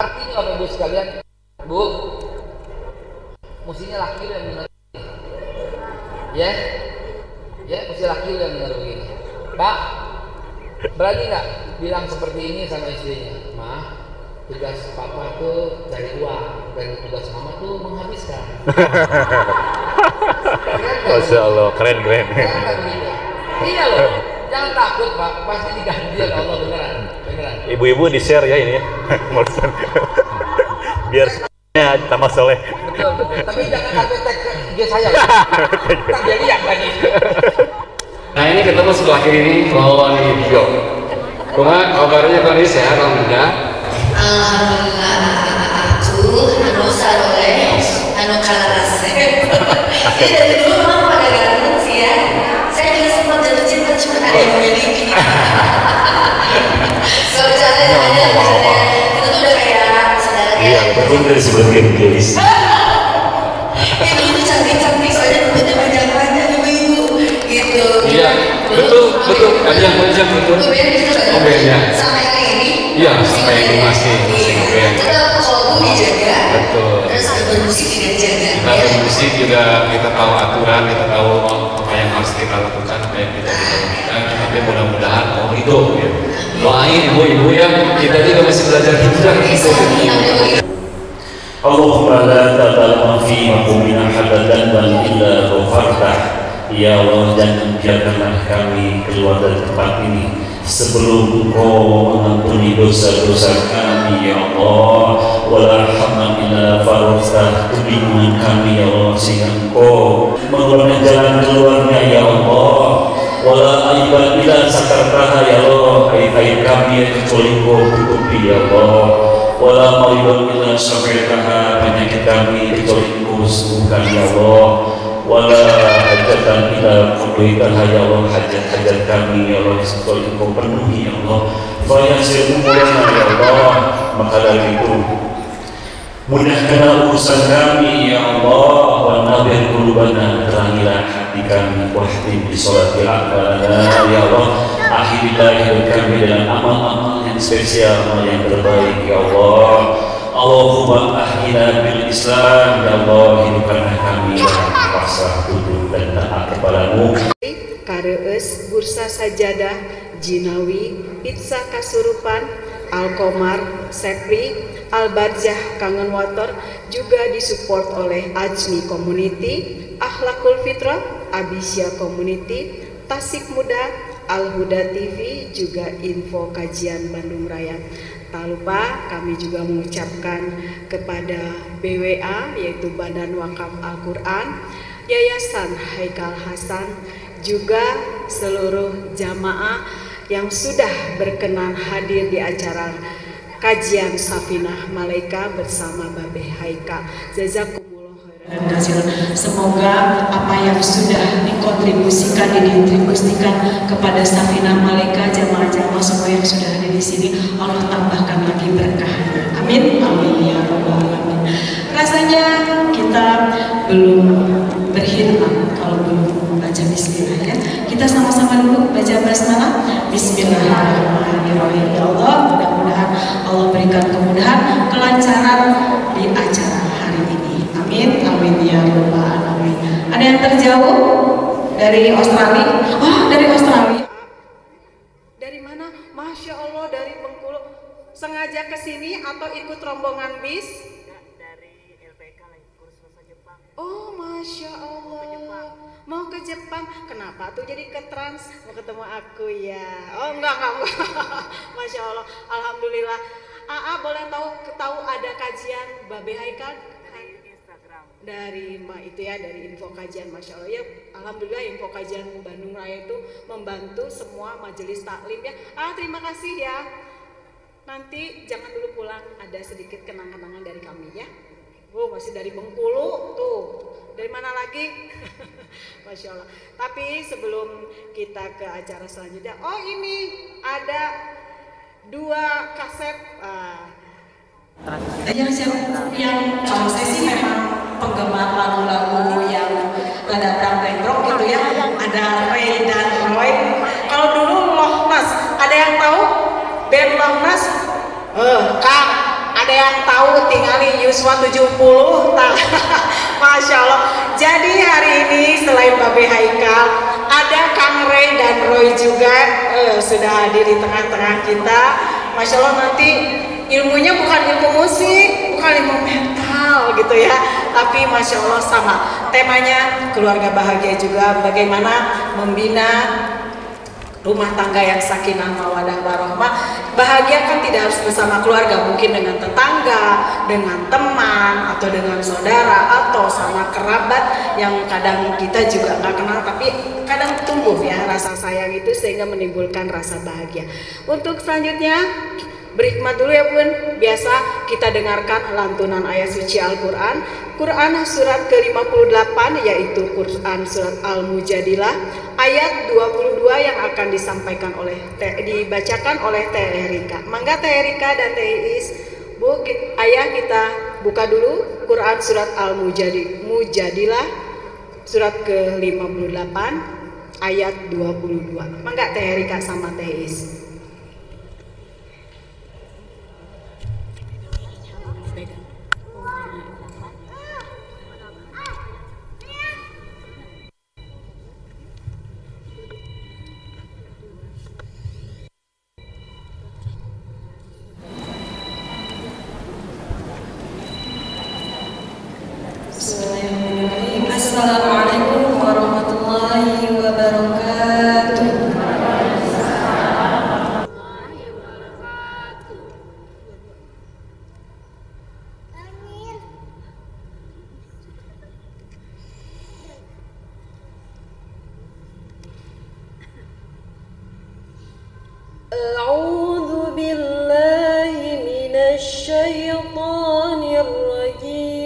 Artinya apa ibu sekalian? Bu, mestinya laki yang benar. Ya, ya mesti laki yang benar begini. Pak, berani nggak bilang seperti ini sama istrinya? Ma, tugas papa tuh cari uang dan tugas mama tuh menghabiskan. Masya Allah, keren. Iya loh, jangan takut Pak, pasti diganti oleh Allah beneran. Ibu-ibu di share ya ini ya, biar tambah soleh. Betul. Tapi jangan sampai tag ke IG saya. Tak dia lihat lagi. Nah ini ketemu sebelah kiri ini lawan video. Cuma kabarnya tadi sehat alhamdulillah. Alhamdulillah, anu saroleh, anu kalarase. Jadi dari dulu memang pada ganteng sih ya. Saya juga sempat jatuh cinta cuma ada yang memiliki. Kalau bercanda aja, kita tuh udah kayak saudara kayak. Iya, betul dari sebagian gelis. Itu cantik-cantik soalnya rambutnya panjang-panjang ibu-ibu gitu. Iya, betul. Panjang betul. Ngobrolnya. Sampai hari ini. Iya, sampai ini masih ngobrol. Tetap hobi dijaga. Betul. Terus bermusik juga dijaga. Kita bermusik juga kita tahu aturan, kita tahu apa yang harus kita lakukan, apa yang kita lakukan. Tapi mudah-mudahan mau hidup. Ya. Doain ibu-ibu yang kita juga masih belajar hijrah gitu. Allahumma la tadalma fi maqumina hadadan dan illa ghafartah. Ya Allah, jangan biarkanlah kami keluar dari tempat ini sebelum Engkau mengampuni dosa-dosa kami ya Allah. Wala hamma illa farastah, kebingungan kami ya Allah sehingga Engkau mengeluarkan jalan keluarnya ya Allah. Wala aiban illa satartaha ya Allah, aib kami yang kecuali Engkau tutupi ya Allah. Wala maridan illa syafaitaha, penyakit kami kecuali Engkau sembuhkan ya Allah. Wala hajatan illa qadaitaha ya Allah, hajat-hajat kami ya Allah kecuali Engkau penuhi ya Allah. Fayassir umurana ya Allah, maka dari itu mudahkanlah urusan kami ya Allah. Wa nawwir qulubana, terangilah hati kami. Wahdi bi sholatil aqbala ya Allah, akhirilah hidup kami dengan amal-amal yang spesial, amal yang terbaik ya Allah. Allahumma ahyina bil Islam ya Allah, hidupkanlah kami dengan puasa, duduk dan taat kepadamu. Kareus Bursa Sajadah, Jinawi, Pizza Kasurupan, Alkomar, Sepri, Al-Barjah Kangen Water, juga disupport oleh Ajni Community, Akhlakul Fitrah, Abisya Community, Tasik Muda, Al-Huda TV, juga Info Kajian Bandung Raya. Tak lupa kami juga mengucapkan kepada BWA yaitu Badan Wakaf Al-Quran, Yayasan Haikal Hasan, juga seluruh jamaah yang sudah berkenan hadir di acara kajian Safinah Malaika bersama Babe Haika. Jazakumullah khairan. Semoga apa yang sudah dikontribusikan didistribusikan kepada Safinah Malaika, jamaah-jamaah semua yang sudah ada di sini, Allah tambahkan lagi berkahnya. Amin, amin ya rabbal alamin. Rasanya kita belum berkhidmat kalau belum baca bismillah ya. Kita sama-sama dulu baca basmalah. Bismillahirrahmanirrahim. Ya Allah, mudah-mudahan Allah berikan kemudahan, kelancaran di acara hari ini. Amin, amin ya rabbal alamin. Ada yang terjauh dari Australia? Oh, dari Australia. Dari mana? Masya Allah, dari Bengkulu. Sengaja ke sini atau ikut rombongan bis? Dari LPK lagi kursus bahasa Jepang. Oh, Masya Allah. Mau ke Jepang. Kenapa tuh jadi ke Trans? Mau ketemu aku ya? Oh, enggak. Masya Allah. Alhamdulillah. Aa boleh tahu ada kajian Babe Haikal? Instagram. Dari Mbak itu ya, dari info kajian. Masya Allah ya, alhamdulillah info kajian Bandung Raya itu membantu semua majelis taklim ya. Terima kasih ya. Nanti jangan dulu pulang, ada sedikit kenang-kenangan dari kami ya. Masih dari Bengkulu tuh. Dari mana lagi? Masya Allah. Tapi sebelum kita ke acara selanjutnya, oh ini ada 2 kaset. Yang kalau saya sih memang penggemar lagu-lagu yang rada brang-brang gitu ya. Ada Ray dan Roy. Kalau dulu Lohnas, ada yang tahu band Lohnas? Kang, ada yang tahu tinggali Yuswa 70 tah. Masya Allah. Jadi hari ini selain Babe Haikal ada Kang Ray dan Roy juga sudah hadir di tengah-tengah kita. Masya Allah, nanti ilmunya bukan ilmu musik, bukan ilmu mental gitu ya, tapi Masya Allah sama temanya keluarga bahagia juga, bagaimana membina rumah tangga yang sakinah mawadah warahmah. Bahagia kan tidak harus bersama keluarga, mungkin dengan tetangga, dengan teman, atau dengan saudara, atau sama kerabat yang kadang kita juga nggak kenal, tapi kadang tumbuh ya rasa sayang itu sehingga menimbulkan rasa bahagia. Untuk selanjutnya berhikmat dulu ya Bun. Biasa kita dengarkan lantunan ayat suci Al-Quran. Quran surat ke-58 yaitu Quran surat Al-Mujadilah ayat 22 yang akan dibacakan oleh Teh Erika. Mangga Teh Erika dan Teh Iis, Bu, ayah kita buka dulu Quran surat Al-Mujadilah surat ke-58 ayat 22. Mangga Teh Erika sama Teh Iis. Assalamualaikum warahmatullahi wabarakatuh. A'udzu billahi minasy syaithanir rajim.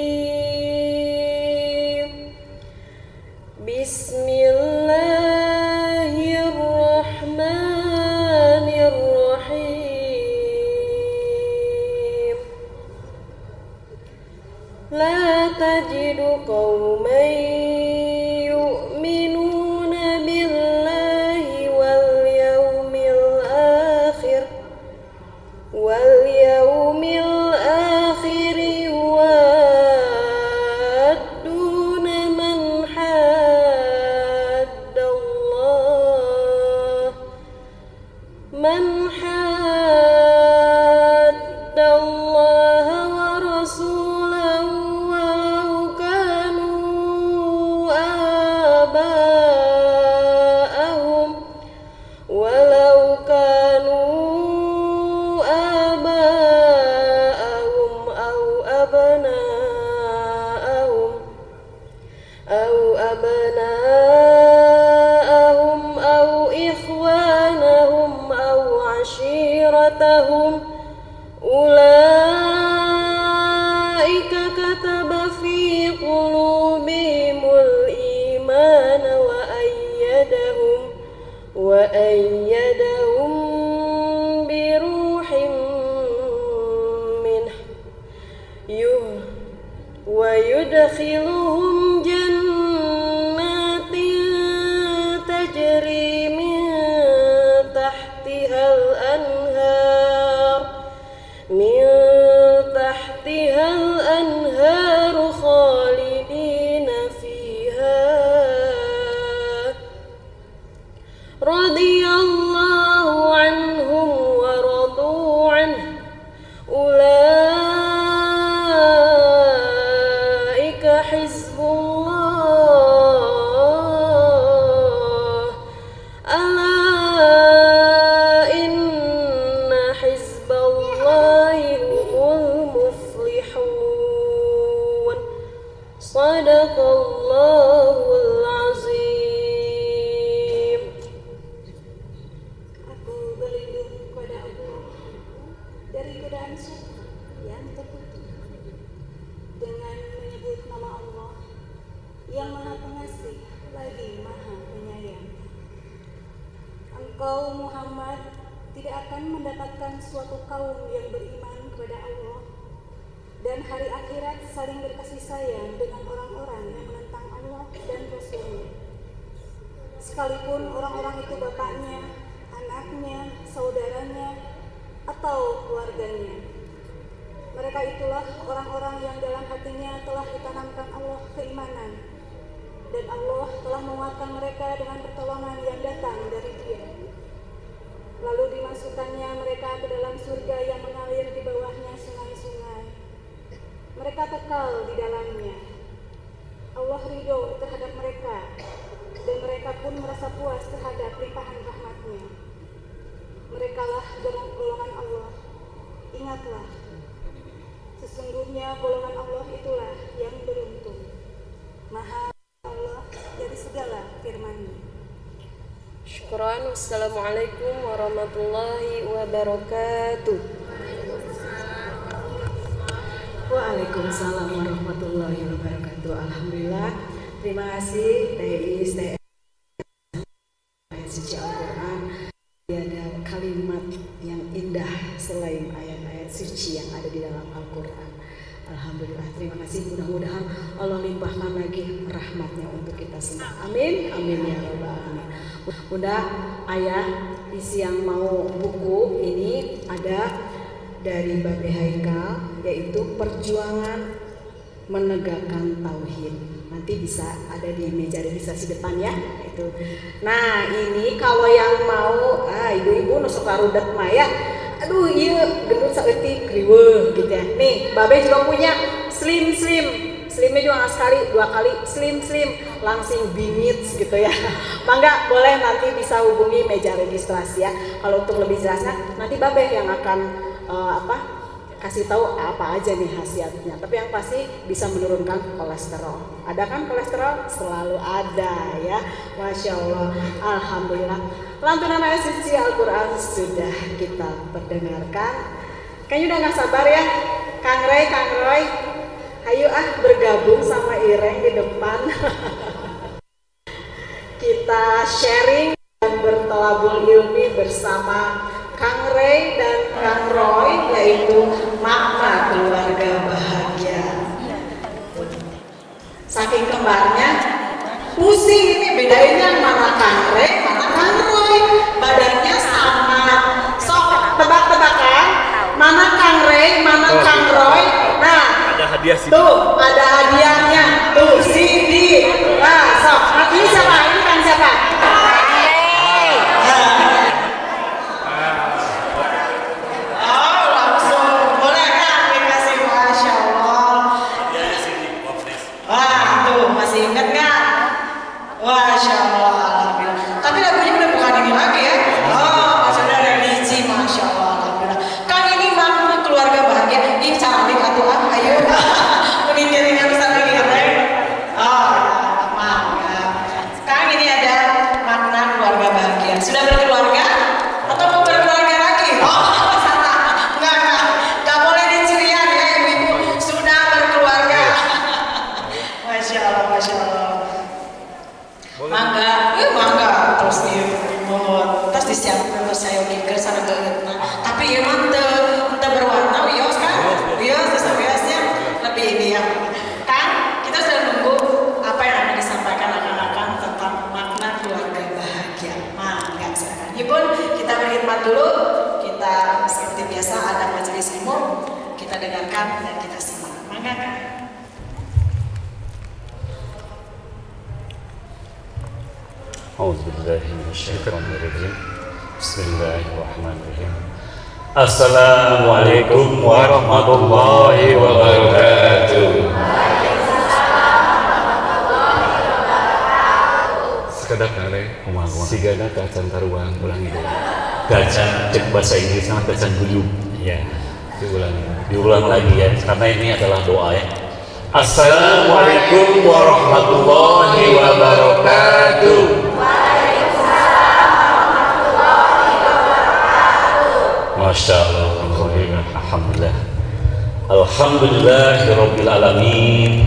Bismillahirrahmanirrahim. La tajidu qauman yu'minuna billahi wal yawmil akhir yuwadduna man haddallaha wa rasulahu walau kanu aba'ahum aw ikhwanahum aw ashiratahum ulaika kataba fi qulubihimul imana wa ayyadahum biruhim minhu wa yudkhiluhum jannatin tajri min tahtihal anhar khalidina fiha radiyallahu anhum wa radu anhu ulaika hizbullah ala inna hizballahi humul muflihun. Sadaqallahul azim. Aku berlindung kepada Allah dari godaan syaitan yang terkutuk dengan menyebut nama Allah yang Maha Pengasih lagi Maha Penyayang. Engkau Muhammad tidak akan mendapatkan suatu kaum yang beriman kepada Allah dan hari akhirat saling berkasih sayang dengan orang-orang yang menentang Allah dan Rasul-Nya, sekalipun orang-orang itu bapaknya, anaknya, saudaranya, atau keluarganya. Mereka itulah orang-orang yang dalam hatinya telah ditanamkan Allah keimanan, dan Allah telah menguatkan mereka dengan pertolongan yang datang dari Dia. Lalu dimasukkannya mereka ke dalam surga yang mengalir di bawahnya sungai-sungai. Mereka kekal di dalamnya. Allah ridho terhadap mereka, dan mereka pun merasa puas terhadap limpahan rahmat-Nya. Merekalah golongan Allah. Ingatlah, sesungguhnya golongan Allah itulah yang beruntung. Maha Allah dari segala firman-Nya. Syukran. Wassalamualaikum warahmatullahi wabarakatuh. Waalaikumsalam warahmatullahi wabarakatuh. Alhamdulillah. Terima kasih TIS, ayat suci Al-Quran. Ada kalimat yang indah selain ayat-ayat suci yang ada di dalam Al-Quran. Alhamdulillah, terima kasih. Mudah-mudahan Allah limpahkan lagi rahmatnya untuk kita semua. Amin, amin ya rabbal alamin. Bunda, ayah, isi yang mau buku ini ada dari Babe Haikal, yaitu perjuangan menegakkan tauhid. Nanti bisa ada di meja registrasi depan ya. Itu. Nah ini kalau yang mau, ibu-ibu nusuk karudet maya. Aduh iya gendut saeutik kriweuh gitu ya. Nih Babe juga punya slim. Slimnya juga nggak sekali, 2 kali slim langsing bingit gitu ya. Mangga boleh nanti bisa hubungi meja registrasi ya. Kalau untuk lebih jelasnya nanti Babe yang akan kasih tahu apa aja nih khasiatnya. Tapi yang pasti bisa menurunkan kolesterol. Ada kan kolesterol? Selalu ada ya. Masya Allah. Alhamdulillah. Lantunan ayat suci Al-Quran sudah kita perdengarkan. Kayaknya udah gak sabar ya Kang Roy, ayo bergabung sama Ireng di depan. Kita sharing dan bertolabul ilmi bersama Kang Ray dan Kang Roy, yaitu makna keluarga bahagia. Saking kembarnya pusing ini bedainnya mana Kang Ray, mana Kang Roy. Badannya sama. Sok tebak-tebakan mana Kang Ray, mana Kang Roy. Nah, ada hadiah sih. Tuh, ada hadiahnya. Tuh, CD. Nah, sok. Ini siapa? Ini kan siapa? Masya Allah, alhamdulillah. Tapi lagunya udah bukan ini lagi ya. Oh, sudah religi, masya Allah, alhamdulillah. Kan ini makna keluarga bahagia. Ini cantik atau ayo. Meninggalin harus ada Ireng. Oh, mangga. Sekarang ini ada makna keluarga bahagia. Sudah berkeluarga atau mau berkeluarga lagi? Oh, salah. Enggak boleh dicirian ya ibu-ibu. Sudah berkeluarga. Masya Allah, masya Allah. Mangga terus dibuat terus disiapkan terus saya ke sana banget. Tapi ya mantep berwarna wios kan wios biasanya lebih ini ya kan kita sudah nunggu apa yang akan disampaikan akan tentang makna keluarga bahagia. Mangga silakan Ibun, kita berkhidmat dulu. Kita seperti biasa ada majelis ilmu, kita dengarkan dan kita simak. Mangga kan. A'udzubillahiminasyaitonirrajim. Bismillahirrahmanirrahim. Assalamualaikum warahmatullahi wabarakatuh. Sekedap kali sigana kacan taruang ulangi dulu. Gacan cek bahasa Inggris sama gacan guyub. Ya, Diulang lagi ya, karena ini adalah doa ya. Assalamualaikum warahmatullahi wabarakatuh. Masya Allah, alhamdulillah. Alhamdulillahirabbil alamin.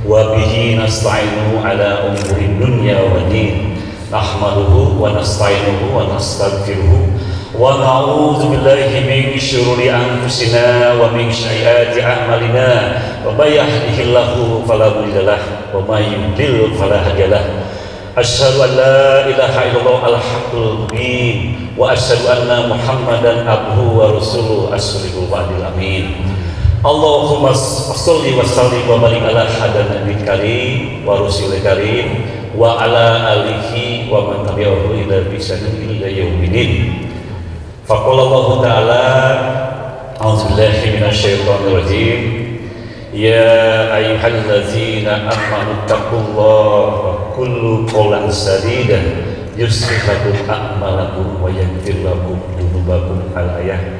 Wa bihi nasta'inu ala umuri dunya wa din. Nahmaduhu wa nasta'inuhu wa nastaghfiruhu wa na'udzu billahi min syururi anfusina wa min sayyiati a'malina. Wa may yahdihillahu fala mudilla lahu wa may yudlil fala hadiya lahu. Asyhadu an la ilaha illallah al-haqqul mubin wa asyhadu anna Muhammadan abduhu wa rasuluhu as-sadiqul wa'dil amin. Allahumma sholli wa sallim wa barik ala hadan nabi karim wa rasulil karim wa ala alihi wa man tabi'ahu ila bisanin ila yaumidin. Faqala Allah ta'ala a'udzubillahi minasyaitonir rajim ya ayyuhallazina amanu taqullaha kullu qawlan sadida yuslih lakum a'malakum wa yaghfir lakum dzunubakum al-ayah.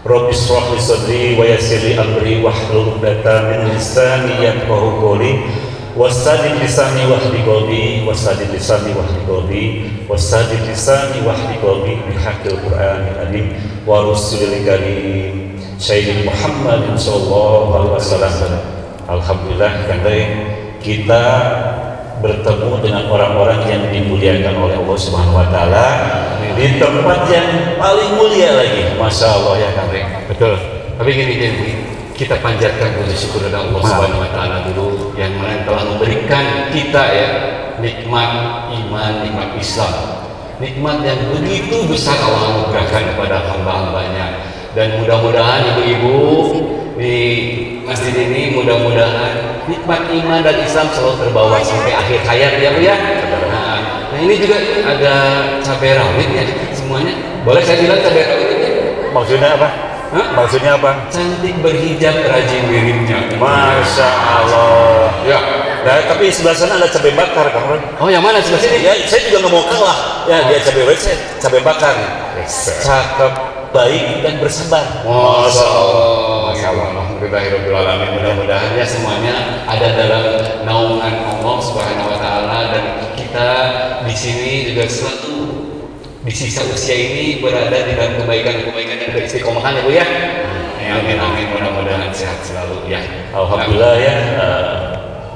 Rabbi shrah li sadri wa yassir li amri wahlul 'uqdatam min lisani yafqahu qawli wasadid lisani wahdi qalbi wasadid lisani wahdi qalbi wasadid lisani wahdi qalbi bihaqqil Qur'anil azim wa rasulil karim Sayyidina Muhammadin sallallahu alaihi wasallam. Alhamdulillah karena kita bertemu dengan orang-orang yang dimuliakan oleh Allah Subhanahu wa taala di tempat yang paling mulia lagi. Masya Allah ya Kang Reng. Betul. Tapi gini kita panjatkan puji syukur kepada Allah Subhanahu wa taala dulu yang mana telah memberikan kita ya nikmat iman, nikmat Islam. Nikmat yang begitu besar Allah anugerahkan kepada hamba-hambanya. Dan mudah-mudahan ibu-ibu di masjid ini mudah-mudahan nikmat iman dan Islam selalu terbawa sampai akhir hayat ya Bu ya. Nah ini juga ada cabai rawitnya semuanya. Boleh saya bilang cabai rawitnya? Maksudnya apa? Hah? Maksudnya apa? Cantik berhijab rajin wiridnya. Masya Allah. Ya. Nah, tapi sebelah sana ada cabai bakar Kang Roy. Oh yang mana sebelah sini? Ya, saya juga nggak mau kalah. Ya dia cabai rawit, saya cabai bakar. Cakep, baik dan bersabar. Masya Allah. Alhamdulillahirabbil alamin. Mudah-mudahan ya semuanya ada dalam naungan Allah Subhanahu wa taala dan kita di sini juga selalu di sisa usia ini berada di dalam kebaikan-kebaikan dan keistiqomahan ya Bu ya. Amin amin, mudah-mudahan sehat selalu ya. Alhamdulillah ya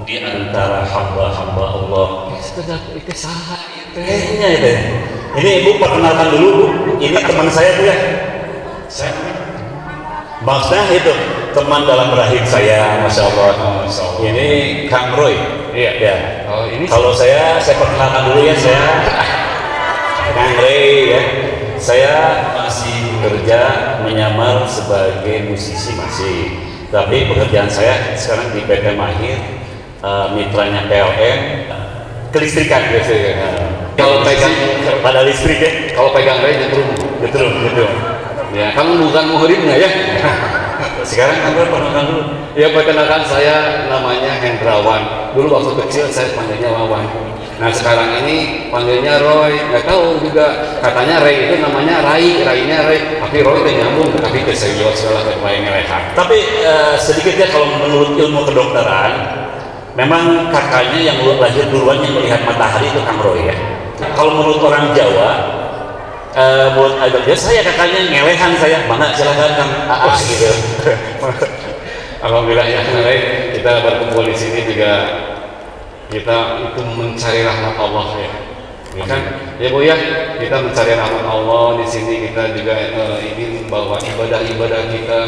di antara hamba-hamba Allah. Sudah itu saha Kayaknya itu. Ini Ibu perkenalkan dulu Bu. Ini teman saya Bu ya. Maksudnya itu teman dalam rahim saya, Masya Allah. Ini Kang Roy. Iya. Ya. Oh ini Kalau saya perkenalkan dulu ya, saya Kang Roy ya. Saya masih bekerja menyamar sebagai musisi masih. Tapi pekerjaan saya sekarang di PT Mahir, mitranya PLN, kelistrikan biasanya. kalau pegang pada listrik ya. kalau pegang Ray nyetrum. Betul. Ya, kamu bukan muhrimnya ya. Sekarang Kang Roy perkenalkan dulu. Ya, perkenalkan saya namanya Hendrawan. Dulu waktu kecil saya panggilnya Wawan. Nah sekarang ini panggilnya Roy. Nggak tahu juga katanya Ray itu namanya Ray-nya Ray. Tapi Roy itu nyambung. Tapi keserius segala kebayangnya leha. Tapi sedikitnya kalau menurut ilmu kedokteran, memang kakaknya yang lahir duluan yang melihat matahari itu Kang Roy ya. Kalau menurut orang Jawa, menurut agama saya kakaknya ngelehan saya. Mana silakan Kang AA gitu. Alhamdulillah ya Ray, kita berkumpul di sini juga kita itu mencari rahmat Allah ya. Ya kan? Ya Bu ya, kita mencari rahmat Allah di sini kita juga ingin bahwa ibadah-ibadah kita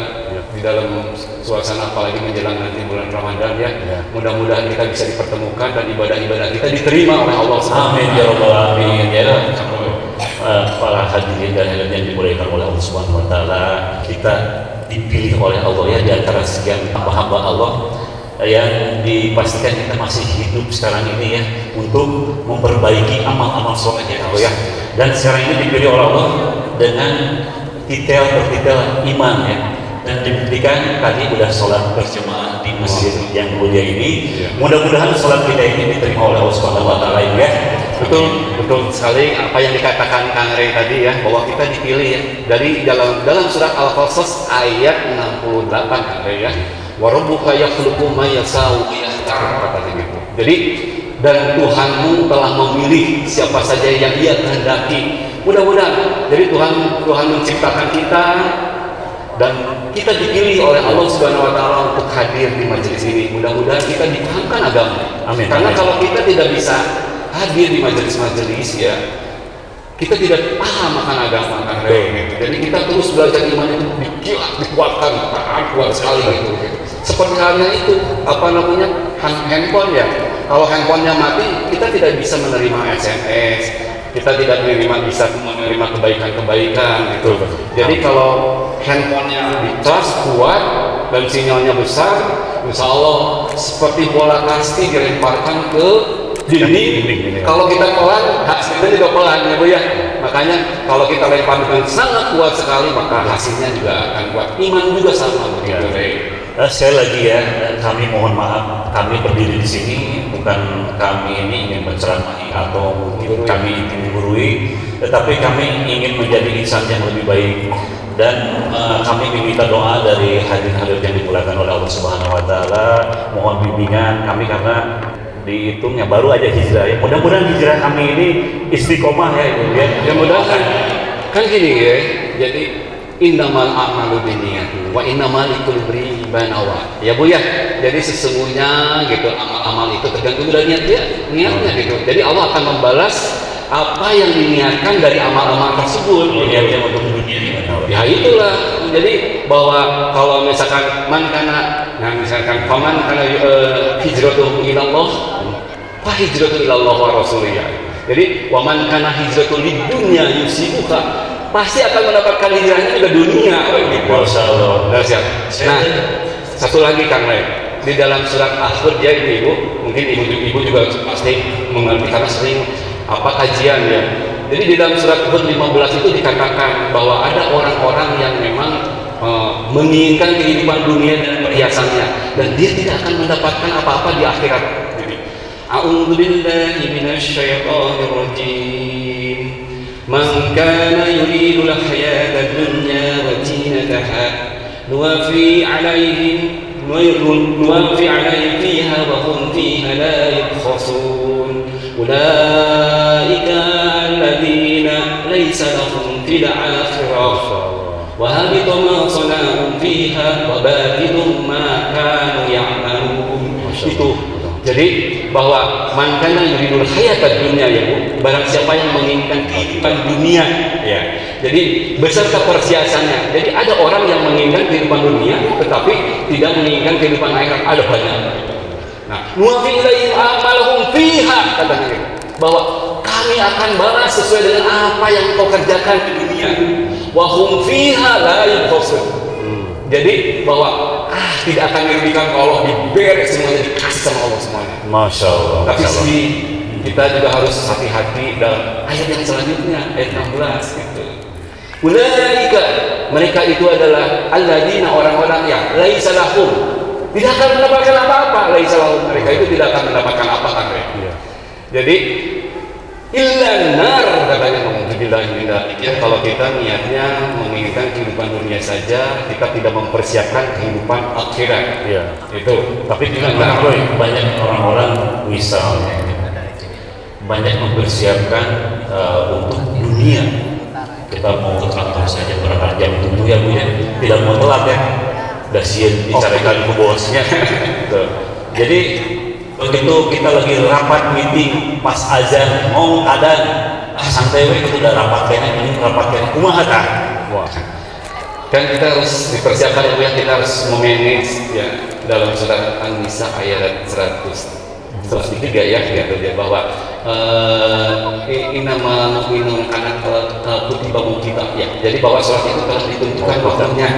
di dalam suasana apalagi menjelang nanti bulan Ramadan ya. Mudah-mudahan kita bisa dipertemukan dan ibadah-ibadah kita diterima oleh Allah Subhanahu wa taala. Amin ya rabbal alamin ya. Para hadirin dan hadirat yang dimuliakan oleh Allah Subhanahu wa taala, kita dipilih oleh Allah ya di antara sekian hamba-hamba Allah yang dipastikan kita masih hidup sekarang ini ya untuk memperbaiki amal-amal soleh ya Allah ya. Dan sekarang ini dipilih oleh Allah dengan detail per detail iman ya. Dan dibuktikan tadi udah sholat berjamaah di masjid yang mulia ini. Mudah-mudahan sholat kita ini diterima oleh Allah Subhanahu wa taala ya. Betul sekali apa yang dikatakan Kang Ray tadi ya, bahwa kita dipilih ya dari dalam surat Al-Qasas ayat 68 Kang Ray ya. Wa rabbuka yakhluqu ma yasha'u wa yakhtar, kata gitu. Jadi dan Tuhanmu telah memilih siapa saja yang Ia kehendaki. Mudah-mudahan jadi Tuhan menciptakan kita dan kita dipilih oleh Allah Subhanahu wa taala untuk hadir di majelis ini. Mudah-mudahan kita dipahamkan agama. Amin. Karena kalau kita tidak bisa hadir di majelis-majelis ya, kita tidak paham akan agama Kang Ray gitu. Jadi kita terus belajar iman itu dikilat, dikuatkan, kuat sekali gitu. Seperti halnya itu apa namanya handphone ya. Kalau handphonenya mati, kita tidak bisa menerima SMS, kita tidak bisa menerima kebaikan-kebaikan gitu. Jadi kalau handphonenya dicas kuat, dan sinyalnya besar, insya Allah seperti bola kasti dilemparkan ke dinding. Kalau kita pelan, hasilnya juga pelan ya Bu ya. Makanya kalau kita lempar dengan sangat kuat sekali, maka hasilnya juga akan kuat. Iman juga sama begitu. Sekali lagi ya, kami mohon maaf, kami berdiri di sini bukan kami ini ingin menceramahi atau mungkin kami ingin menggurui, tetapi kami ingin menjadi insan yang lebih baik. Dan kami meminta doa dari hadirin-hadirin yang dimuliakan oleh Allah Subhanahu Wa Taala. Mohon bimbingan kami karena dihitungnya baru aja hijrah ya. Mudah-mudahan hijrah kami ini istiqomah ya Ibu ya. Ya mudah-mudahan kan gini ya. Jadi innamal a'malu binniyati wa innamal likulli imri'in ma nawa. Ya Bu ya. Jadi sesungguhnya gitu amal-amal itu tergantung dari niatnya gitu. Jadi Allah akan membalas apa yang diniatkan dari amal-amal tersebut. Niatnya untuk dunia ini. Ya itulah. Jadi bahwa kalau misalkan misalkan faman kana hijratuhu ilallah fa hijratuhu ilallah wa rasulih. Jadi wa man kana hijratuhu lidunya yusibuha, pasti akan mendapatkan hijrahnya juga dunia. Masya Allah. Nah, satu lagi Kang Le, di dalam surat Ahzab ya ibu, mungkin ibu juga pasti mengerti karena sering kajian ya. Jadi di dalam surat Hud 15 itu dikatakan bahwa ada orang-orang yang memang menginginkan kehidupan dunia dan perhiasannya, dan dia tidak akan mendapatkan apa-apa di akhirat. A'udzu billahi minasy syaithanir rajim. Man kana yuridu al-hayata ad-dunya wa zinataha nuwaffi 'alaihim fiha wa hum fiha la yubkhasun. Ulaika alladzina laysa lahum fil akhirah wa habita ma sana'u fiha wa batilun ma kanu ya'malun. Itu jadi bahwa man kana yuridul hayatad dunya ya Bu, barang siapa yang menginginkan kehidupan dunia ya. Jadi beserta perhiasannya. Jadi ada orang yang menginginkan kehidupan dunia tetapi tidak menginginkan kehidupan akhirat, ada banyak. Nah, nuwaffi ilaihim a'malahum fiha, katanya bahwa kami akan balas sesuai dengan apa yang kau kerjakan di dunia. Wa hum fiha la yubkhasun. Jadi bahwa tidak akan dirugikan kalau Allah, diberes semuanya, dikasih sama Allah semuanya. Masya Allah. Tapi sih kita juga harus hati-hati dalam ayat yang selanjutnya, ayat 16 gitu. Ulaika, mereka itu adalah alladzina, orang-orang yang laisa lahum, tidak akan mendapatkan apa-apa. Laisa lahum, mereka itu tidak akan mendapatkan apa kan mereka. Ya. Jadi illan nar, katanya ya, kalau kita niatnya menginginkan kehidupan dunia saja, kita tidak mempersiapkan kehidupan akhirat. Ya. Itu. Tapi juga banyak orang-orang misalnya banyak mempersiapkan untuk dunia. Kita mau ke kantor saja berapa jam dulu ya Bu ya, tidak mau telat ya. Udah siap dicarikan ke bosnya. Jadi begitu kita lagi rapat meeting pas azan mau adan santai we itu udah rapat kayaknya ini rapat kayaknya kumaha tah. Wah. Kan kita harus dipersiapkan ya, kita harus memanage ya dalam surat An-Nisa ayat 103 ya gitu ya, bahwa innamal mu'minuna kana kutiba kita ya. Jadi bahwa sholat itu telah ditentukan waktunya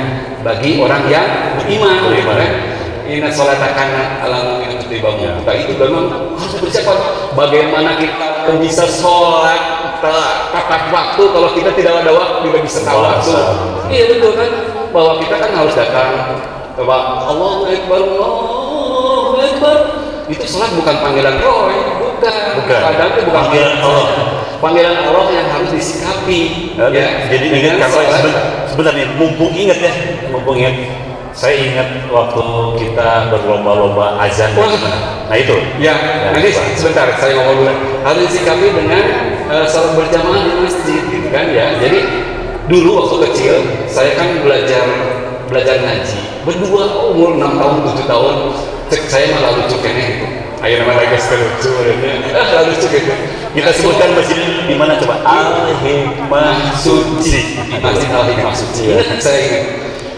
bagi orang yang beriman kan. Inna sholata kana ala mu'minin kutiba kita, itu memang harus bersiap. Bagaimana kita bisa sholat tepat waktu kalau kita tidak ada waktu, tidak bisa tahu waktu. Iya betul kan, bahwa kita kan harus datang bahwa Allahu Akbar, Allahu Akbar. Itu sholat bukan panggilan roh, bukan. Kadang itu bukan panggilan Allah. Panggilan Allah yang harus disikapi. Ya. Jadi ingat sebenarnya mumpung ingat ya, saya ingat waktu kita berlomba-lomba azan. Nah itu. Ya. Nanti sebentar saya ngomong dulu. Harus disikapi dengan sholat berjamaah di masjid, gitu kan ya. Jadi dulu waktu kecil saya kan belajar ngaji berdua, umur 6 tahun 7 tahun. Saya malah lucu kayaknya gitu. Ayo nama lagi lucu lalu lucu gitu. Kita sebutkan masjid di mana coba? Al-Hikmah Suci. Masjid Al-Hikmah Suci. Saya ingat.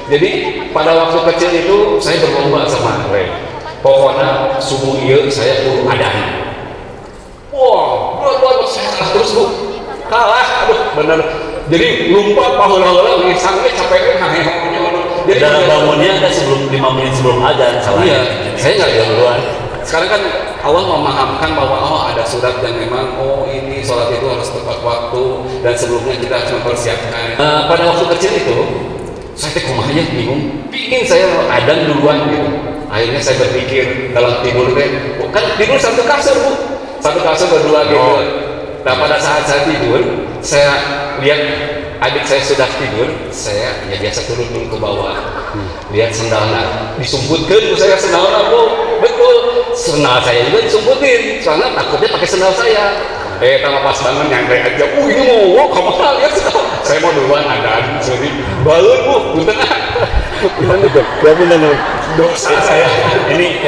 Jadi pada waktu kecil itu saya berlomba sama Ray. Pokoknya subuh iya saya kudu adan. Wah, berat saya kalah terus Bu. Kalah, aduh bener. Jadi lupa pahola-hola ngisangnya capeknya Jadi Udah bangunnya ada sebelum 5 menit sebelum azan. iya, saya nggak lihat duluan. Sekarang kan Allah memahamkan bahwa ada surat dan memang ini sholat itu harus tepat waktu dan sebelumnya kita harus mempersiapkan. Pada waktu kecil itu saya kumahnya bingung, pingin saya adzan duluan gitu. Akhirnya saya berpikir dalam tidur kan tidur satu kasur bu, satu kasur berdua gitu. Nah pada saat saya tidur, saya lihat adik saya sudah tidur, saya ya biasa turun dulu ke bawah, lihat sendalnya, disumputkan saya sendalnya bu, betul, sendal saya juga disumputin, soalnya takutnya pakai sendal saya. Tambah pas banget nyantai aja, ini mau kamu lihat sendal, saya mau duluan ada, sorry, balon bu, punten. Benar dosa saya. Ini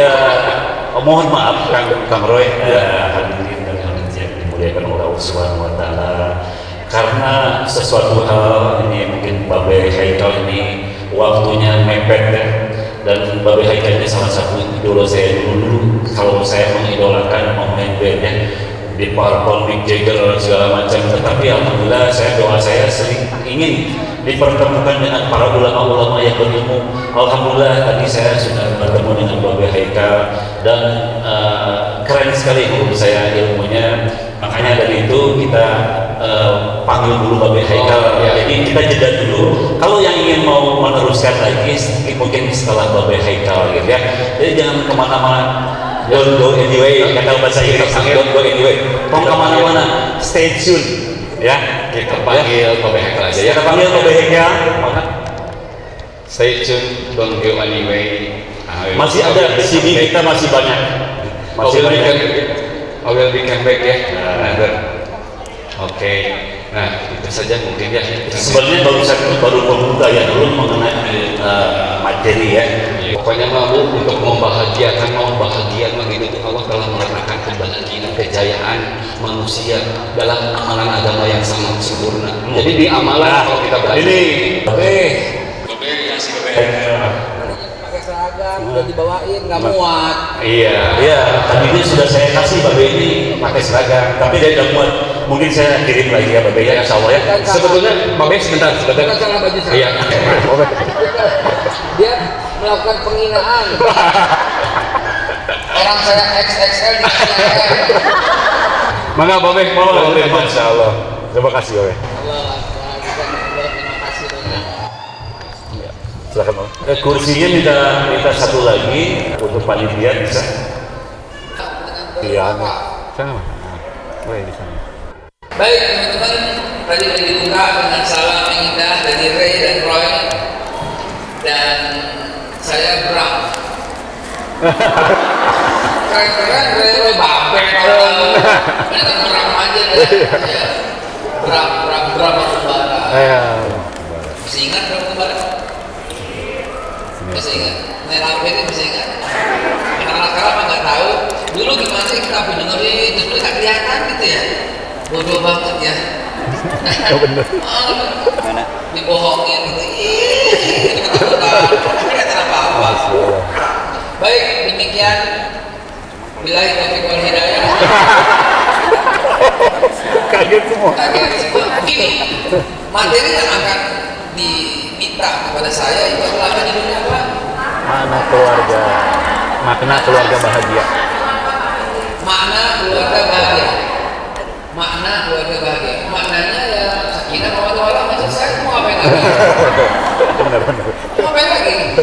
mohon maaf Kang Roy, hadirin dan hadirat yang dimuliakan oleh Allah Subhanahu wa taala. Karena sesuatu hal ini mungkin Babe Haikal ini waktunya mepet ya. Dan Babe Haikal ini salah satu idola saya dulu kalau saya mengidolakan mau main band ya di Purple, Mick Jagger segala macam. Tetapi alhamdulillah doa saya sering ingin dipertemukan dengan para ulama-ulama yang berilmu. Alhamdulillah tadi saya sudah bertemu dengan Babe Haikal dan keren sekali menurut saya ilmunya. Makanya dari itu kita panggil dulu Babe Haikal. Jadi kita jeda dulu. Kalau yang ingin mau meneruskan lagi mungkin setelah Babe Haikal gitu ya. Jadi jangan kemana-mana. Don't go anyway, kata bahasa Inggris, don't go anyway. Mau kemana-mana, stay tune, ya. Kita panggil Babe Haikal aja ya. Kita panggil Babe Haikal. Stay tune, don't go anyway. Masih ada CD kita masih banyak. Masih banyak. I will be come back ya. Oke. Nah itu saja mungkin ya. Sebenarnya baru pembuka ya dulu mengenai materi ya. Pokoknya mau untuk membahagiakan begitu Allah telah meletakkan kebahagiaan, kejayaan manusia dalam amalan agama yang sangat sempurna. Jadi di amalan kalau kita belajar. Ini pakai seragam udah dibawain nggak muat. Iya. Tadinya sudah saya kasih Babe ini pakai seragam, tapi dia udah muat. Mungkin saya kirim lagi ya Babe ya, insya Allah ya. Sebetulnya Babe sebentar. Bukan salah baju saya. Iya. Dia melakukan penghinaan. Orang saya XXL di Mangga Babe, mau Masya Allah. Terima kasih Babe. Terima kasih banyak. Silakan Babe. Kursinya minta satu lagi untuk panitia bisa. Iya. Sana Mas. Boleh di sana. Baik teman-teman, tadi sudah dibuka dengan salam yang indah dari Ray dan Roy dan saya Bram. Keren-keren Roy Babe kalau kita Bram aja deh. Bram Kembara. Masih ingat Bram Kembara? Masih ingat? Main HP itu masih ingat? Anak-anak sekarang mah nggak tahu. Dulu gimana sih kita dengerin, terus nggak kelihatan gitu ya. Bodoh banget ya. Oh bener. Dibohongin gitu. Tidak apa-apa. Baik, demikian. Billahi taufiq wal hidayah. Kaget semua. Begini, materi yang akan diminta kepada saya itu adalah di dunia apa? Makna keluarga bahagia. Makna keluarga bahagia. Maknanya ya sakinah mawaddah warahmah. Maksud saya mau ngapain lagi? Benar. Mau ngapain lagi?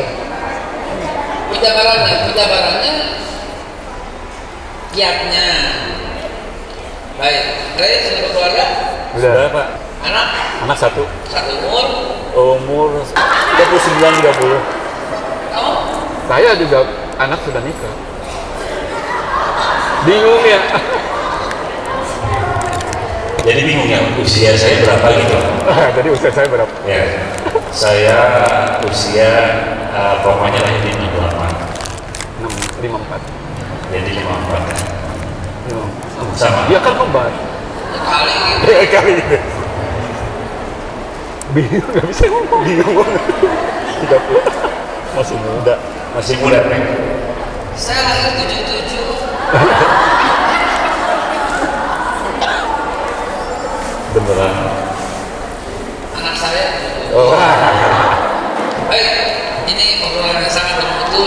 Penjabarannya kiatnya. Baik, Ray sudah berkeluarga? Sudah Pak. Anak satu umur 29-30. Kamu? Saya juga anak sudah nikah. Bingung ya. Jadi bingung ya usia saya berapa gitu. Jadi usia saya berapa? Ya, saya usia pokoknya lahir di 54. 54. Jadi 54. Sama. Dia kan kembar. Kali gitu. Bingung, nggak bisa ngomong. Bingung banget. 30. Masih muda. Saya lahir 77. Beneran. Anak saya. Oh. Baik,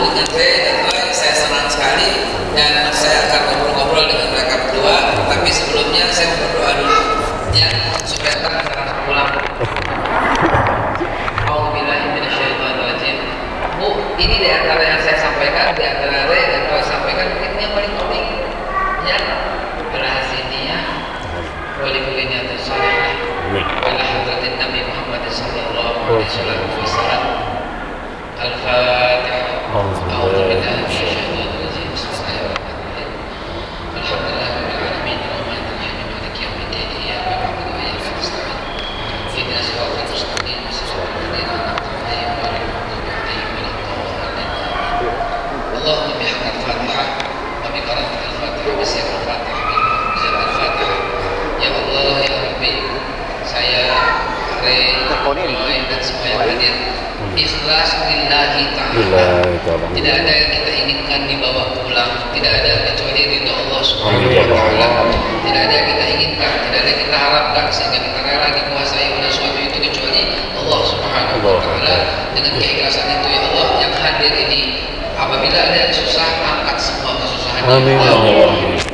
dengan Ray dan Roy, saya senang sekali dan saya akan ngobrol-ngobrol dengan mereka berdua. Tapi sebelumnya saya mau berdoa dulu ya supaya kita pulang. Auzubillahiminasyaitonirrajim. Bu, ini di antara yang saya sampaikan, di antara Ray dan Roy sampaikan mungkin yang paling penting ya berhasilnya wali-walinya tersoleh wala hadratin Nabi Muhammad sallallahu alaihi wasallam. Al-Fatihah. A'udzubillahi minasyaitonir rajim. Bismillahirrahmanirrahim. Alhamdulillahirabbil alamin. Arrahmanirrahim. Maliki yaumiddin. Iyyaka na'budu wa iyyaka nasta'in. Ihdinas siratal mustaqim. Siratal ladzina an'amta 'alaihim ghairil maghdubi 'alaihim waladdallin. Allahumma bihaqqil Fatihah wa bi qara'atil Fatihah wa sirril Fatihah sirril Fatihah. Ya Allah ya Rabbi, saya Ray dan semua yang hadir ikhlas lillahi ta'ala. Tidak ada yang kita inginkan dibawa pulang, tidak ada kecuali ridha Allah Subhanahu wa taala. Tidak ada yang kita inginkan, tidak ada yang kita harapkan sehingga kita rela dikuasai oleh suatu itu kecuali Allah Subhanahu wa taala. Dengan keikhlasan itu ya Allah yang hadir ini, apabila ada yang susah, angkat semua kesusahan ini.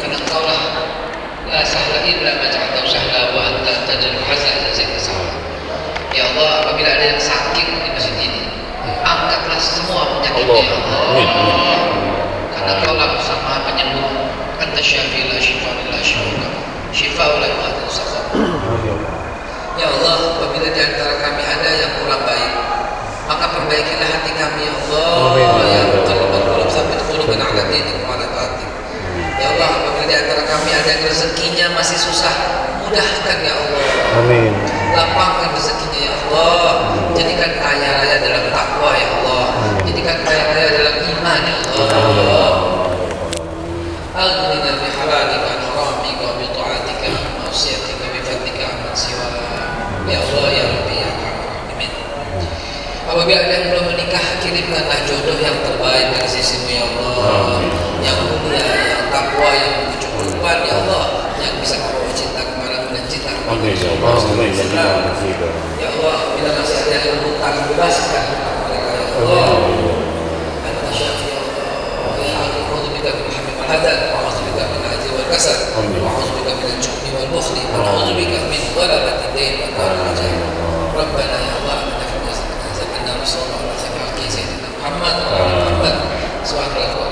Karena Engkaulah la sahla illa ma ja'altahu sahla wa anta taj'alul hazana idza sahla. Ya Allah, apabila ada yang sakit di masjid ini, angkatlah semua penyakitnya ya Allah. Karena Engkaulah bersama penyembuh. Anta syafi la shifa illa shifa. Shifa la yughadiru saqama. Ya Allah, apabila di antara kami ada yang kurang baik, maka perbaikilah hati kami ya Allah. Ya Muqallibal qulub tsabbit qulubana 'ala dinik wa 'ala ta'atik. Ya Allah, apabila di antara kami ada yang rezekinya masih susah, mudahkan ya Allah. Amin. Lapangkan rezekinya ya Allah. Jadikan kaya raya dalam takwa ya Allah. Jadikan kaya raya dalam iman ya Allah. Aghnina bi halalika an haramika wa bi ta'atika an ma'siyatika bi fadlika amman siwa. Ya Allah ya Rabbi ya Amin. Apabila ada yang belum menikah, kirimkanlah jodoh yang terbaik dari sisimu ya Allah. Yang mulia, yang takwa, yang menuju perempuan ya Allah, yang bisa membawa cinta kepadamu dan cinta kepada Rasulullah. Ya Allah, bila masih ada yang berhutang, bebaskan hutang mereka ya Allah. Anta syafi ya Allah. Ya Allah, a'udzubika min hammi wal hadan, wa a'udzubika min ajzi wal kasal, wa a'udzubika min al-jubni wal bukhli, wa a'udzubika min ghalabati ad-dayn wa daril ajal. Rabbana ya Allah, anta fi nazarna sallallahu alaihi wa sallam sayyidina Muhammad wa ala Muhammad subhanallahi wa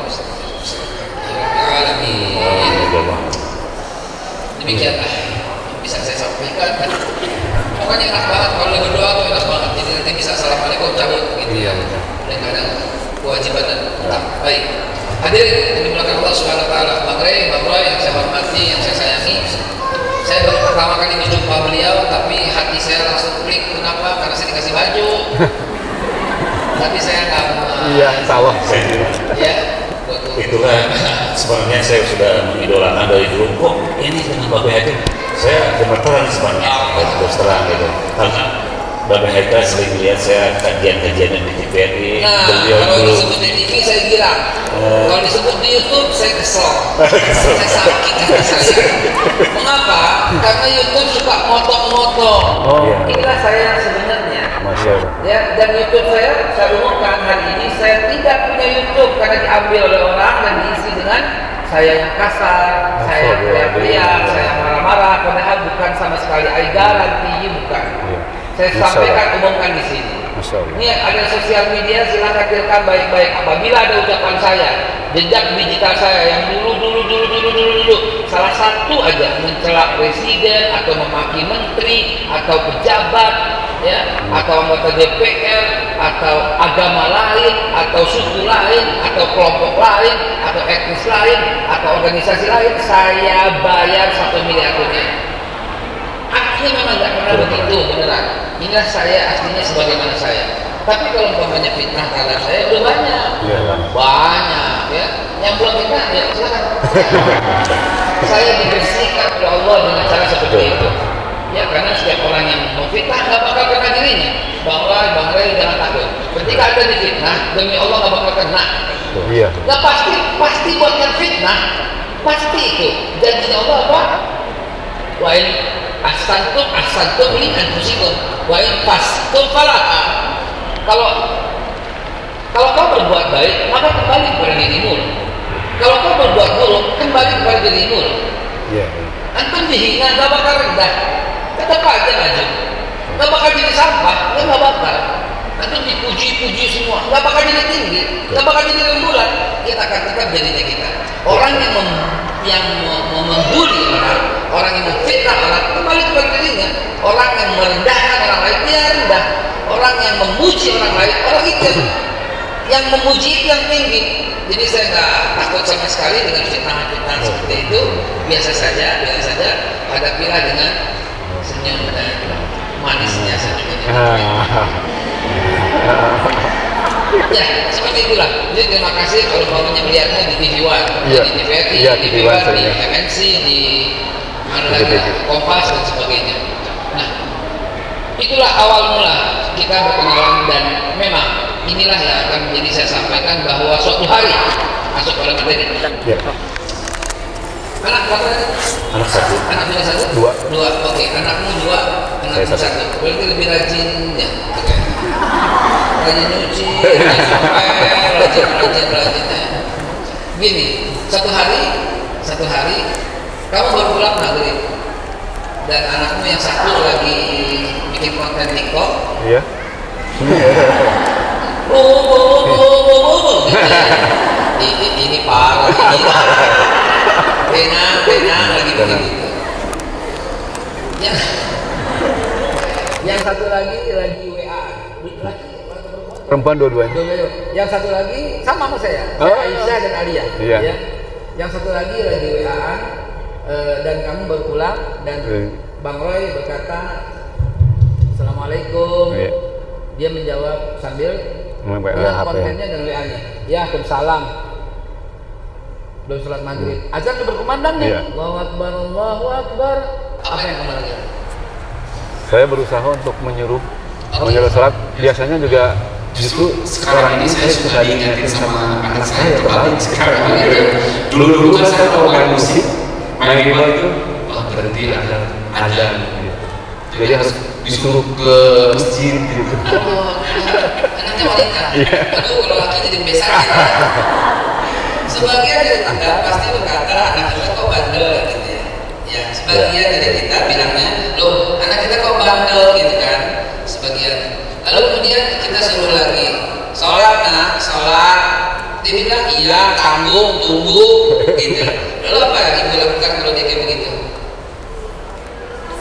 demikianlah yang bisa saya sampaikan. Pokoknya enak banget kalau lagi berdoa tuh enak banget. Jadi nanti bisa assalamualaikum cabut gitu ya. Dan ada kewajiban dan hutang. Baik. Hadirin yang dimulakan Allah Subhanahu wa taala, Bang Ray, Bang Roy yang saya hormati, yang saya sayangi. Saya baru pertama kali berjumpa beliau, tapi hati saya langsung klik. Kenapa? Karena saya dikasih baju. Tapi saya nggak. Iya, salah. Ya. Itulah sebenarnya saya sudah mengidolakan dari dulu. Kok ini dengan Bapak Hakim saya gemeteran sebenarnya, terus terang gitu. Karena Bapak Hakim sering lihat saya kajian-kajian di TVRI. Nah, kalau disebut di TV saya gila. Kalau disebut di YouTube saya kesel. Saya sakit hati saya. Mengapa? Karena YouTube suka motong-motong. Inilah saya yang sebenarnya. Ya, dan YouTube saya umumkan hari ini saya tidak punya YouTube karena diambil oleh orang dan diisi dengan saya yang kasar, saya teriak-teriak, saya marah-marah, padahal bukan sama sekali. I guarantee bukan. Saya sampaikan, umumkan di sini. Ini ada sosial media, silakan direkam baik-baik. Apabila ada ucapan saya, jejak digital saya yang dulu salah satu aja mencela presiden atau memaki menteri atau pejabat, ya, atau anggota DPR atau agama lain atau suku lain atau kelompok lain atau etnis lain atau organisasi lain, saya bayar 1 miliar rupiah. Aslinya memang nggak pernah begitu, beneran. Inilah saya aslinya sebagaimana saya. Tapi kalau umpamanya fitnah terhadap saya udah banyak, ya. Yang belum fitnah ya silakan. Saya dibersihkan oleh Allah dengan cara seperti itu. Ya, karena setiap orang yang memfitnah nggak bakal kena dirinya. Bang Ray jangan takut. Ketika ada difitnah, demi Allah nggak bakal kena. Iya. Nah pasti buat yang fitnah, pasti itu. Dan Allah apa? Wa in ahsantum li anfusikum wa in fastum falaha. Kalau Kalau kau berbuat baik, maka kembali kepada dirimu. Kalau kau berbuat buruk, kembali kepada dirimu. Antum dihina, gak bakal rendah. Tetap aja maju. Gak bakal jadi sampah, gak bakal. Antum dipuji-puji semua, gak bakal jadi tinggi, gak bakal jadi rembulan. Kita akan tetap jadinya kita. Orang yang membuli orang yang memfitnah orang, kembali kepada dirinya. Orang yang merendahkan orang lain, dia rendah. Orang yang memuji orang lain, orang itu yang memuji itu yang tinggi. Jadi saya nggak takut sama sekali dengan fitnah-fitnah seperti itu. Biasa saja, hadapilah dengan senyum dan manisnya senyum. Ya, seperti itulah. Jadi terima kasih kalau maunya melihatnya di TV One, di TVRI, di TV One, di MNC, di mana lagi, Kompas dan sebagainya. Nah, itulah awal mula kita berkenalan dan memang inilah yang akan menjadi saya sampaikan bahwa suatu hari masuk pada materi. Anak berapa? Anak satu. Anak punya satu? Dua. Oke, anakmu dua, anakmu satu. Berarti lebih rajin ya. Rajin nyuci, rajin. Gini, satu hari kamu baru pulang maghrib dan anakmu yang satu lagi bikin konten TikTok. Iya. Ini parah. Tenang lagi begitu. Yang satu lagi WA. Perempuan dua-duanya. Yang satu lagi sama saya Aisyah dan Alia. Iya. Ya. Yang satu lagi WA-an dan kamu baru pulang dan Bang Roy berkata Assalamualaikum. Iya. Dia menjawab sambil lihat kontennya dan WA-nya. Ya, Waalaikumsalam. Belum sholat maghrib. Azan udah berkumandang nih. Iya. Allahu Akbar. Apa yang kamu lakukan? Saya berusaha untuk menyuruh sholat. Biasanya juga justru sekarang ini saya sudah diingetin sama anak saya terbalik sekarang. Dulu kan saya kalau main musik, main bola itu berhenti ada. Jadi harus disuruh ke masjid gitu. Anaknya wanita. Aduh, kalau laki jadi besar. Sebagian dari kita pasti berkata anak kita kok bandel gitu ya. Ya, sebagian dari kita bilangnya, loh anak kita kok bandel gitu kan. Sebagian. Lalu kemudian kita suruh lagi, sholat. Dia bilang iya, tanggung, tunggu gitu. Lalu apa yang ibu lakukan kalau dia kayak begitu?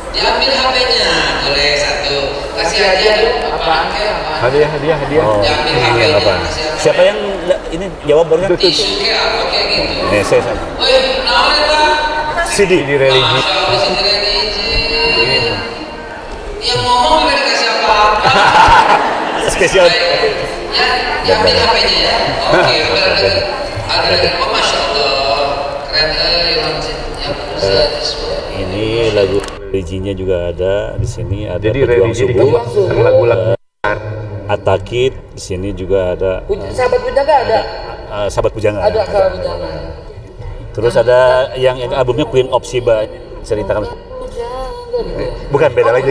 Diambil HP-nya, boleh satu, kasih hadiah dulu, apaan kayak apa? Hadiah. Diambil HP-nya, siapa yang ini jawab barunya? Tisu kayak apa kayak gitu. Saya sama. Woi, nawarin Pak. CD di religi. Masya Allah, CD religi. Yang ngomong nggak dikasih apa-apa. Spesial. Ya, diambil HP-nya ya. Oke, ada lagi. Oh, Masya Allah, keren Ini lagu religinya juga ada di sini, ada jadi Pejuang Subuh, lagu-lagu Atakid di sini juga ada. Sahabat Pujangga ada. Sahabat Pujangga. Ada Sahabat Pujangga. Terus ada yang albumnya Queen of Sheba, ceritakan. Bukan, beda lagi.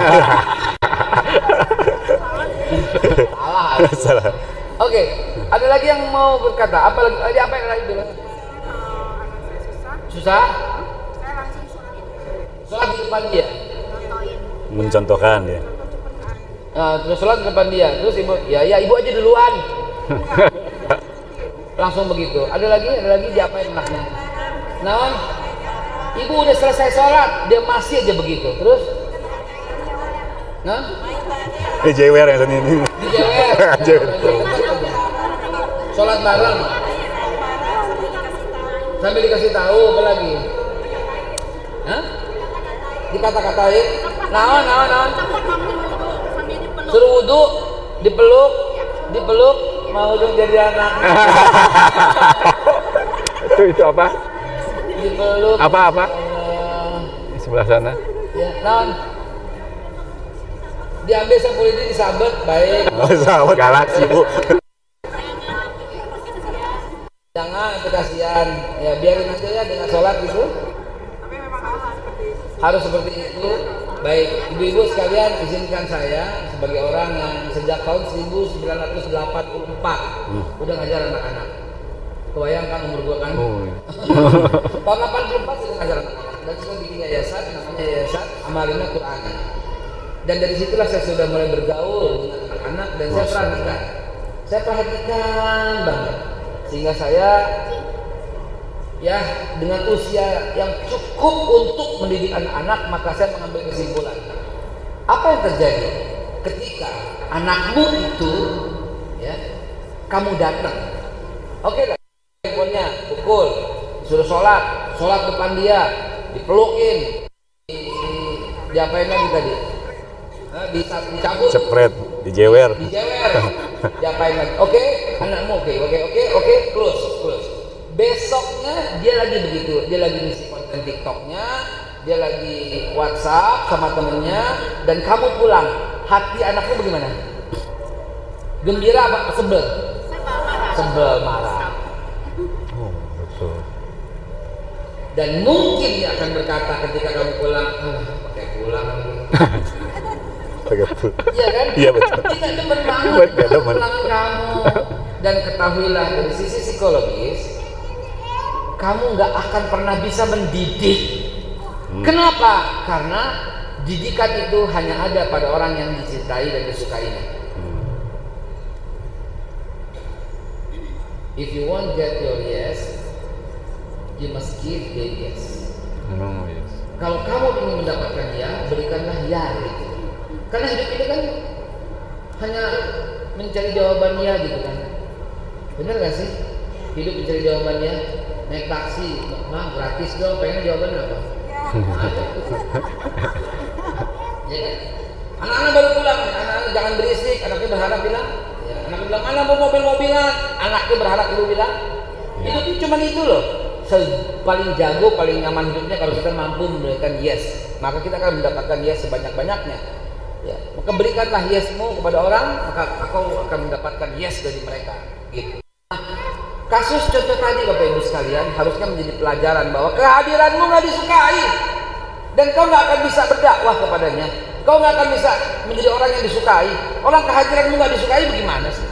Salah. Oke, ada lagi yang mau berkata. Apa yang lagi bilang? Susah? Sholat di depan dia. Mencontohkan ya. Terus sholat di depan dia. Terus ibu, ya ibu aja duluan. Langsung begitu. Ada lagi diapain anaknya? Nawan, ibu udah selesai sholat, dia masih aja begitu. Terus? Nah? Jewer yang ini. Jewer. Sholat bareng. Sambil dikasih tahu apa lagi? Hah? Dikata-katain. Naon. Suruh wudhu, dipeluk, mau dong jadi anak. Itu apa? Dipeluk. Apa? Di sebelah sana. Ya, naon. Diambil sapu lidi, disabet, baik. Sahabat galaksi Bu. Jangan, itu kasihan. Ya biarin aja ya dengan sholat gitu. Harus seperti itu. Baik, ibu-ibu sekalian, izinkan saya sebagai orang yang sejak tahun 1984 udah ngajar anak-anak. Kebayangkan umur gua kan? Tahun 84 sudah ngajar anak-anak dan sudah bikin yayasan, namanya Yayasan Amalina Quran. Dan dari situlah saya sudah mulai bergaul dengan anak-anak dan saya perhatikan banget sehingga saya ya dengan usia yang cukup untuk mendidik anak-anak, maka saya mengambil kesimpulan apa yang terjadi ketika anakmu itu ya kamu datang, oke lah, handphonenya pukul, suruh sholat depan dia, dipelukin, diapain lagi tadi, dicabut, cepret, dijewer, diapain lagi, oke, anakmu oke, close. Besoknya dia lagi begitu, dia lagi ngisi konten TikToknya, dia lagi WhatsApp sama temennya, dan kamu pulang, hati anaknya bagaimana? Gembira apa sebel? Sebel, marah. Oh, betul. Dan mungkin dia akan berkata ketika kamu pulang, pakai pulang. Iya kan? Iya betul. Tidak demen banget pulangan kamu. Dan ketahuilah dari sisi psikologis, kamu nggak akan pernah bisa mendidik. Kenapa? Karena didikan itu hanya ada pada orang yang dicintai dan disukainya. If you want get your yes, you must give the yes. Yes. Kalau kamu ingin mendapatkan ya, berikanlah ya gitu. Karena hidup ini kan hanya mencari jawaban ya gitu kan. Benar gak sih? Hidup mencari jawabannya. Naik taksi, Bang, gratis dong, pengen jawabannya apa? Ya kan? Anak-anak baru pulang, anak-anak jangan berisik, anaknya berharap bilang, ya, anaknya bilang, mana mau mobil-mobilan? Anaknya berharap ibu bilang, hidupnya cuma itu loh. Paling jago, paling nyaman hidupnya kalau kita mampu memberikan yes, maka kita akan mendapatkan yes sebanyak-banyaknya. Ya, maka berikanlah yesmu kepada orang, maka kau akan mendapatkan yes dari mereka. Gitu. Kasus contoh tadi Bapak Ibu sekalian harusnya menjadi pelajaran bahwa kehadiranmu nggak disukai dan kau nggak akan bisa berdakwah kepadanya, kau nggak akan bisa menjadi orang yang disukai. Orang kehadiranmu nggak disukai bagaimana sih?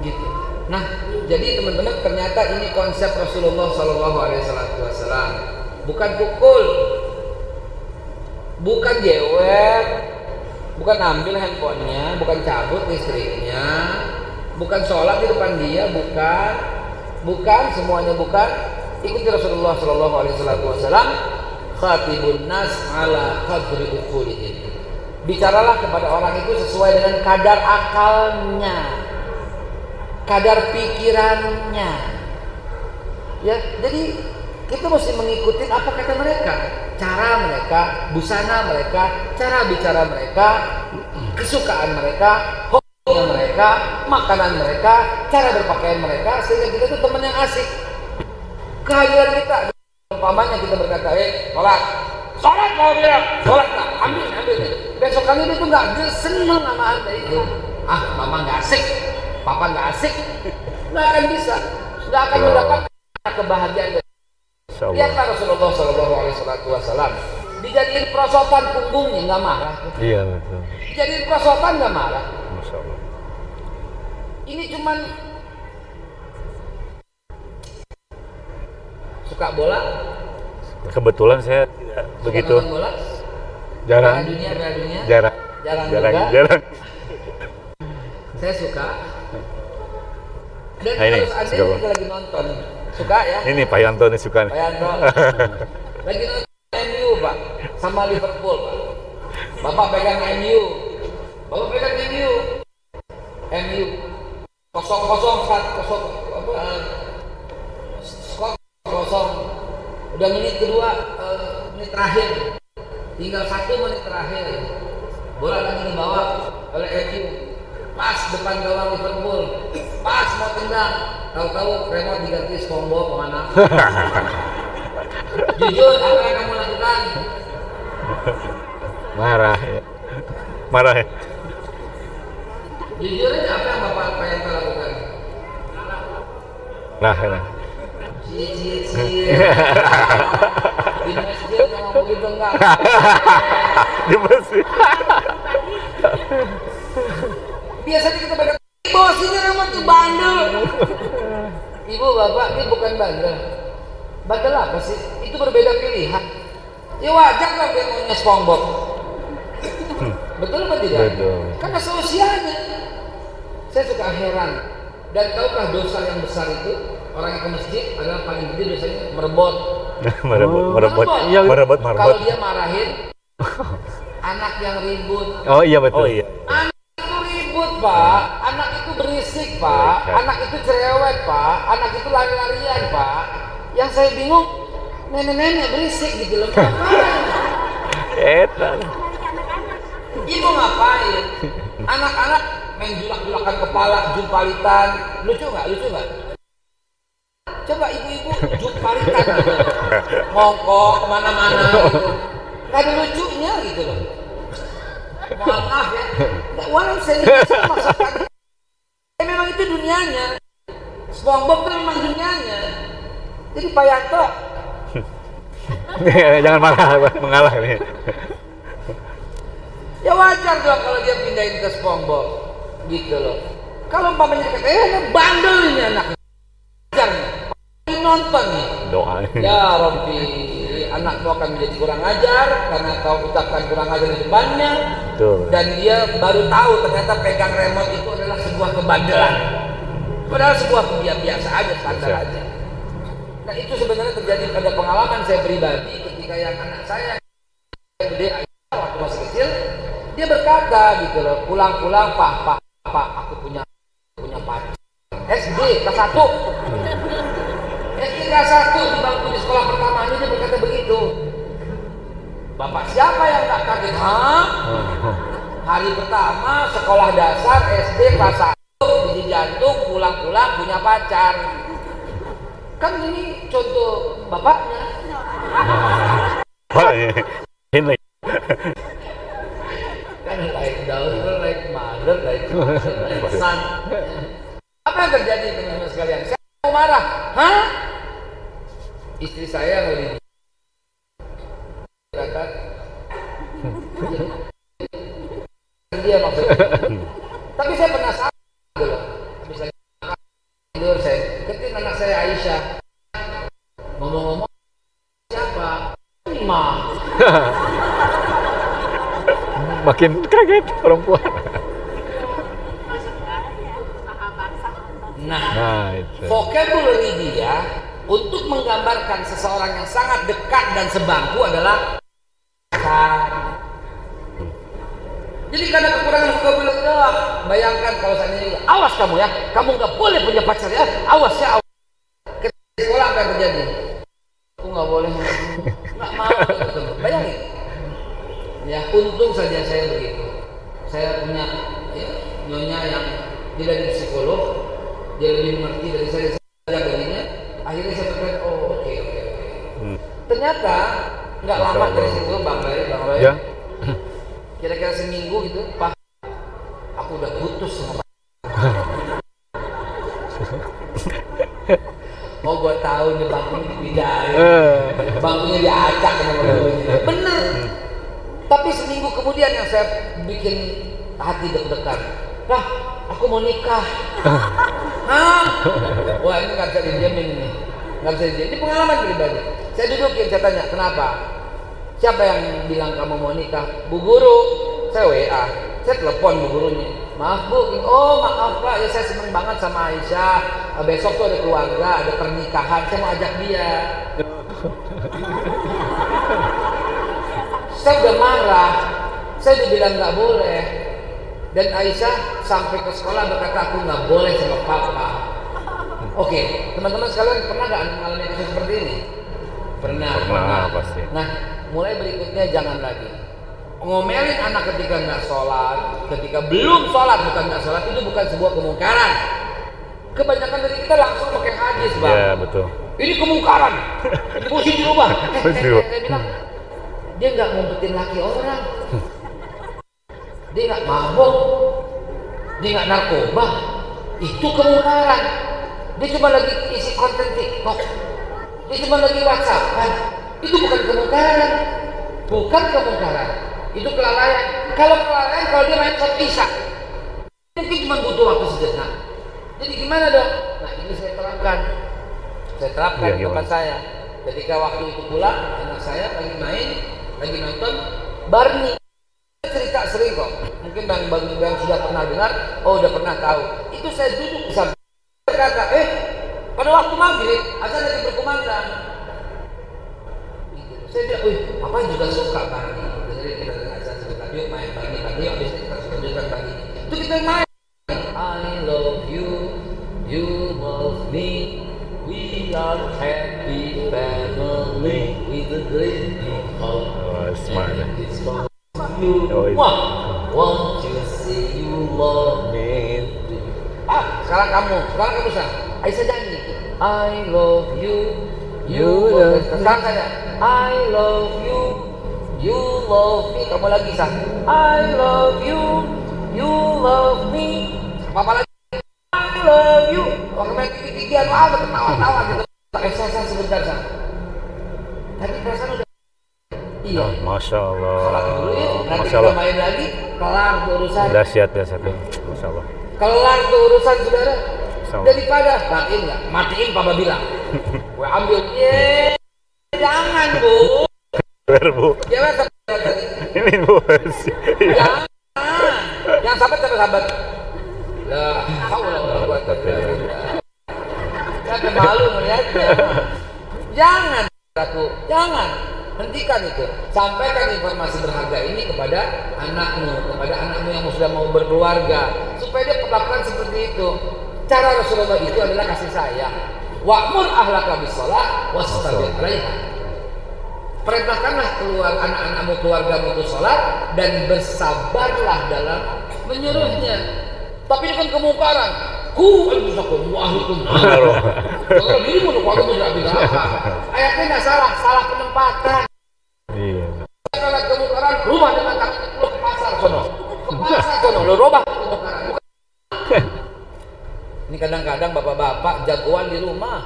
Gitu. Nah, jadi teman-teman ternyata ini konsep Rasulullah SAW, bukan pukul, bukan jewer, bukan ambil handphonenya, bukan cabut listriknya. Bukan sholat di depan dia, bukan semuanya bukan. Ikuti Rasulullah SAW. Khatibun nas ala qadri uqulihim. Bicaralah kepada orang itu sesuai dengan kadar akalnya, kadar pikirannya. Ya, jadi kita mesti mengikuti apa kata mereka, cara mereka, busana mereka, cara bicara mereka, kesukaan mereka, mereka, makanan mereka, cara berpakaian mereka, sehingga kita itu teman yang asik. Kehadiran kita, umpamanya kita berkata, sholat mau bilang, sholat tak, ambil. Besokannya dia tuh nggak seneng sama anda itu. Mama nggak asik, papa nggak asik, nggak akan bisa, nggak akan mendapatkan kebahagiaan. Lihatlah Rasulullah SAW, dijadiin perosotan punggungnya nggak marah. Iya betul. Dijadiin perosotan nggak marah. Ini cuman suka bola. Kebetulan saya tidak begitu. Bola? Jarang. Jarang. Saya suka. Dan nah, harus ada yang kita lagi nonton. Suka ya? Ini Pak Yanto nih suka nih. Pak Yanto. Lagi nonton MU Pak, sama Liverpool Pak. Bapak pegang MU. MU 0-0 udah menit kedua, menit terakhir, tinggal 1 menit terakhir, bola lagi dibawa oleh MU, pas depan gawang Liverpool, pas mau tendang, tahu-tahu remote diganti SpongeBob kemana? Jujur, apa yang kamu lakukan? Marah ya. Jujur aja, apa yang Bapak pengen lakukan? Nah. Cie. Di masjid ngomong gitu enggak. Dia masih. Biasanya kita pada bos ini emang tuh bandel. Ibu bapak ini bukan bandel. Bandel apa sih? Itu berbeda pilihan. Ya wajar lah dia maunya SpongeBob. Betul apa tidak? Betul. Karena seusianya. Saya suka heran. Dan tahukah dosa yang besar itu? Orang yang ke masjid adalah paling gede dosanya merebut. merebut. Iya, merebut. Kalau dia marahin anak yang ribut. Oh iya betul. Oh iya. Anak itu ribut pak, anak itu berisik pak, anak itu cerewet pak, anak itu lari-larian pak. Yang saya bingung, nenek-nenek berisik gitu loh. Etan. Ibu ngapain? Anak-anak main julak-julakan kepala, jumpalitan, lucu nggak? Lucu nggak? Coba ibu-ibu jumpalitan gitu, ngongkong kemana-mana gitu. Nggak ada lucunya gitu loh. Mohon maaf ya, walau saya maksudkan, memang itu dunianya. SpongeBob itu memang dunianya. Jadi Pak Yanto, jangan mengalah nih. Ya wajar dong kalau dia pindahin ke SpongeBob, gitu loh. Kalau umpamanya dikata, bandel ini anaknya, wajar nih, nonton nih. Doa. Ya Rabbi, anakmu akan menjadi kurang ajar karena kau ucapkan kurang ajar di depannya. Betul. Dan dia baru tahu ternyata pegang remote itu adalah sebuah kebandelan. Padahal sebuah biasa aja, standar aja. Nah itu sebenarnya terjadi pada pengalaman saya pribadi ketika yang anak saya gede waktu masih kecil, dia berkata gitu loh, pulang-pulang pak aku punya pacar. SD kelas 1. SD kelas 1 di bangku di sekolah pertamanya dia berkata begitu. Bapak siapa yang gak kaget? Hah? Hari pertama sekolah dasar SD kelas 1 di jantung pulang-pulang punya pacar. Kan ini contoh bapaknya. Ini Kan like daughter, like mother, like son. Apa yang terjadi teman-teman sekalian? Saya mau marah. Hah? Istri saya ngelihat kata dia maksudnya. Tapi saya penasaran gitu loh. Misalnya tidur saya deketin anak saya Aisyah. Ngomong-ngomong siapa? Ma. makin kaget perempuan. Nah itu. Vocabulary dia untuk menggambarkan seseorang yang sangat dekat dan sebangku adalah jadi karena kekurangan vocabulary doang. Bayangkan kalau seandainya awas kamu ya, kamu nggak boleh punya pacar ya, awas ya, awas. Ketika sekolah apa yang terjadi? Aku nggak boleh, nggak mau gitu. Bayangin. Ya untung saja saya begitu. Saya punya ya, nyonya yang tidak di psikolog, dia lebih mengerti dari saya darinya. Akhirnya saya berkata, oh oke. Ternyata nggak lama dari situ Bang Ray. Ya. Kira-kira seminggu gitu, Pak, aku udah putus sama Pak. Oh, gua tahu nih bangkunya dipindahin, bangkunya diacak sama bangkunya. Bener. Tapi seminggu kemudian yang saya bikin hati deg-degan, Pak, aku mau nikah. Hah? Wah ini nggak bisa didiamin ini, nggak bisa didiamin. Ini pengalaman pribadi. Saya dudukin, saya tanya, kenapa? Siapa yang bilang kamu mau nikah? Bu Guru. Saya WA, saya telepon Bu Gurunya. Maaf Bu, oh maaf Pak, ya saya seneng banget sama Aisyah. Besok tuh ada keluarga, ada pernikahan, saya mau ajak dia. Saya udah marah, saya udah bilang nggak boleh. Dan Aisyah sampai ke sekolah berkata aku nggak boleh sama Papa. Oke, teman-teman sekalian pernah nggak mengalami kasus seperti ini? Pernah. Pasti. Nah, mulai berikutnya jangan lagi ngomelin anak ketika nggak sholat, ketika belum sholat. Bukan nggak sholat itu bukan sebuah kemungkaran. Kebanyakan dari kita langsung pakai hadis Bang. Ya betul. Ini kemungkaran, ini mesti dirubah. Saya bilang dia nggak ngumpetin laki orang, dia nggak mabok, dia nggak narkoba, itu kemungkaran. Dia cuma lagi isi konten TikTok, dia cuma lagi WhatsApp kan, itu bukan kemungkaran. Bukan kemungkaran. Itu kelalaian. Kalau kelalaian, kalau dia main terpisah, mungkin cuma butuh waktu sejenak. Jadi gimana dong? Nah ini saya terapkan. Saya terapkan di tempat saya. Ketika waktu itu pulang, anak saya lagi main, lagi nonton Barney. Cerita sering kok. Mungkin bang sudah pernah dengar, oh udah pernah tahu. Itu saya duduk di samping. Berkata, pada waktu maghrib, azan lagi berkumandang. Saya bilang, apa juga suka Barney. Jadi kita dengar azan sebentar, yuk main Barney, yuk habis kita tunjukkan Barney. Itu kita main. I love you, you love me. We are happy family with a great big home. Oh, smart. You want you say you love me. Sekarang kamu sang. Aisyah janji. I love you, you love me. Sekarang saya. I love you, you love me. Kamu lagi sang. I love you, you love me. Apa lagi? I love you. Orang main gigi-gigian ketawa-tawa gitu. Saya sebentar sang. Tapi perasaan udah. Iya. Masya Allah. Sholat dulu ya. Nanti Masya kita Allah. main lagi. Kelar tuh urusan. Dahsyat ya satu. Masya Allah. Kelar tuh urusan saudara. Masya Allah. Daripada matiin nggak? Matiin Papa bilang. Gue ambil. Jangan bu. Bu. Jangan sampai. Ini bu. Jangan. Jangan sampai. Lah, Allah buat saya malu melihatnya. Jangan aku. Jangan. Hentikan itu. Sampaikan informasi berharga ini kepada anakmu yang sudah mau berkeluarga, supaya dia perlakukan seperti itu. Cara Rasulullah itu adalah kasih sayang. Wa'mur ahlaka bis-shalah wastabir 'alaiha. Perintahkanlah anak-anakmu, keluargamu untuk sholat dan bersabarlah dalam menyuruhnya. Tapi ini kan kemungkaran. Anfusakum wa ahlikum nar. Kalau dirimu lu kalau tidak bisa. Ayatnya nggak salah penempatan. Iya. Kalau kemungkaran, rumah dengan kaki lu ke pasar sono. Ke pasar sono lu robah kemungkaran. Ini kadang-kadang bapak-bapak jagoan di rumah.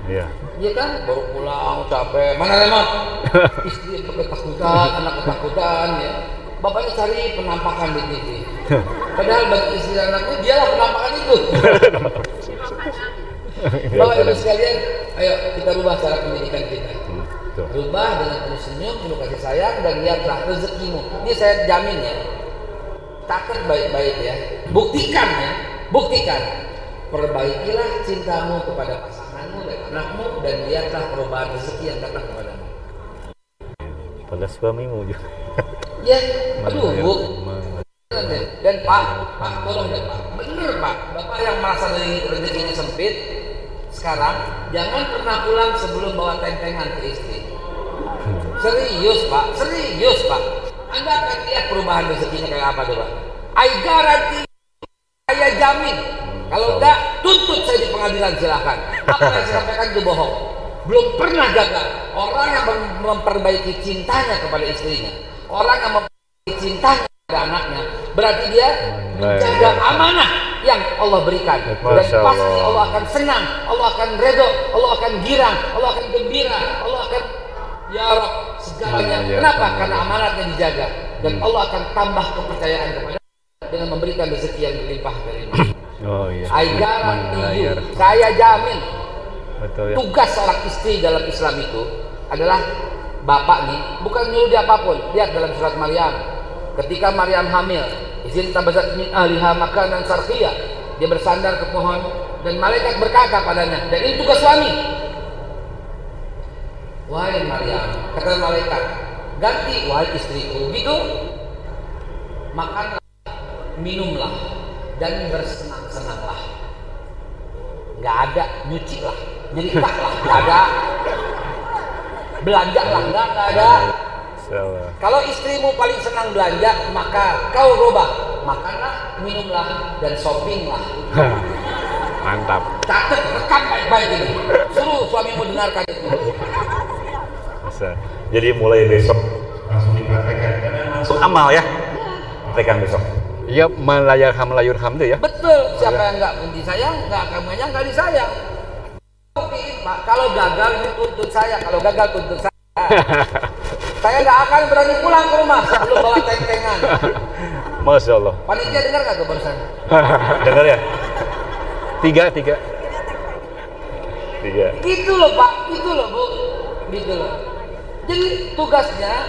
Iya. Iya kan, baru pulang capek. Mana remote? Istri ketakutan, anak ketakutan ya. Bapaknya cari penampakan di TV. Padahal bagi istri dan anaknya dialah penampakan itu. Bapak Ibu sekalian, ayo kita rubah cara pendidikan kita. Rubah dengan penuh senyum, penuh kasih sayang, dan lihatlah rezekimu. Ini saya jamin ya. Catat baik-baik ya. Buktikan. Perbaikilah cintamu kepada pasanganmu dan anakmu, dan lihatlah perubahan rezeki yang datang kepadamu. Pada suamimu juga. Ya, aduh Bu. Dan Pak, tolong ya Pak. Bener Pak, Bapak yang merasa rezekinya sempit, sekarang jangan pernah pulang sebelum bawa tentengan ke istri. Serius Pak. Anda akan lihat perubahan rezekinya kayak apa coba. I guarantee, saya jamin. Kalau enggak, tuntut saya di pengadilan silahkan. Apa yang saya sampaikan itu bohong. Belum pernah gagal. Orang yang memperbaiki cintanya kepada istrinya, orang yang memperbaiki cintanya kepada anaknya, berarti dia menjaga amanah yang Allah berikan. Dan pasti Allah akan senang, Allah akan redho, Allah akan girang, Allah akan gembira, Allah akan ya Rabb segalanya. Kenapa? Karena amanatnya dijaga. Dan Allah akan tambah kepercayaan kepada dengan memberikan rezeki yang berlimpah darinya. Oh iya. I guarantee you, saya jamin. Betul ya. Tugas seorang istri dalam Islam itu adalah bapak nih, bukan nyuruh dia apapun. Lihat dalam surat Maryam, ketika Maryam hamil, izin tabazat min ahliha makanan sarqiyah, dia bersandar ke pohon dan malaikat berkata padanya, dan ini tugas suami. Wahai Maryam, kata malaikat, ganti wahai istriku, gitu. Makanlah, minumlah, dan bersenang-senanglah. Nggak ada nyuci lah, nyerikah lah, nggak ada. Belanja lah, nggak ada. Kalau istrimu paling senang belanja, maka kau rubah. Makanlah, minumlah, dan shoppinglah. Mantap. Catat, rekam baik-baik ini. Suruh suamimu dengarkan itu. Jadi mulai besok langsung dipraktekkan, karena langsung amal ya. Praktekkan besok. Iya, melayurham tuh ya. Betul. Siapa yang nggak disayang, nggak akan banyak nggak disayang. Pak, kalau gagal itu tuntut saya, kalau gagal tuntut saya. Saya nggak akan berani pulang ke rumah sebelum bawa tentengan. Masya Allah. Panitia dengar nggak tuh barusan? Dengar ya? Tiga. Gitu loh Pak, gitu loh Bu, gitu loh. Jadi tugasnya,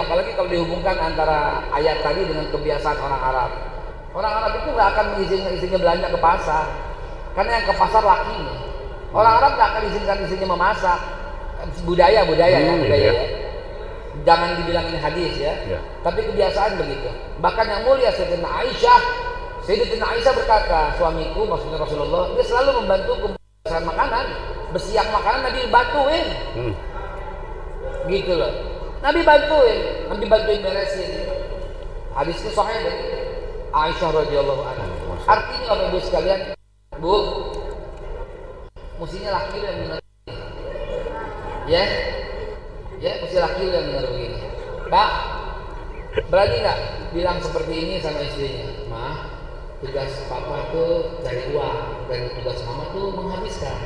apalagi kalau dihubungkan antara ayat tadi dengan kebiasaan orang Arab. Orang Arab itu nggak akan mengizinkan istrinya belanja ke pasar, karena yang ke pasar lakinya. Orang Arab nggak akan izinkan istrinya memasak. Budaya ya. Jangan dibilang ini hadis ya. Tapi kebiasaan begitu. Bahkan yang mulia Sayyidatina Aisyah berkata, suamiku maksudnya Rasulullah, dia selalu membantuku membasahan makanan, bersiang makanan Nabi bantuin. Gitu loh. Nabi bantuin beresin. Hadisnya sahih dari Aisyah radhiyallahu anha. Artinya Bapak Ibu sekalian, Bu, mestinya laki yang benar. Ya, mesti laki yang benar begini. Pak, berani nggak bilang seperti ini sama istrinya? Ma, tugas papa tuh cari uang dan tugas mama tuh menghabiskan.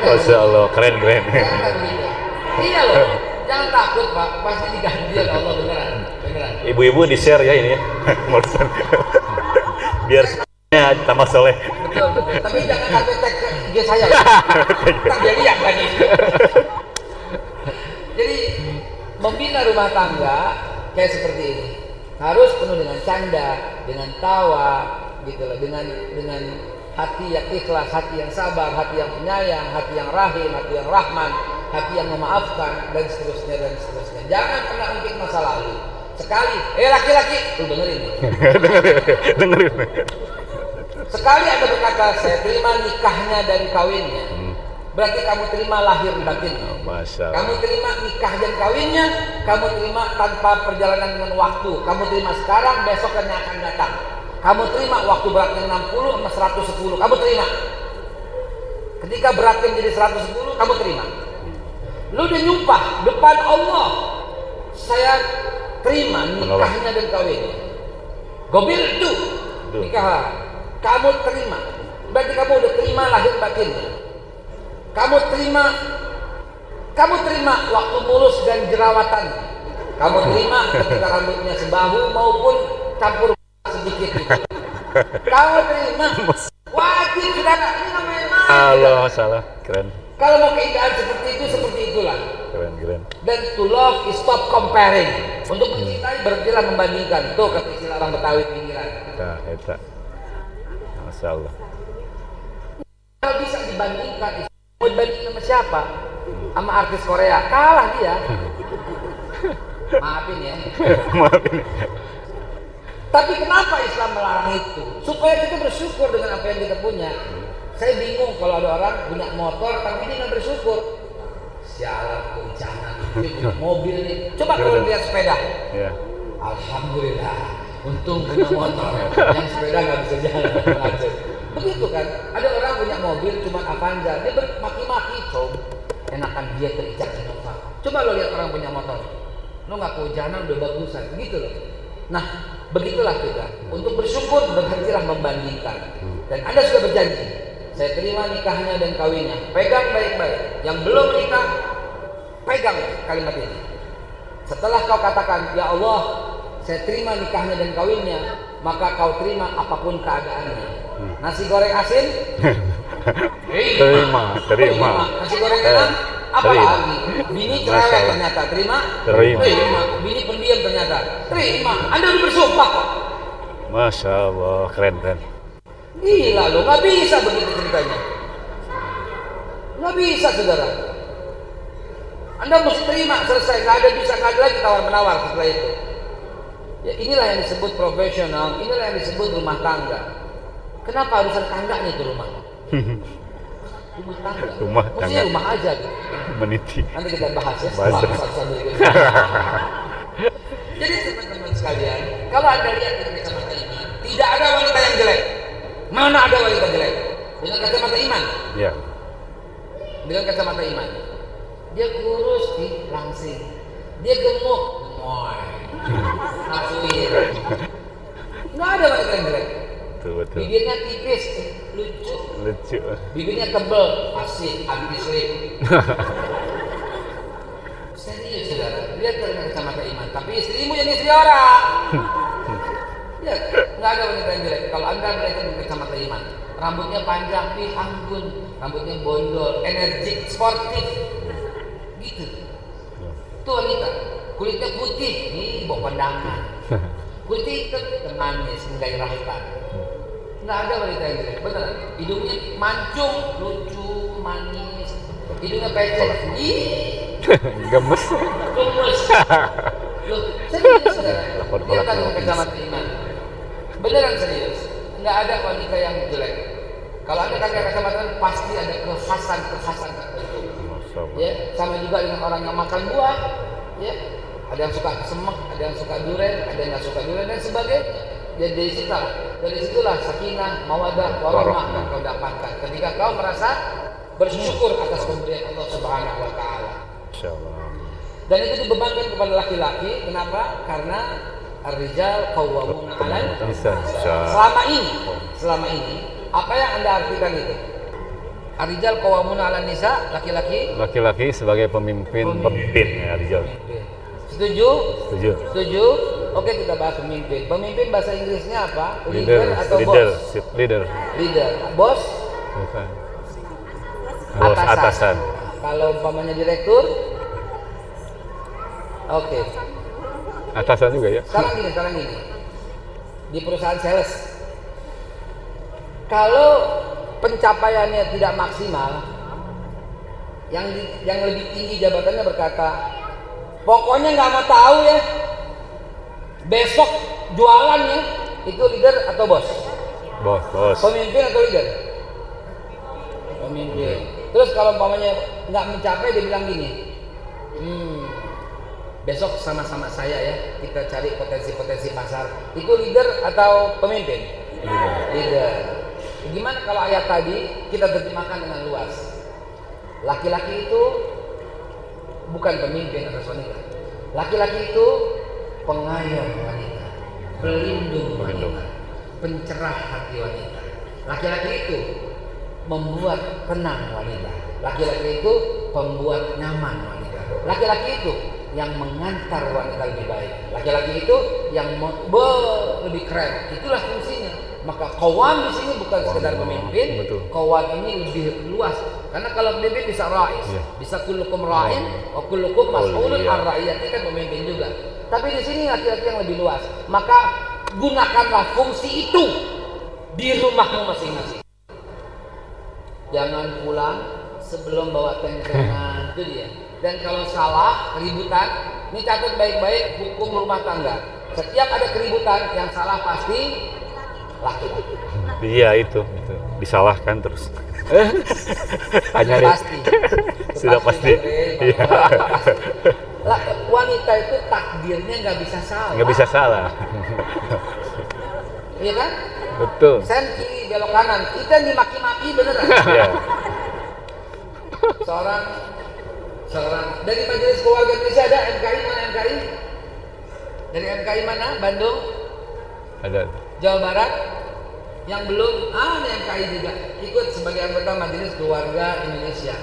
Masya Allah, keren. Iya loh, jangan takut Pak, pasti diganti oleh Allah beneran. Ibu-ibu di share ya ini ya, biar tambah soleh. Betul. Tapi jangan sampai tag ke IG saya. Tak dia lihat lagi. Jadi membina rumah tangga kayak seperti ini harus penuh dengan canda, dengan tawa, gitu loh, dengan hati yang ikhlas, hati yang sabar, hati yang penyayang, hati yang rahim, hati yang rahman, hati yang memaafkan dan seterusnya. Jangan pernah ungkit masa lalu. Sekali, laki-laki, lu dengerin. Dengerin. Sekali Anda berkata, saya terima nikahnya dan kawinnya, berarti kamu terima lahir batinnya. Kamu terima nikah dan kawinnya, kamu terima tanpa perjalanan dengan waktu. Kamu terima sekarang, besok yang akan datang. Kamu terima waktu beratnya 60 sama 110, kamu terima. Ketika beratnya menjadi 110, kamu terima. Lu udah nyumpah depan Allah, saya terima nikahnya dan kawinnya. Gobil itu nikah. Kamu terima, berarti kamu udah terima lahir batinnya. Kamu terima waktu mulus dan jerawatan. Kamu terima ketika rambutnya sebahu maupun campur sedikit itu. Kamu terima, wajib saudara, ini namanya mati. Allah, salah, keren. Kalau mau keindahan seperti itu, seperti itulah. Keren. Dan to love is stop comparing. Untuk mencintai berhentilah membandingkan. Tuh kata istilah orang Betawi pinggiran. Eta. Masya Allah. Kalau bisa dibandingkan, mau dibandingin sama siapa? Sama artis Korea, kalah dia. Maafin ya. Tapi kenapa Islam melarang itu? Supaya kita bersyukur dengan apa yang kita punya. Saya bingung kalau ada orang punya motor tapi dia nggak bersyukur. Sialan, bencana, punya mobil nih. Coba kalau lihat sepeda. Alhamdulillah, untung punya motor. Yang sepeda nggak bisa jalan. Begitu kan? Ada orang punya mobil cuma Avanza, dia maki-maki. Enakan dia terikat Innova. Coba lo lihat orang punya motor. Lo nggak kehujanan udah bagusan, gitu loh. Nah, begitulah kita. Untuk bersyukur berhentilah membandingkan. Dan Anda sudah berjanji, saya terima nikahnya dan kawinnya. Pegang baik-baik. Yang belum nikah, pegang kalimat ini. Setelah kau katakan, ya Allah, saya terima nikahnya dan kawinnya, maka kau terima apapun keadaannya. Nasi goreng asin? Terima. Nasi goreng enak? Apalagi? Bini cerewet ternyata, terima? Bini pendiam ternyata, terima. Anda udah bersumpah kok. Masya Allah, keren. Gila lo, nggak bisa begitu ceritanya. Nggak bisa saudara. Anda mesti terima, selesai. Nggak ada lagi tawar-menawar setelah itu. Ya, inilah yang disebut profesional, inilah yang disebut rumah tangga. Kenapa harus ada tangganya itu rumah? Rumah tangga. Maksudnya rumah aja gitu. Meniti. Nanti kita bahas ya sambil Jadi teman-teman sekalian, kalau Anda lihat dengan kacamata iman, tidak ada wanita yang jelek. Mana ada wanita jelek? Dengan kacamata iman. Iya. Dengan kacamata iman. Dia kurus, langsing. Dia gemuk, gemoy. Nasuir. Nggak ada wanita yang jelek. Betul. Bibirnya tipis, lucu. Bibirnya tebel, asik, anti-slip. lihat dengan kacamata iman. Tapi istrimu yang istri orang. Ya, nggak ada wanita yang jelek. Kalau anda melihat dengan kacamata iman, rambutnya panjang, anggun, rambutnya bondol, energik, sportif, gitu. Itu wanita. Kulitnya putih, nih bawa pandangan. Kulitnya hitam, manis, menggairahkan. Nggak ada wanita yang jelek, benar. Hidungnya mancung, lucu, manis. Hidungnya pecel, gemes. Loh, serius saudara. Dia kan dengan kacamata iman. Beneran serius. Nggak ada wanita yang jelek. Kalau anda pakai kacamata pasti ada kekhasan tertentu. Ya, sama juga dengan orang yang makan buah. Ya, ada yang suka semek, ada yang suka durian, ada yang nggak suka durian dan sebagainya. Jadi dari situlah sakinah, mawaddah, warahmah yang kau dapatkan ketika kau merasa bersyukur atas pemberian Allah Subhanahu wa taala. Insyaallah. Dan itu dibebankan kepada laki-laki. Kenapa? Karena ar-rijal qawwamuna 'alal nisa. Selama ini apa yang Anda artikan itu? Ar-rijal qawwamuna 'alan nisa, laki-laki sebagai pemimpin ya, rijal. Setuju? Oke, kita bahas pemimpin. Pemimpin bahasa Inggrisnya apa? Leader atau bos? Leader. Bos? Bukan. Bos atasan. Kalau umpamanya direktur? Oke. Atasan juga ya? Sekarang gini. Di perusahaan sales. Kalau pencapaiannya tidak maksimal, yang lebih tinggi jabatannya berkata, pokoknya nggak mau tahu ya, besok jualannya. Itu leader atau bos? Bos. Pemimpin atau leader? Pemimpin. Terus kalau umpamanya nggak mencapai, dia bilang gini, besok sama-sama saya ya, kita cari potensi-potensi pasar. Itu leader atau pemimpin? Leader. Gimana kalau ayat tadi kita terjemahkan dengan luas? Laki-laki itu bukan pemimpin atas wanita. Laki-laki itu pengayom wanita, pelindung wanita, pencerah hati wanita. Laki-laki itu membuat tenang wanita. Laki-laki itu pembuat nyaman wanita. Laki-laki itu yang mengantar wanita lebih baik. Laki-laki itu yang lebih keren. Itulah fungsinya. Maka qawam di sini bukan sekedar pemimpin. Qawam ini lebih luas. Karena kalau pemimpin bisa rais, bisa kullukum ra'in wa kullukum mas'ulun an ra'iyati, kan pemimpin juga. Tapi di sini laki-laki yang lebih luas. Maka gunakanlah fungsi itu di rumahmu masing-masing. Jangan pulang sebelum bawa tentengan, itu dia. Dan kalau salah, keributan, ini catat baik-baik hukum rumah tangga. Setiap ada keributan, yang salah pasti laki-laki. Iya itu disalahkan terus. Hanya pasti. Sudah pasti. Iya. Wanita itu takdirnya nggak bisa salah. Iya kan? Betul. Sen kiri belok kanan, kita dimaki-maki beneran. Iya. Seorang dari Majelis Keluarga Indonesia ada MKI, mana MKI? Dari MKI mana? Bandung? Ada. Jawa Barat? Yang belum, ada MKI juga ikut sebagai anggota Majelis Keluarga Indonesia.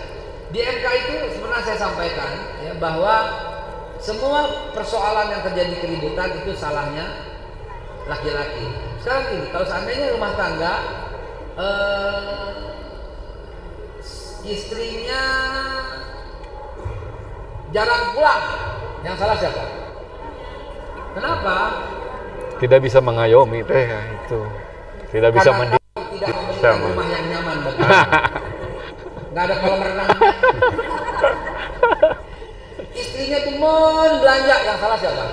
Di MKI itu sebenarnya saya sampaikan ya, bahwa semua persoalan yang terjadi keributan itu salahnya laki-laki. Sekarang gini, kalau seandainya rumah tangga istrinya jarang pulang, yang salah siapa? Kenapa? Tidak bisa mengayomi itu. Tidak bisa tidak memberikan rumah yang nyaman bagi nggak ada kolam renang. Istrinya demen belanja, yang salah siapa?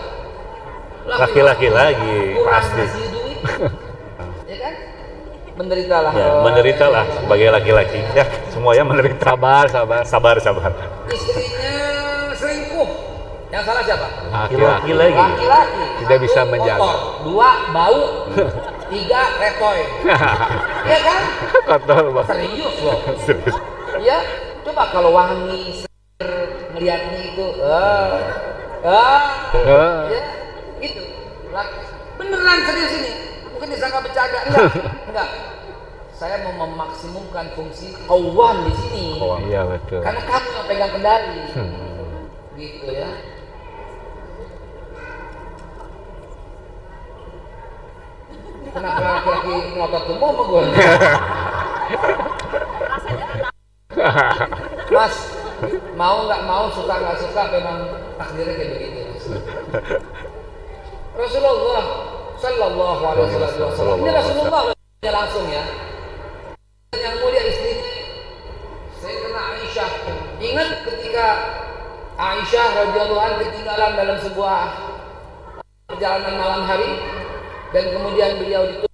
Laki-laki lagi pasti. Duit. Ya kan? Menderitalah. Ya, menderitalah sebagai laki-laki. Ya, semuanya menderita. Sabar. Istrinya selingkuh, yang salah siapa? Laki-laki. Tidak bisa menjaga. 2 bau. 3 retoy. Iya kan? Kotor banget. Serius loh. Ya, coba kalau wangi ngelihatnya itu ya, gitu. Beneran serius ini. Mungkin disangka bercanda, enggak. Saya mau memaksimumkan fungsi qawwam di sini. Iya, betul. Karena kamu yang pegang kendali. Gitu ya. Kenapa laki-laki ngotot semua sama gue? Mas, mau nggak mau, suka nggak suka, memang takdirnya kayak begitu. Mas. Rasulullah Sallallahu Alaihi Wasallam. Ini Rasulullah langsung ya. Yang mulia istrinya Sayyidina Aisyah. Ingat ketika Aisyah radhiyallahu anha ketinggalan dalam sebuah perjalanan malam hari dan kemudian beliau ditutup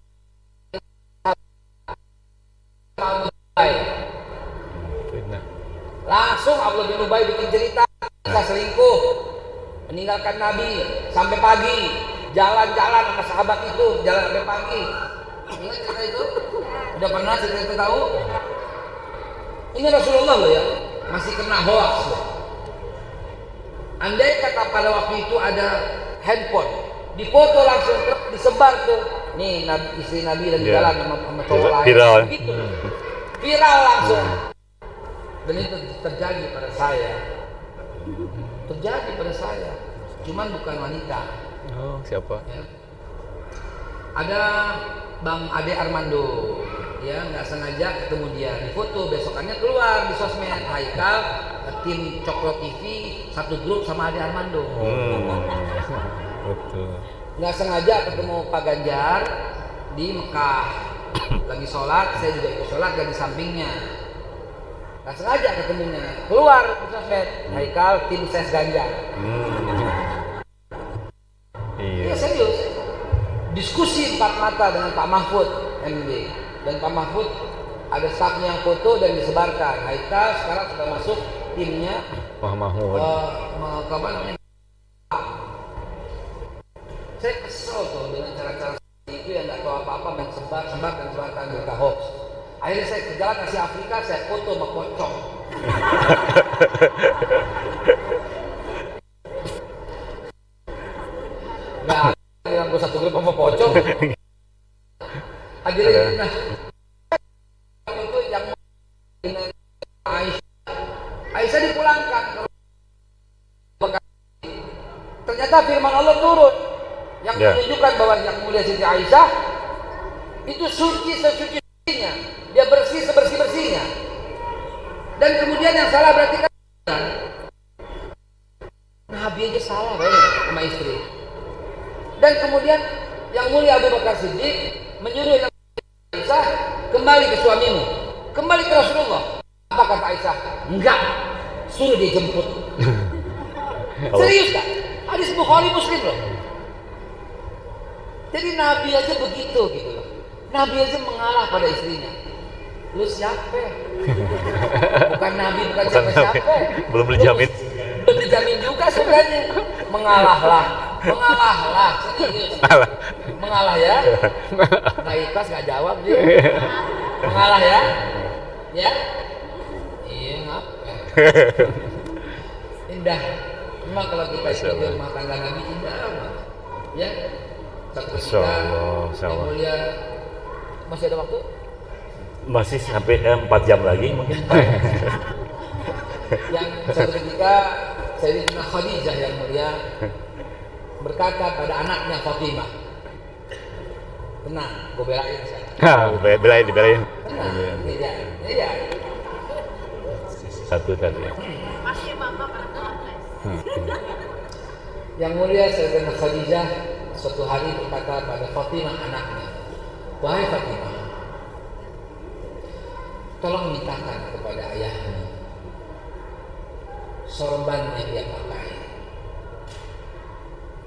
langsung Abdullah bin Ubay bikin cerita kisah selingkuh, meninggalkan Nabi sampai pagi, jalan-jalan sama sahabat itu, jalan sampai pagi. Ingat cerita itu? Udah pernah cerita itu tahu? Ini Rasulullah loh ya, masih kena hoax loh. Andai kata pada waktu itu ada handphone, difoto langsung disebar tuh, nih istri Nabi lagi jalan sama cowok lain, viral. gitu. Viral langsung. Dan itu terjadi pada saya, cuman bukan wanita. Oh, siapa? Ya. Ada Bang Ade Armando, ya nggak sengaja ketemu dia, di foto, besokannya keluar di sosmed, Haikal, tim Cokro TV satu grup sama Ade Armando. Betul. Nggak sengaja ketemu Pak Ganjar di Mekah, lagi sholat, saya juga ikut sholat dan di sampingnya. Nggak sengaja ketemunya, keluar di sosmed, Haikal tim ses Ganjar. Iya serius. Diskusi empat mata dengan Pak Mahfud MD, dan Pak Mahfud ada stafnya yang foto dan disebarkan. Haikal sekarang sudah masuk timnya Pak Mahfud. Saya kesel tuh dengan cara-cara seperti itu yang nggak tahu apa-apa, main sebarkan berita hoax. Akhirnya saya ke jalan Asia Afrika, saya foto sama pocong. Nah, yang gue satu grup sama pocong. Akhirnya, itu yang Aisyah dipulangkan. Ternyata firman Allah turun yang menunjukkan bahwa yang mulia Siti Aisyah itu suci sesuci-sucinya, dia bersih sebersih-bersihnya. Dan kemudian yang salah berarti kan Nabi aja salah sama istri. Dan kemudian yang mulia Abu Bakar Siddiq menyuruh Aisyah kembali ke suamimu, kembali ke Rasulullah. Apa kata Aisyah? Enggak, suruh dia jemput. Serius kan? Hadis Bukhari Muslim loh. Jadi Nabi aja begitu gitu loh. Nabi aja mengalah pada istrinya. Lu siapa? Bukan Nabi, bukan siapa-siapa. Belum dijamin. Belum dijamin juga sebenarnya. Mengalahlah, serius. Mengalah ya. Nggak ikhlas, nggak jawab dia. Mengalah ya. Ya. Iya, ngapa? Indah. Memang kalau kita sebagai rumah tangga Nabi indah banget. Ya. Satu ketika yang mulia, masih ada waktu? Masih sampai 4 jam lagi mungkin. Yang satu ketika Sayyidatina Khadijah yang mulia berkata pada anaknya Fatimah, tenang, gue belain sekarang. Dibelain. Tenang, iya. Satu tadi. Yang mulia Sayyidatina Khadijah suatu hari berkata pada Fatimah anaknya, wahai Fatimah, tolong mintakan kepada ayahmu sorban yang dia pakai.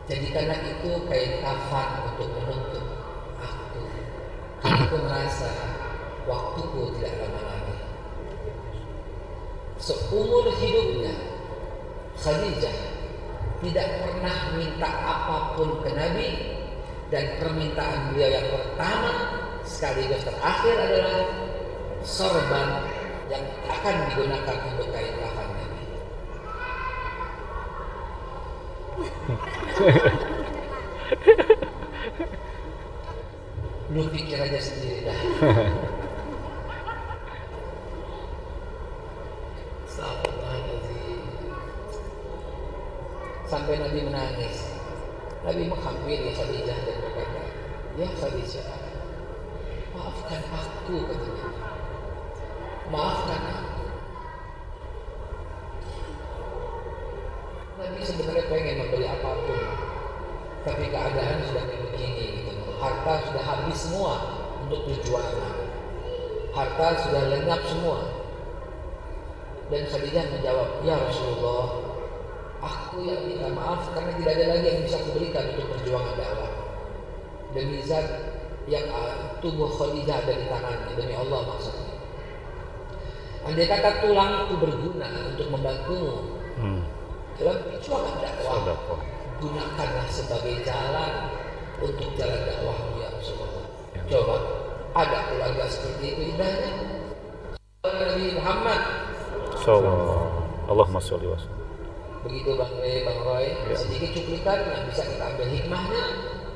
Jadikanlah itu kain kafan untuk menutup aku. Aku merasa waktuku tidak lama lagi. Seumur hidupnya Khadijah tidak pernah minta apapun ke Nabi, dan permintaan beliau yang pertama sekaligus terakhir adalah sorban yang akan digunakan untuk kain kafan Nabi. Lu pikir aja sendiri dah. Sampai Nabi menangis. Nabi menghampiri Khadijah dan berkata, ya Khadijah, maafkan aku, katanya. Maafkan aku. Nabi sebenarnya pengen memberi apapun, tapi keadaan sudah kayak begini gitu. Harta sudah habis semua untuk perjuangan. Harta sudah lenyap semua. Dan Khadijah menjawab, ya Rasulullah, aku yang minta maaf karena tidak ada lagi yang bisa kuberikan untuk perjuangan dakwah. Demi zat yang tubuh Khadijah ada di tangannya, demi Allah maksudnya. Andai kata tulang itu berguna untuk membantumu dalam perjuangan dakwah, gunakanlah sebagai jalan untuk jalan dakwahmu ya Rasulullah. Coba, ada keluarga seperti itu indahnya. Nabi Muhammad Allahumma sholli wa sallim. Begitu Bang Roy, sedikit cuplikan bisa kita ambil hikmahnya.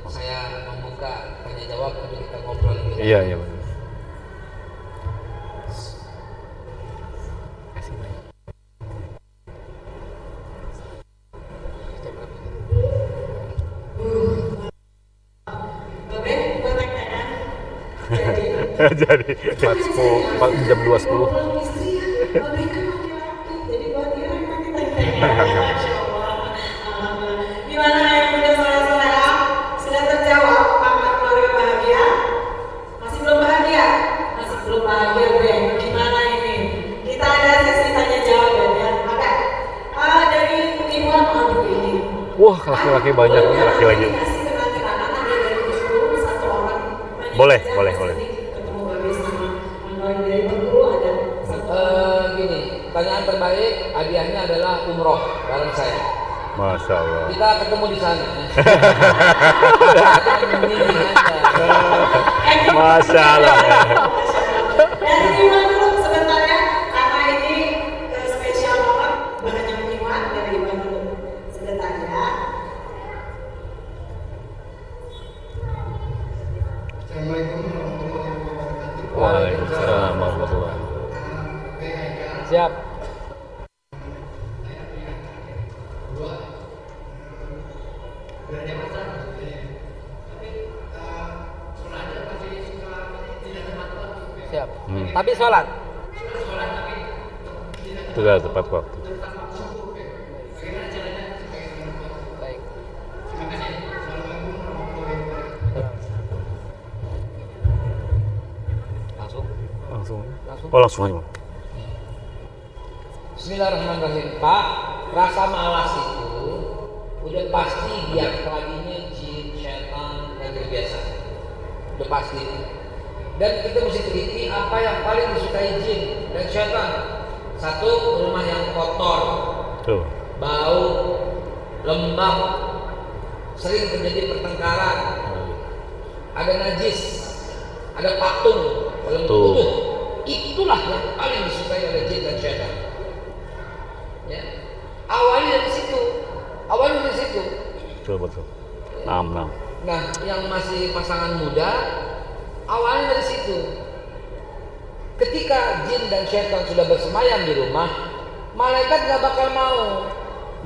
Saya membuka tanya jawab untuk kita ngobrol lebih lanjut. Iya benar. Jadi jam 2:10. Gimana yang punya saudara-saudara? Sudah terjawab apakah keluarga bahagia? Masih belum bahagia? Masih belum bahagia, gue. Gimana ini? Kita ada sesi tanya jawab ya. Ada. Dari Ibu Aduh ini. Wah, laki-laki banyak nih laki-laki. Boleh. Gini, pertanyaan terbaik hadiahnya adalah umroh bareng saya. Masya Allah. Kita ketemu di sana. Masya Allah. Dan terima dulu sebentar ya, karena ini spesial banget, banyak menyuat dari Iwan dulu sebentar ya. Assalamualaikum warahmatullahi wabarakatuh. Waalaikumsalam warahmatullahi wabarakatuh. Siap. Siap. Tapi sholat. Tidak tepat waktu. Baik. Oh, langsung aja. Bismillahirrahmanirrahim. Pak, rasa malas itu udah pasti biar keladinya jin, syaitan, dan terbiasa. Udah pasti. Dan kita mesti teliti apa yang paling disukai jin dan syaitan. Satu, rumah yang kotor, bau, lembab, sering terjadi pertengkaran, ada najis, ada patung, utuh. Itulah yang paling disukai oleh jin dan syaitan. Ya. Awalnya dari situ. Betul. Nah, yang masih pasangan muda, awalnya dari situ. Ketika jin dan syaitan sudah bersemayam di rumah, malaikat gak bakal mau.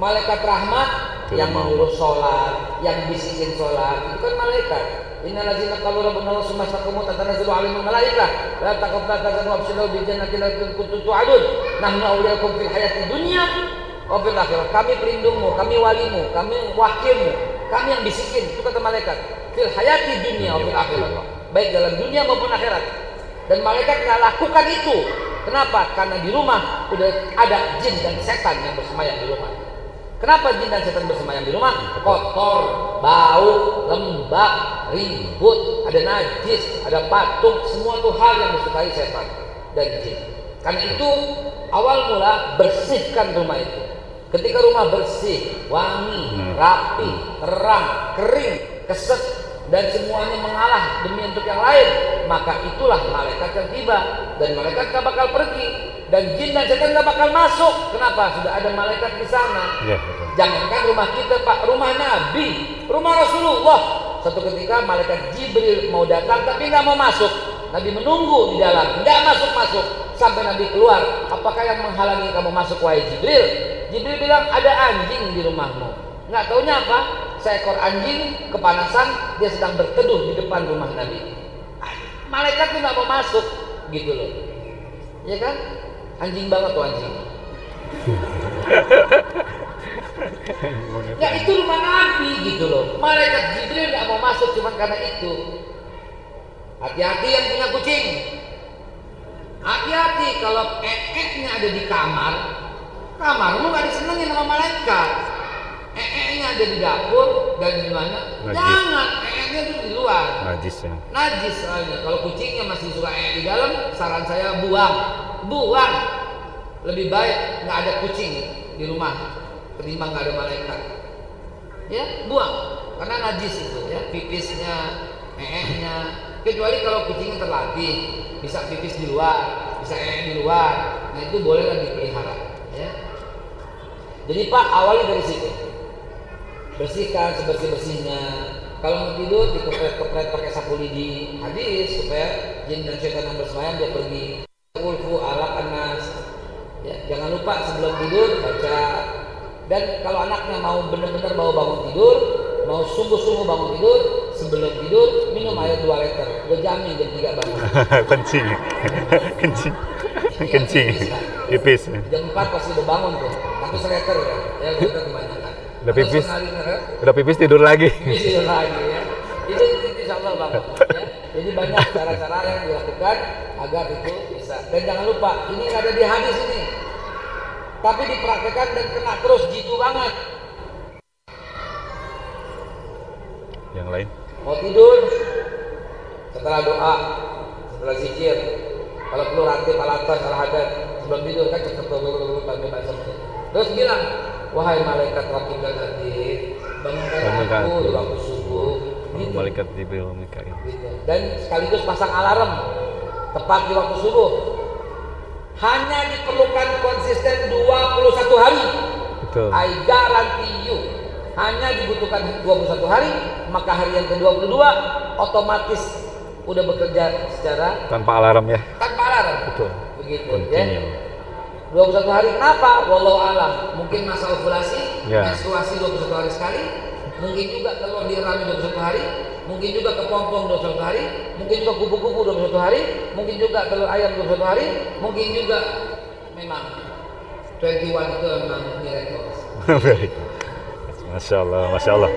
Malaikat rahmat yang mengurus sholat, yang bisikin sholat, itu kan malaikat. Innallazina qalu rabbuna Allah summa istaqamu tatanazzalu alaihimul malaikah la taqafu la tahzanu wabshiru bil jannati allati kuntum tu'adun nahnu awliyaukum fil hayati dunya wa fil akhirah. Kami pelindungmu, kami walimu, kami wakilmu, kami yang bisikin, itu kata malaikat. Fil hayati dunya wa fil akhirah. Baik dalam dunia maupun akhirat. Dan malaikat nggak lakukan itu. Kenapa? Karena di rumah udah ada jin dan setan yang bersemayam di rumah. Kenapa jin dan setan bersemayam di rumah? Kotor, bau, lembab, ribut, ada najis, ada patung, semua itu hal yang disukai setan dan jin. Karena itu awal mula bersihkan rumah itu. Ketika rumah bersih, wangi, rapi, terang, kering, keset, dan semuanya mengalah demi untuk yang lain, maka itulah malaikat yang tiba. Dan malaikat gak bakal pergi, dan jin dan setan gak bakal masuk. Kenapa? Sudah ada malaikat di sana. Jangankan rumah kita, Pak, rumah Nabi, rumah Rasulullah. Satu ketika malaikat Jibril mau datang tapi gak mau masuk. Nabi menunggu di dalam, gak masuk-masuk sampai Nabi keluar. Apakah yang menghalangi kamu masuk, wahai Jibril? Jibril bilang, ada anjing di rumahmu. Nggak taunya apa? Seekor anjing kepanasan, dia sedang berteduh di depan rumah Nabi. malaikat tuh nggak mau masuk gitu loh, ya kan? Anjing banget tuh anjing. Ya itu rumah Nabi gitu loh. Malaikat Jibril nggak mau masuk cuma karena itu. Hati-hati yang punya kucing. Hati-hati kalau nya ada di kamar, kamarmu nggak disenengin sama malaikat. Nya ada di dapur dan di mana? Jangan, nya itu di luar. Najis ya. Najis soalnya. Kalau kucingnya masih suka di dalam, saran saya buang. Lebih baik nggak ada kucing di rumah ketimbang nggak ada malaikat. Ya, buang. Karena najis itu ya, pipisnya, nya. Kecuali kalau kucingnya terlatih, bisa pipis di luar, bisa di luar. Nah itu bolehlah dipelihara. Ya. Jadi Pak, awali dari situ. Bersihkan sebersih-bersihnya. Kalau mau tidur dikepret-kepret pakai sapu lidi hadis supaya jin dan setan yang bersemayam dia pergi. Ulfu alaq anas. Ya, jangan lupa sebelum tidur baca. Dan kalau anaknya mau benar-benar mau bangun tidur, mau sungguh-sungguh bangun tidur, sebelum tidur minum air 2 liter. Gue jamin jam 3 bangun. Kencing. Pipis. Jam 4 pasti udah bangun tuh. 1 liter ya kita kebanyakan. Udah pipis tidur lagi. Tidur lagi ya. Ini insya Allah banget ya. Jadi banyak cara-cara yang dilakukan agar itu bisa. Dan jangan lupa, ini nggak ada di hadis ini, tapi dipraktekkan dan kena terus jitu banget. Yang lain? Mau tidur, setelah doa, setelah zikir, kalau perlu rantai palata, salah hadat, sebelum tidur kan cepet terus bilang, wahai malaikat rakib dan atid, bangunkan aku di waktu subuh. Gitu. Malaikat Jibril Mikail. Gitu. Dan sekaligus pasang alarm tepat di waktu subuh. Hanya diperlukan konsisten 21 hari. Betul. I guarantee you. Hanya dibutuhkan 21 hari, maka hari yang ke-22 otomatis udah bekerja secara tanpa alarm ya. Tanpa alarm. Betul. Begitu Continue. ya. 21 hari kenapa? Wallahu alam. Mungkin masa ovulasi, menstruasi 21 hari sekali. Mungkin juga telur dirami 21 hari, mungkin juga kepompong 21 hari, mungkin juga kupu-kupu 21 hari, mungkin juga telur ayam 21 hari, mungkin juga memang 21 itu memang miracle. Very good. Masya Allah, Masya Allah.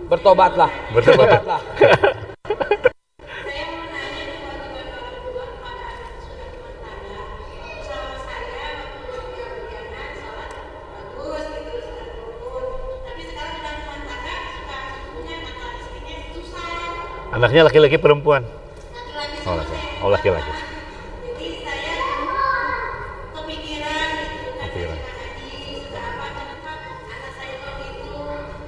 Bertobatlah. Bertobatlah. Anaknya laki-laki perempuan? Oh laki-laki. Jadi saya kepikiran gitu, kenapa anak saya kok itu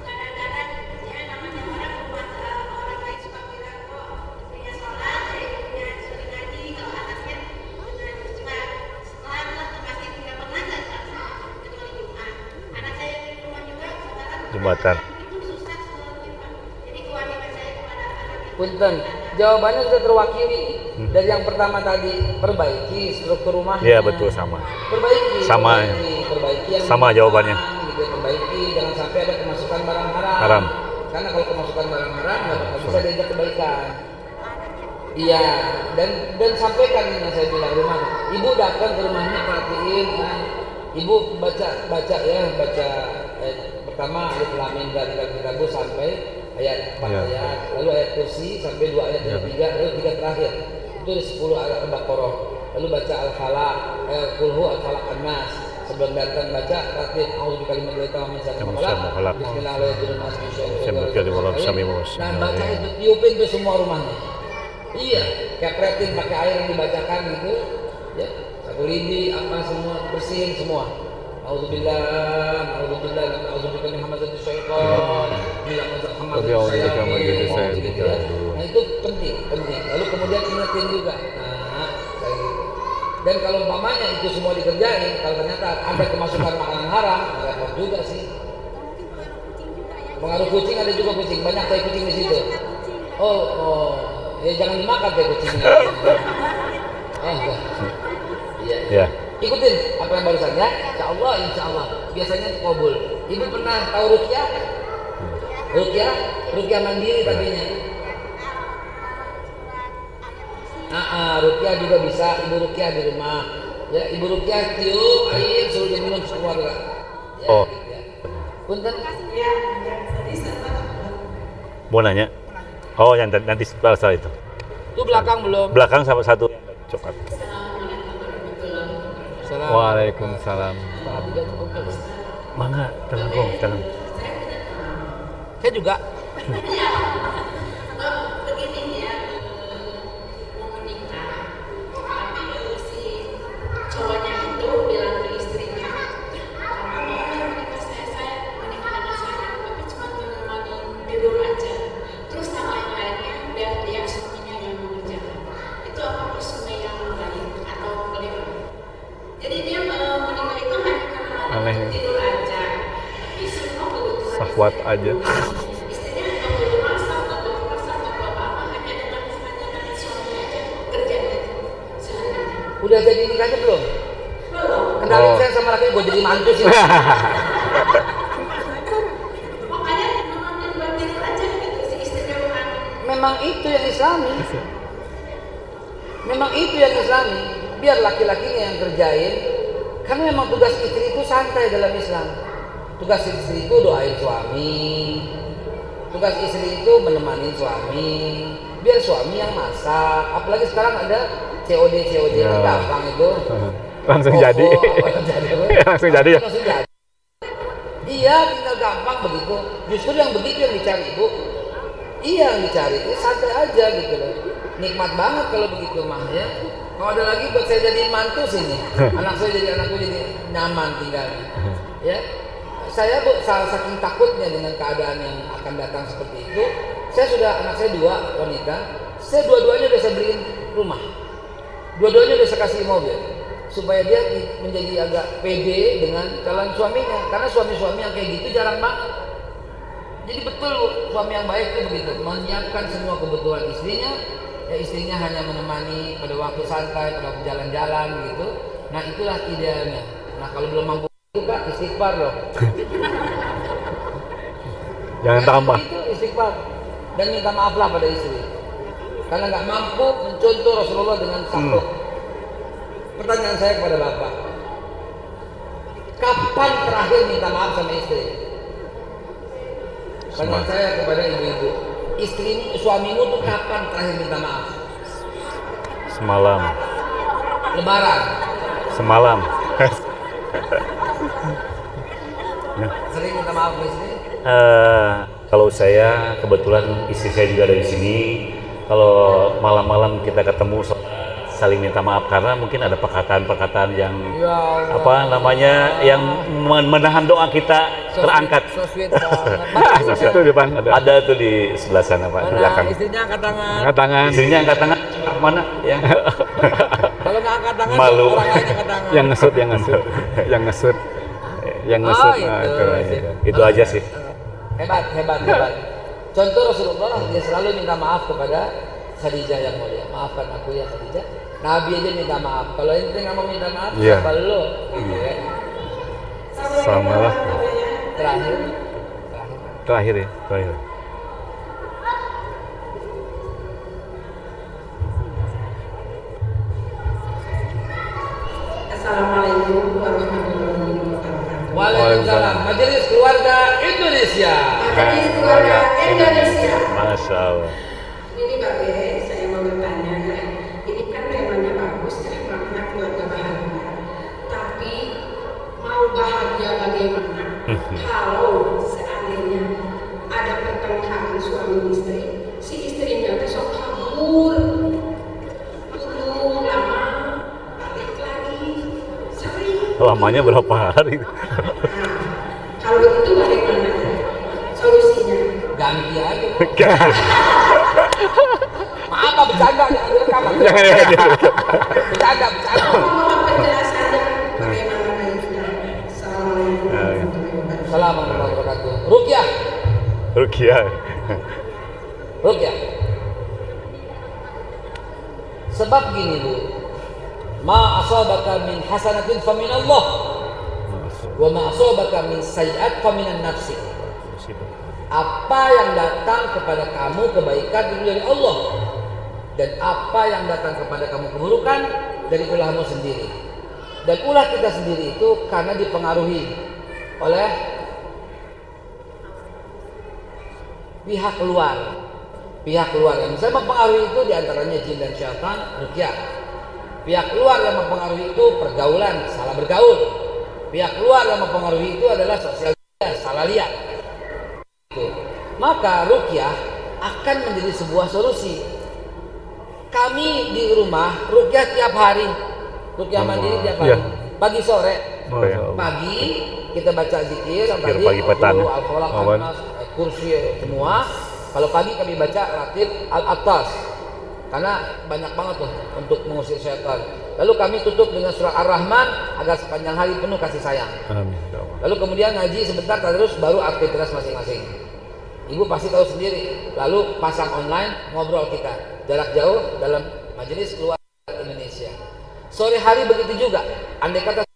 kadang-kadang ya namanya orang lain suka bilang kok istrinya sholat, istrinya sering ngaji, kalau anaknya cuma sholat masih tidak pernah kecuali Jumat. Anak saya di rumah juga sekarang Jumatan. Punten, jawabannya sudah terwakili dari yang pertama tadi, perbaiki struktur rumahnya. Iya betul sama. Perbaiki. Sama. Perbaiki yang sama jawabannya. Gitu, perbaiki, jangan sampai ada kemasukan barang haram. Haram. Karena kalau kemasukan barang haram nggak bisa diajak kebaikan. Iya, dan sampaikan yang saya bilang rumah. Ibu datang ke rumahnya perhatiin, ibu baca pertama alif lam mim dzalikal kitabu sampai ayat 4 ayat, lalu ayat kursi sampai 2 ayat dari 3, lalu 3 terakhir itu ada 10 ayat Al-Baqarah, lalu baca Al-Falaq, Qul Al-Falaq An-Nas, sebelum datang baca ratib a'udzu bikalimatil tammati min syarri ma khalaq, bismillahirrahmanirrahim. Nah baca itu tiupin ke semua rumahnya. Iya, kepretin pakai air yang dibacakan gitu, ya satu lidi apa semua bersihin semua. A'udzubillah min hamazatis syaitan. Nah itu penting. Lalu kemudian ingetin juga. Nah, dan kalau umpamanya itu semua dikerjain, kalau ternyata ada kemasukan makanan haram, repot juga sih. Pengaruh kucing ada juga kucing, banyak tai kucing di situ. Oh, ya jangan dimakan tai kucingnya. Iya. Ikutin apa yang barusan ya, insya Allah. Biasanya kabul. Ibu pernah tahu ruqyah? Ruqyah mandiri tapinya. Ruqyah juga bisa, ibu Ruqyah di rumah. Ya, ibu Ruqyah tiup air suruh dia minum sekeluarga. Ya, Oh. gitu ya. Punten. Mau nanya? Oh, yang nanti setelah itu. Itu belakang belum? Belakang sama satu coklat. Waalaikumsalam. Mangga, tenang kong, tenang. Saya juga. Begini ya, mau menikah, tapi si cowoknya itu bilang ke istrinya, kamu mau menikah saya menikah dengan saya, tapi cuma menemani tidur aja. Terus yang lain-lainnya biar dia suaminya yang mengerjakan. Itu apa suami yang baik atau bagaimana? Jadi dia menikah itu hanya Aneh. tidur aja. Tapi semua kebutuhan Sahwat aja. Udah jadi nikahnya belum? Kenalin saya sama laki gue jadi mantu sih. Memang itu yang Islami. Memang itu yang Islami. Biar laki-lakinya yang kerjain. Karena memang tugas istri itu santai dalam Islam. Tugas istri itu doain suami. Tugas istri itu menemani suami. Biar suami yang masak. Apalagi sekarang ada COD yang gampang itu. Langsung jadi. Langsung jadi ya. Langsung jadi. Iya, tinggal gampang begitu. Justru yang begitu yang dicari ibu. Iya yang dicari. Santai aja gitu loh. Nikmat banget kalau begitu mah ya. Kalau ada lagi buat saya jadi mantu sini. Anak saya jadi anakku jadi nyaman tinggalnya. Ya. Saya saking takutnya dengan keadaan yang akan datang seperti itu, saya sudah anak saya 2 wanita, saya dua-duanya udah saya beliin rumah, dua-duanya udah saya kasih mobil, supaya dia menjadi agak pede dengan calon suaminya, karena suami-suami yang kayak gitu jarang banget. Jadi betul suami yang baik itu begitu, menyiapkan semua kebutuhan istrinya, ya istrinya hanya menemani pada waktu santai, pada waktu jalan-jalan gitu. Nah itulah idealnya. Nah kalau belum mampu itu Pak, istighfar loh. Jangan tambah. Itu istighfar dan minta maaf lah pada istri karena nggak mampu mencontoh Rasulullah dengan saklek. Pertanyaan saya kepada Bapak, kapan terakhir minta maaf sama istri? Pertanyaan saya kepada ibu-ibu, suamimu tuh kapan terakhir minta maaf? Semalam. Lebaran. Semalam. Sering minta maaf ke istri? Kalau saya kebetulan istri saya juga ada di sini. Kalau malam-malam kita ketemu saling minta maaf karena mungkin ada perkataan-perkataan yang apa namanya yang menahan doa kita terangkat. Itu di depan ada tuh di sebelah sana Pak, di belakang. Istrinya angkat tangan. Angkat tangan. Istrinya angkat tangan. Mana yang kalau nggak angkat tangan malu. Orang lain angkat tangan. Yang ngesut, yang ngesut, yang ngesut, yang ngesut. Itu aja sih. Hebat. Contoh Rasulullah dia selalu minta maaf kepada Khadijah yang mulia. Maafkan aku ya Khadijah. Nabi aja minta maaf. Kalau ente nggak mau minta maaf, siapa lo? Gitu ya. Sama lah. Terakhir ya. Assalamualaikum warahmatullahi wabarakatuh. Waalaikumsalam. Majelis Keluarga Indonesia. Majelis Keluarga Indonesia. Masya Allah. Ini Mbak Be, saya mau bertanya ya. Ini kan temanya bagus ya, makna keluarga bahagia. Tapi mau bahagia bagaimana? Kalau seandainya ada pertengkaran suami istri, si istrinya besok kabur, turun lama, balik lagi, sering. Lamanya berapa hari? Kalau begitu bagaimana solusinya? Ganti aja. Maaf Pak, bercanda jangan direkam. Bercanda. Mohon penjelasannya bagaimana itu? Assalamualaikum warahmatullahi wabarakatuh. Ruqyah. Sebab gini Bu, ma asabaka min hasanatin fa min Allah, wa ma asabaka min sayyi'at fa minan nafsi. Apa yang datang kepada kamu kebaikan itu dari Allah, dan apa yang datang kepada kamu keburukan dari ulahmu sendiri. Dan ulah kita sendiri itu karena dipengaruhi oleh pihak luar. Pihak luar yang bisa mempengaruhi itu diantaranya jin dan syaitan, ruqyah. Pihak luar yang mempengaruhi itu pergaulan, salah bergaul. Pihak luar yang mempengaruhi itu adalah sosial media, salah lihat. Maka ruqyah akan menjadi sebuah solusi. Kami di rumah ruqyah tiap hari, ruqyah mandiri tiap hari, pagi sore. Pagi kita baca zikir, pagi petang, kursi semua. Kalau pagi kami baca ratib al-atas, karena banyak banget tuh untuk mengusir syaitan. Lalu kami tutup dengan surah Ar-Rahman agar sepanjang hari penuh kasih sayang. Lalu kemudian ngaji sebentar, terus baru aktivitas masing-masing. Ibu pasti tahu sendiri. Lalu pasang online, ngobrol kita jarak jauh dalam majelis keluarga Indonesia. Sore hari begitu juga. Andai kata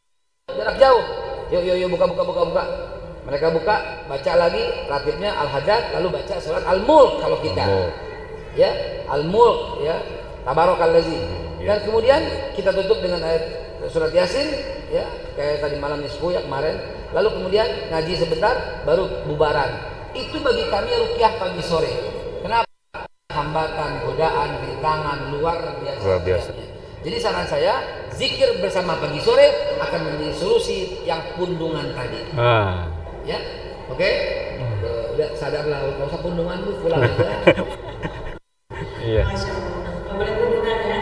jarak jauh, yuk buka. Mereka buka, baca lagi ratibnya Al-Hadad, lalu baca surat Al-Mulk kalau kita. Ya, Al-Mulk ya, Tabarakalladzi. Dan kemudian kita tutup dengan ayat surat Yasin ya, kayak tadi malam nisfu ya kemarin. Lalu kemudian ngaji sebentar baru bubaran. Itu bagi kami ruqyah pagi sore. Kenapa? Hambatan, godaan, rintangan luar biasa. Jadi saran saya, zikir bersama pagi sore akan menjadi solusi yang pundungan tadi. Ya, oke? Udah sadarlah, nggak usah pundungan lu, pulang aja. Iya. Nggak boleh pundungan ya.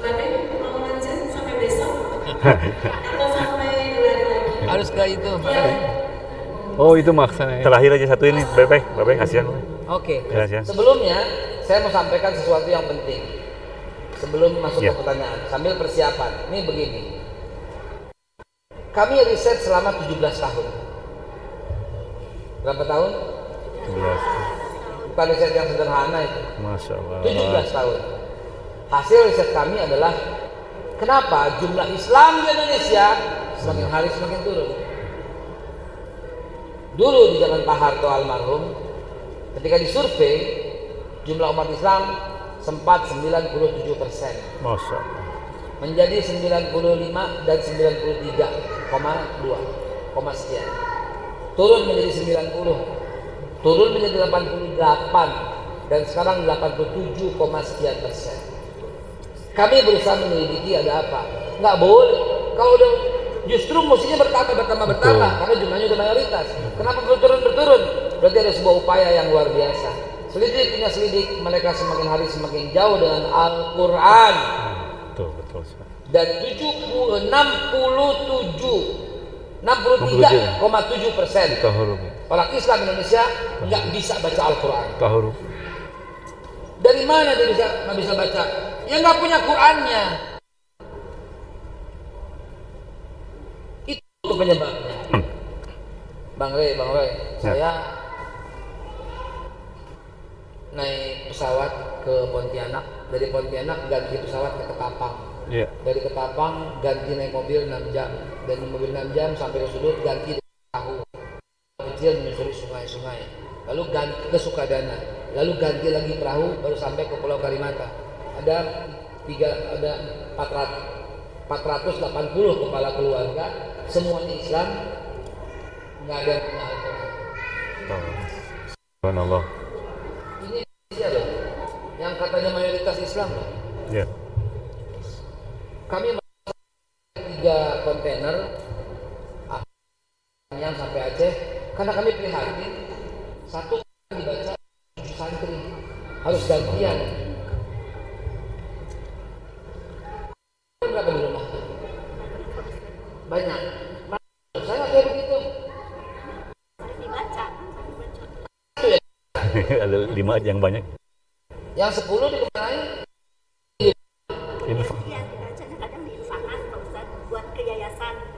Tapi mau lanjut sampai besok atau sampai 2 hari lagi? Harus ke itu. Ya. Oh itu maksudnya. Terakhir aja satu ini, Bebe kasihan. Oke. Sebelumnya saya mau sampaikan sesuatu yang penting. Sebelum masuk ke pertanyaan, sambil persiapan. Ini begini. Kami riset selama 17 tahun. Berapa tahun? 17. Bukan riset yang sederhana itu. Masya Allah. 17 tahun. Hasil riset kami adalah kenapa jumlah Islam di Indonesia semakin hari semakin turun. Dulu di zaman Pak Harto almarhum, ketika disurvei jumlah umat Islam sempat 97%. Masya Allah. Menjadi 95 dan 93,2 sekian. Turun menjadi 90, turun menjadi 88, dan sekarang 87, sekian persen. Kami berusaha menyelidiki ada apa. Nggak boleh. Kalau udah justru mestinya bertambah karena jumlahnya udah mayoritas. Kenapa berturun? Berarti ada sebuah upaya yang luar biasa. Selidik, mereka semakin hari semakin jauh dengan Al-Quran. Betul. Dan 63,7% orang Islam Indonesia nggak bisa baca Al-Quran. Dari mana dia nggak bisa baca? Ya nggak punya Qurannya. Itu penyebabnya. Bang Rey, saya naik pesawat ke Pontianak, dari Pontianak ganti pesawat ke Ketapang. Dari Ketapang ganti naik mobil 6 jam, dari mobil 6 jam sampai ke sudut ganti perahu kecil menyusuri sungai-sungai, lalu ganti ke Sukadana, lalu ganti lagi perahu baru sampai ke Pulau Karimata. Ada 480 kepala keluarga, semuanya Islam, nggak ada yang punya Al-Quran. Subhanallah. Ini Indonesia loh, yang katanya mayoritas Islam loh. Kami 3 kontainer yang sampai Aceh karena kami prihatin. Satu dibaca 7 santri harus gantian. Berapa di rumah? Banyak. Saya nggak kayak begitu. Ada 5 yang banyak. Yang 10 dikemanain?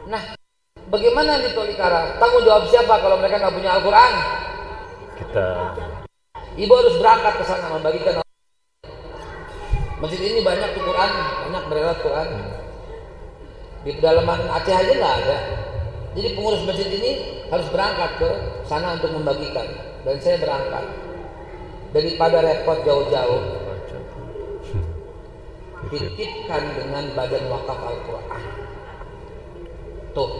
Nah, bagaimana di Tolikara? Tanggung jawab siapa kalau mereka nggak punya Al-Quran? Kita. Ibu harus berangkat ke sana membagikan. Masjid ini banyak tuh Quran, banyak bererat Quran. Di pedalaman Aceh aja nggak ada. Jadi pengurus masjid ini harus berangkat ke sana untuk membagikan. dan saya berangkat. Daripada repot jauh-jauh, titipkan dengan Badan Wakaf Al-Quran. Tuh.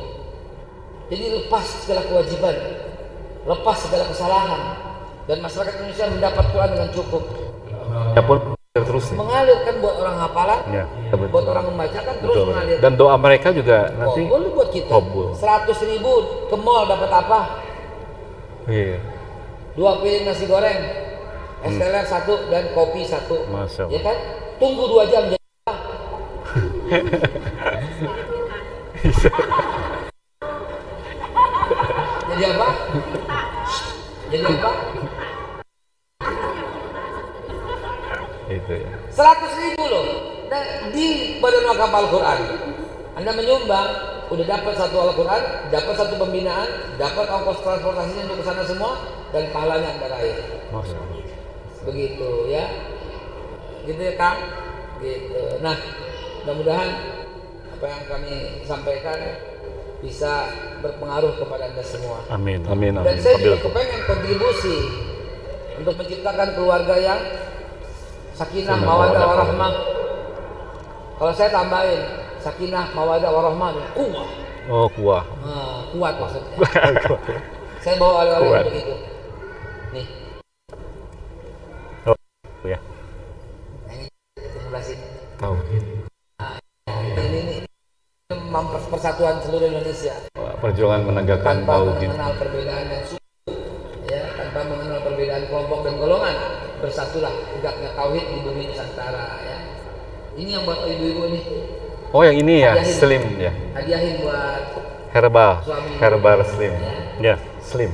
Jadi lepas segala kewajiban, lepas segala kesalahan, dan masyarakat Indonesia mendapat Quran dengan cukup. Ya pun terus mengalir kan buat orang hafalan, ya, buat orang membaca kan terus mengalir. Dan doa mereka juga nanti boleh buat kita. 100.000 ke mall dapat apa? Iya. 2 piring nasi goreng, es teler 1 dan kopi 1. Masya Allah. Ya kan? Tunggu 2 jam jadi apa? Jadi apa? Jadi apa? Itu ya. 100.000 loh. Nah, di Badan Wakaf Al-Quran Anda menyumbang, udah dapat 1 Al-Quran, dapat 1 pembinaan, dapat ongkos transportasinya untuk ke sana semua, dan pahalanya Anda raih. Begitu ya. Gitu ya Kang. Gitu. Nah, mudah-mudahan apa yang kami sampaikan bisa berpengaruh kepada Anda semua. Amin. Amin. Dan saya juga kepengen kontribusi untuk menciptakan keluarga yang sakinah, mawaddah, warahmah. Kalau saya tambahin sakinah, mawaddah, warahmah, kuah. Oh, kuah. Nah, kuat maksudnya. Saya bawa oleh-oleh untuk itu. Nih. Oh, ya. Ini sebelah sini. Tahu. Nah, ini persatuan seluruh Indonesia. Perjuangan menegakkan tanpa tauhid. mengenal perbedaan dan suku, ya, tanpa mengenal perbedaan kelompok dan golongan, bersatulah tegaknya tauhid di bumi Nusantara. Ya. Ini yang buat ibu-ibu nih. Oh, yang ini ya, hadiahin, slim ya. Hadiahin buat herbal slim. Ya, slim.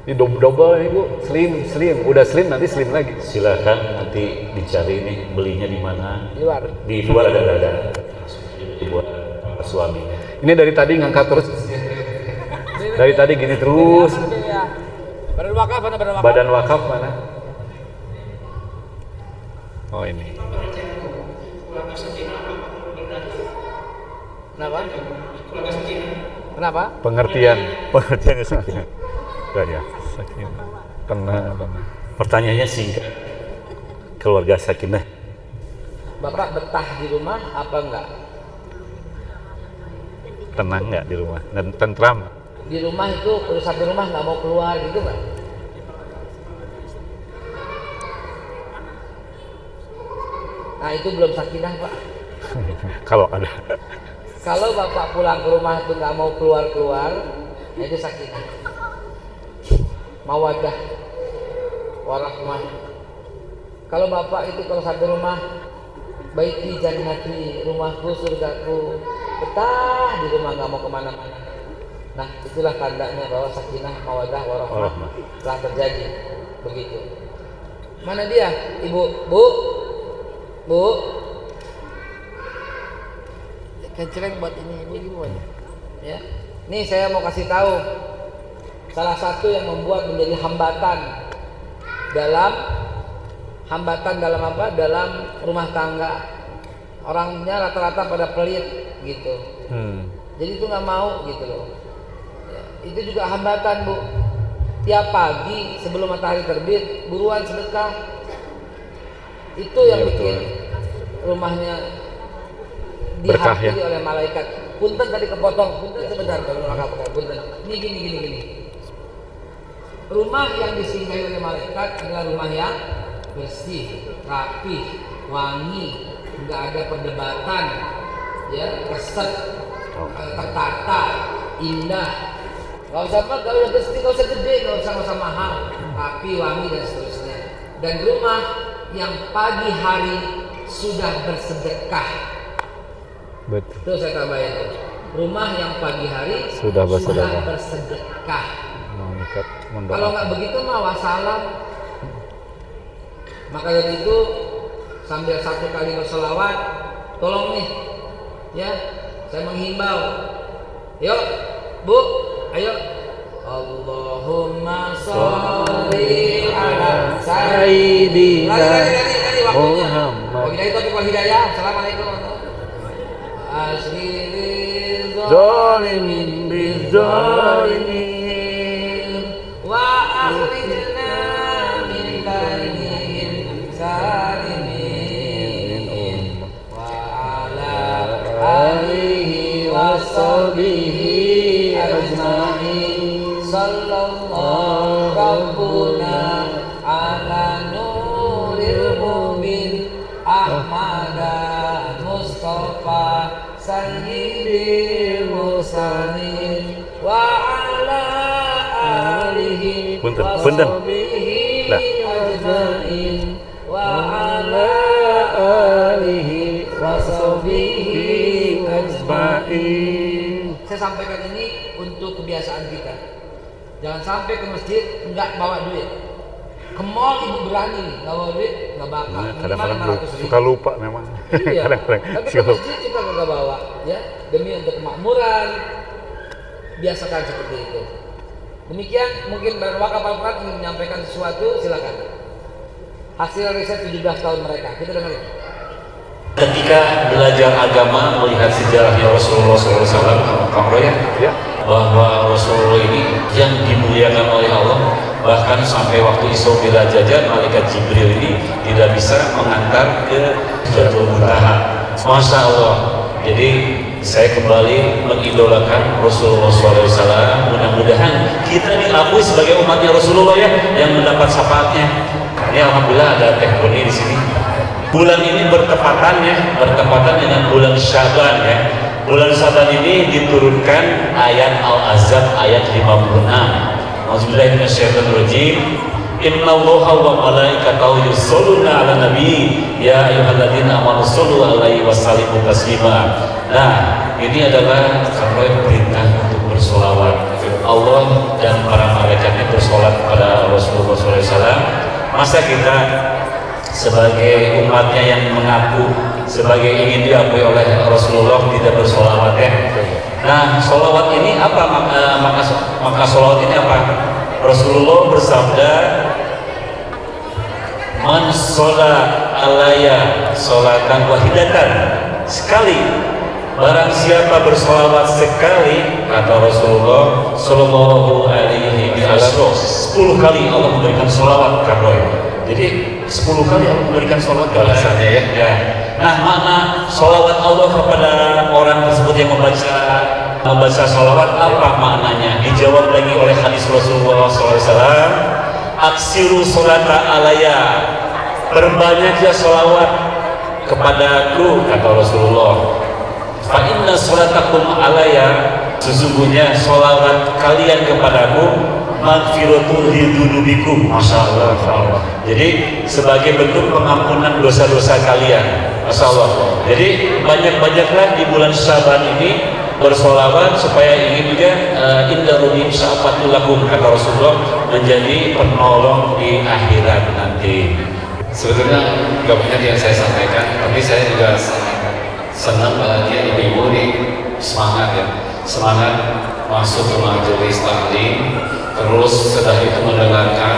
Ini double ini Bu, slim. Udah slim nanti slim lagi. Silakan nanti dicari nih belinya di mana. Di luar ada. Buat suami. Ini dari tadi ngangkat terus. Dari tadi gini terus. Badan wakaf mana? Badan wakaf mana? Oh ini. Kenapa? Pengertiannya sakinah. Enggak ya, sakinah. Tenang. Pertanyaannya singkat. Keluarga sakinah. Bapak betah di rumah apa enggak? Tenang nggak di rumah? Dan tentram? Di rumah itu urusan di rumah nggak mau keluar gitu nggak? Nah itu belum sakinah Pak. Kalau ada. Kalau Bapak pulang ke rumah itu nggak mau keluar, nah itu sakinah. Mawaddah, warahmah. Kalau Bapak itu kalau satu rumah, baiti jannati, rumahku surgaku, betah di rumah nggak mau kemana-mana. Nah itulah tandanya bahwa sakinah, mawaddah, warahmah telah terjadi. Begitu. Mana dia? Ibu, Bu, kenceleng buat ini ibu aja. Ya. Nih saya mau kasih tahu salah satu yang membuat menjadi hambatan dalam apa? Dalam rumah tangga. Orangnya rata-rata pada pelit gitu. Jadi itu nggak mau gitu loh. Ya, itu juga hambatan Bu. Tiap pagi sebelum matahari terbit buruan sedekah. Itu yang bikin rumahnya dihakimi oleh malaikat. Punten tadi kepotong, punten sebentar kalau punten. Ini gini. Rumah yang disinggahi oleh malaikat adalah rumah yang bersih, rapi, wangi, nggak ada perdebatan, ya, keset, tertata, indah. Nggak usah bersih, nggak usah gede, nggak usah mahal, rapi, wangi dan seterusnya. Dan rumah yang pagi hari sudah bersedekah. Betul. Itu saya tambahin. Rumah yang pagi hari sudah bersedekah. Kalau nggak begitu mah wassalam. Maka dari itu sambil 1 kali berselawat, tolong nih, ya, saya menghimbau. Yuk, Bu, ayo. Allahumma sholli ala sayyidina Muhammad. Wabillahi taufiq wal hidayah. Assalamualaikum. Asyril zalimin bizalimin wa akhrijna sahbihi ajma'in. Sallallahu Rabbuna ala nuril mubin Ahmada Mustafa Sayyidil Mursalin wa ala alihi wa sahbihi ajma'in wa ala alihi wa sahbihi ajma'in. Saya sampaikan ini untuk kebiasaan kita. Jangan sampai ke masjid enggak bawa duit. Ke mall ibu berani nih, nggak bawa duit, nggak bakal. Kadang-kadang suka lupa memang. Iya. Tapi ke masjid kita nggak bawa, ya demi untuk kemakmuran. Biasakan seperti itu. Demikian mungkin wakaf Al-Quran ingin menyampaikan sesuatu, silakan. Hasil riset 17 tahun mereka, kita dengerin. Ketika belajar agama melihat sejarahnya Rasulullah SAW, Kang Roy, ya, bahwa Rasulullah ini yang dimuliakan oleh Allah, bahkan sampai waktu Isra Mi'raj aja malaikat Jibril ini tidak bisa mengantar ke Sidratul Muntaha. Masya Allah. Jadi saya kembali mengidolakan Rasulullah SAW. Mudah-mudahan kita diakui sebagai umatnya Rasulullah ya, yang mendapat syafaatnya. Ini alhamdulillah ada Teh Boni di sini. Bulan ini bertepatan dengan bulan Syaban ya. Bulan Syaban ini diturunkan ayat Al-Ahzab ayat 56. Auzubillahi minasyaitonirrajim. Innallaha wa malaikatahu yusholluna 'alan nabi ya ayyuhalladzina amanu shollu 'alaihi wa sallimu taslima. Nah, ini adalah perintah untuk bersolawat. Allah dan para malaikatnya bersolat kepada Rasulullah SAW. Masa kita sebagai umatnya yang mengaku sebagai ingin diakui oleh Rasulullah tidak bersolawat ya? Nah, solawat ini apa? Maka solawat ini apa? Rasulullah bersabda, man sholat alaya sholatan wahidatan, sekali barang siapa bersolawat sekali, kata Rasulullah Sallallahu Alaihi Wasallam, 10 kali Allah memberikan solawat. Jadi 10 kali Allah memberikan solawat balasannya ya. Nah, makna solawat Allah kepada orang tersebut yang membaca solawat apa maknanya? Dijawab lagi oleh hadis Rasulullah SAW. Aksiru sholata alaya, perbanyaklah solawat kepadaku, kata Rasulullah. Fa inna sholatakum alaya, sesungguhnya solawat kalian kepadaku magfiratul lidunubikum. Masya Allah. Jadi sebagai bentuk pengampunan dosa-dosa kalian. Masya Allah. Jadi banyak-banyaklah di bulan Syaban ini bersolawat supaya ingin juga indaruni sya'afatul lakum, kata Rasulullah, menjadi penolong di akhirat nanti. Sebetulnya nggak banyak yang saya sampaikan, tapi saya juga senang bahagia ibu-ibu nih semangat ya, semangat masuk ke majelis taklim, terus setelah itu mendengarkan.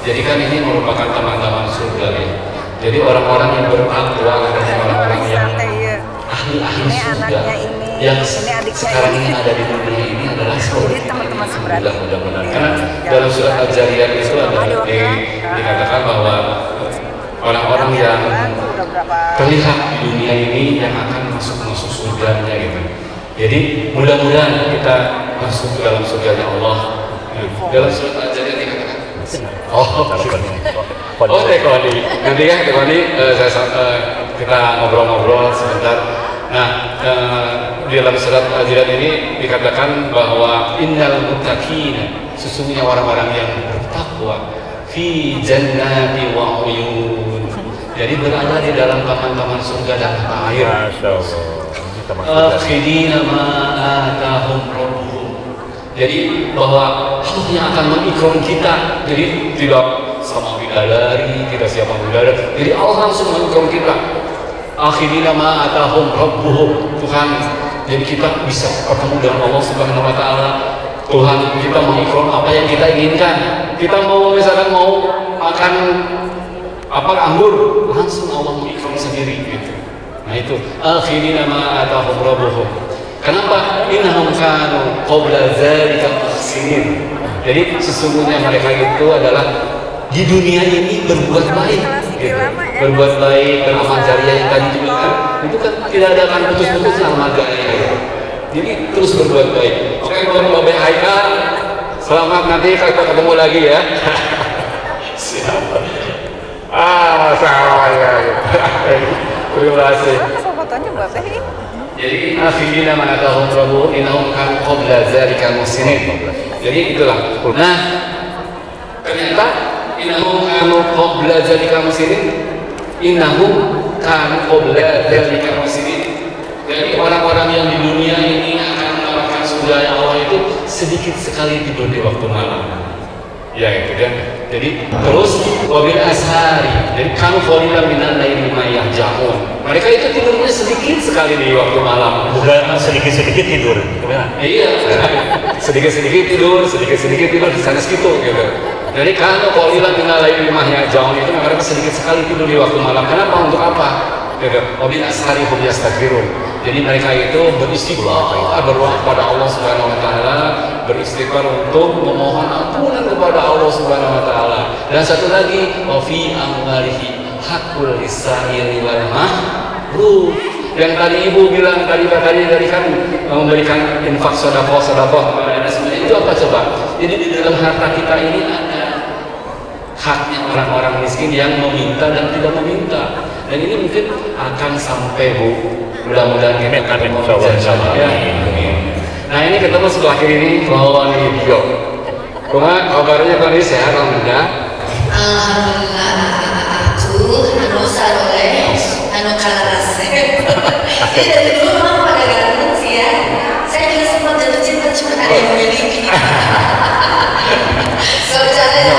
Jadi kan ini merupakan taman-taman surga ya. Jadi orang-orang yang bertakwa adalah orang-orang yang ahli-ahli surga yang sekarang ini ada di dunia ini adalah seperti mudah-mudahan. Karena dalam surat Al-Zariyat itu ada dikatakan bahwa orang-orang yang terlihat di dunia ini yang akan masuk surganya gitu. Jadi mudah-mudahan kita masuk ke dalam surganya Allah. Dalam surat Al-Zariyat dikatakan, Teh Koni, nanti ya Teh Koni, kita ngobrol-ngobrol sebentar. Nah, di dalam surat Al-Zariyat ini dikatakan bahwa innal muttaqina, sesungguhnya orang-orang yang bertakwa, fi jannati wa uyun, jadi berada di dalam taman-taman surga dan mata air. Akhidina ma atahum rabbuhum, jadi bahwa Allah yang akan mengikram kita. Jadi tidak sama bidadari, tidak siapa bidadari, jadi Allah langsung mengikram kita. Akhirina ma atahum rabbuhum, Tuhan, jadi kita bisa bertemu dengan Allah Subhanahu wa taala. Tuhan kita mengikram apa yang kita inginkan. Kita mau misalkan mau makan apa anggur, langsung Allah mengikram sendiri gitu. Nah itu akhirina ma atahum rabbuhum. Kenapa? Innahum kanu qabla dzalika muhsinin. Jadi sesungguhnya mereka itu adalah di dunia ini berbuat baik gitu. Berbuat baik dan amal jariah yang tadi juga kan, itu kan tidak ada akan putus-putusnya amal jariah gitu. Jadi terus berbuat baik. Oke, kalau Bapak Haikal, selamat, nanti kita ketemu lagi ya. Siap. Salah ya. Terima kasih. Fotonya Bapak ini. Jadi afidina manatahum Rabbu innahum kanu qabla dzalika muhsinin. Jadi itulah. Nah, ternyata innahum kanu qabla dzalika muhsinin. Innahum kanu qabla dzalika muhsinin. Jadi orang-orang yang di dunia ini akan mendapatkan surga Allah itu sedikit sekali tidur di waktu malam. Ya itu kan. Jadi terus wabil ashari. Jadi kanu qalilan minal laili ma yahjaun. Mereka itu tidurnya sedikit sekali di waktu malam. Bukan sedikit-sedikit tidur. Iya. Sedikit-sedikit tidur di sana situ gitu. Jadi kanu qalilan minal laili ma yahjaun itu mereka sedikit sekali tidur di waktu malam. Kenapa? Untuk apa? Wabil ashari hum yastaghfirun. Jadi mereka itu beristighfar, berdoa kepada Allah Subhanahu wa taala, beristighfar untuk memohon ampunan kepada Allah Subhanahu wa taala. Dan satu lagi, wa fi amwalihi haqqul lisaili wal mahrum. Yang tadi Ibu bilang tadi kan memberikan infak sedekah kepada semuanya. Itu apa coba? Jadi di dalam harta kita ini ada haknya orang-orang miskin yang meminta dan tidak meminta. Dan ini mungkin akan sampai Bu. Mudah-mudahan kita ketemu ya. Nah ini ketemu sebelah kiri ini lawan video. Cuma kabarnya kondisi sehat alhamdulillah. Alhamdulillah tuh anu saroleh anu kalarase. Jadi dari dulu memang pada ganteng sih ya. Saya juga sempat jatuh cinta cuma ada yang memiliki. Kalau misalnya kita